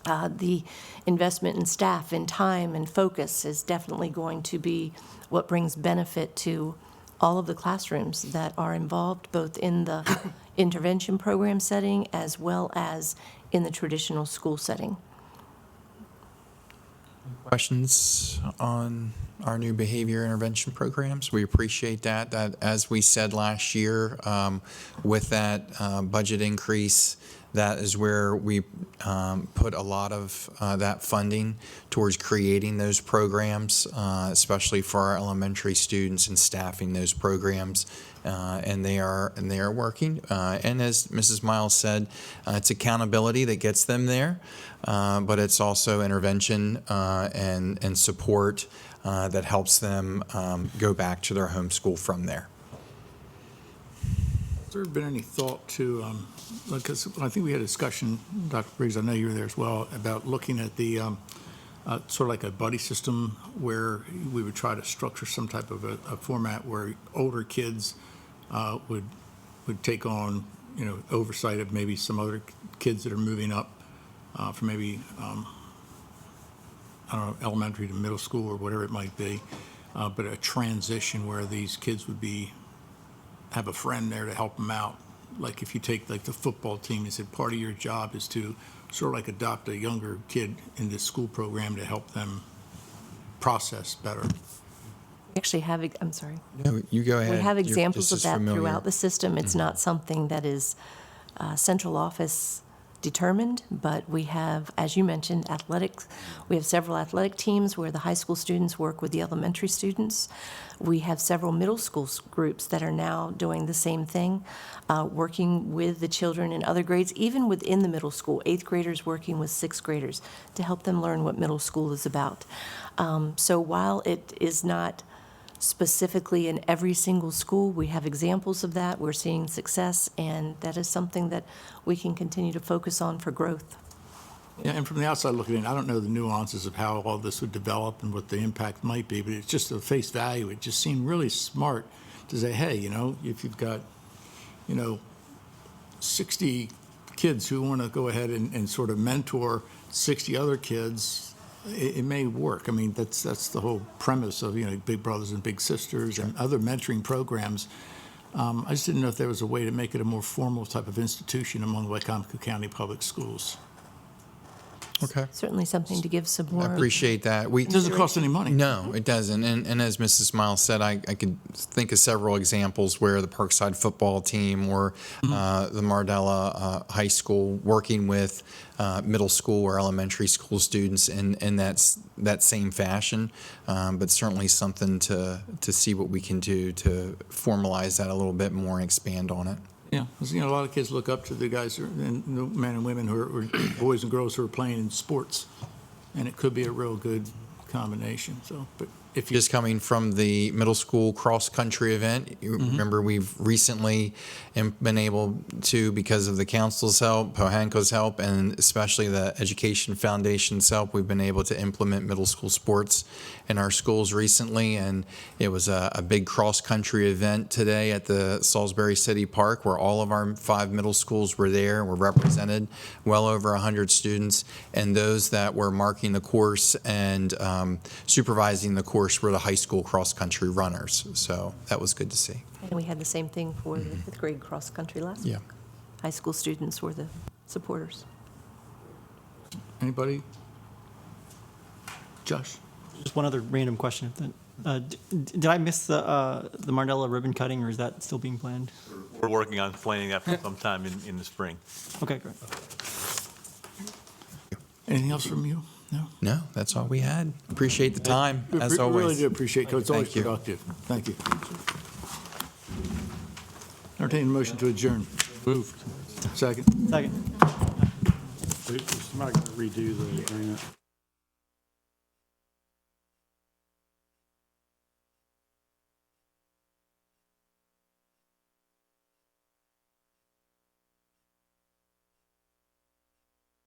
The investment in staff, in time, and focus is definitely going to be what brings benefit to all of the classrooms that are involved, both in the intervention program setting as well as in the traditional school setting. Questions on our new behavior intervention programs? We appreciate that. That, as we said last year, with that budget increase, that is where we put a lot of that funding towards creating those programs, especially for our elementary students and staffing those programs. And they are working. And as Mrs. Miles said, it's accountability that gets them there, but it's also intervention and support that helps them go back to their home school from there. Has there been any thought to, because I think we had a discussion, Dr. Briggs, I know you were there as well, about looking at the sort of like a buddy system where we would try to structure some type of a format where older kids would take on, oversight of maybe some other kids that are moving up from maybe, I don't know, elementary to middle school or whatever it might be, but a transition where these kids would have a friend there to help them out. Like if you take like the football team, you said part of your job is to sort of like adopt a younger kid in this school program to help them process better. Actually have, I'm sorry. No, you go ahead. We have You're examples just of as that familiar. throughout the system. It's not something that is central office determined, but we have, as you mentioned, athletics. We have several athletic teams where the high school students work with the elementary students. We have several middle school groups that are now doing the same thing, working with the children in other grades, even within the middle school, 8th graders working with 6th graders to help them learn what middle school is about. So while it is not specifically in every single school, we have examples of that. We're seeing success, and that is something that we can continue to focus on for growth. Yeah, and from the outside looking in, I don't know the nuances of how all this would develop and what the impact might be, but it's just at face value. It just seemed really smart to say, hey, if you've got, 60 kids who want to go ahead and sort of mentor 60 other kids, it may work. I mean, that's the whole premise of, Big Brothers and Big Sisters and other mentoring programs. I just didn't know if there was a way to make it a more formal type of institution among Wicomico County Public Schools. Okay. Certainly something to give some more. I appreciate that. It doesn't cost any money. No, it doesn't. And as Mrs. Miles said, I could think of several examples where the Parkside football team or the Mardella High School working with middle school or elementary school students in that same fashion. But certainly something to see what we can do to formalize that a little bit more and expand on it. Yeah, because, a lot of kids look up to the guys, and the men and women who are boys and girls who are playing in sports, and it could be a real good combination. So, but if you Just coming from the middle school cross-country event, you remember we've recently been able to, because of the council's help, Pohanco's help, and especially the Education Foundation's help, we've been able to implement middle school sports in our schools recently, and it was a big cross-country event today at the Salisbury City Park where all of our 5 middle schools were there, were represented, well over 100 students, and those that were marking the course and supervising the course were the high school cross-country runners, so that was good to see. And we had the same thing for the 5th grade cross-country last week. High school students were the supporters. Anybody? Josh? Just one other random question. Did I miss the Mardella ribbon cutting, or is that still being planned? We're working on planning that for sometime in the spring. Okay, great. Anything else from you? No? No, that's all we had. Appreciate the time, as always. Really do appreciate it, because it's always Thank you. productive. Thank you. Entertain a motion to adjourn. Moved. Second. Second. Somebody got to redo the agreement.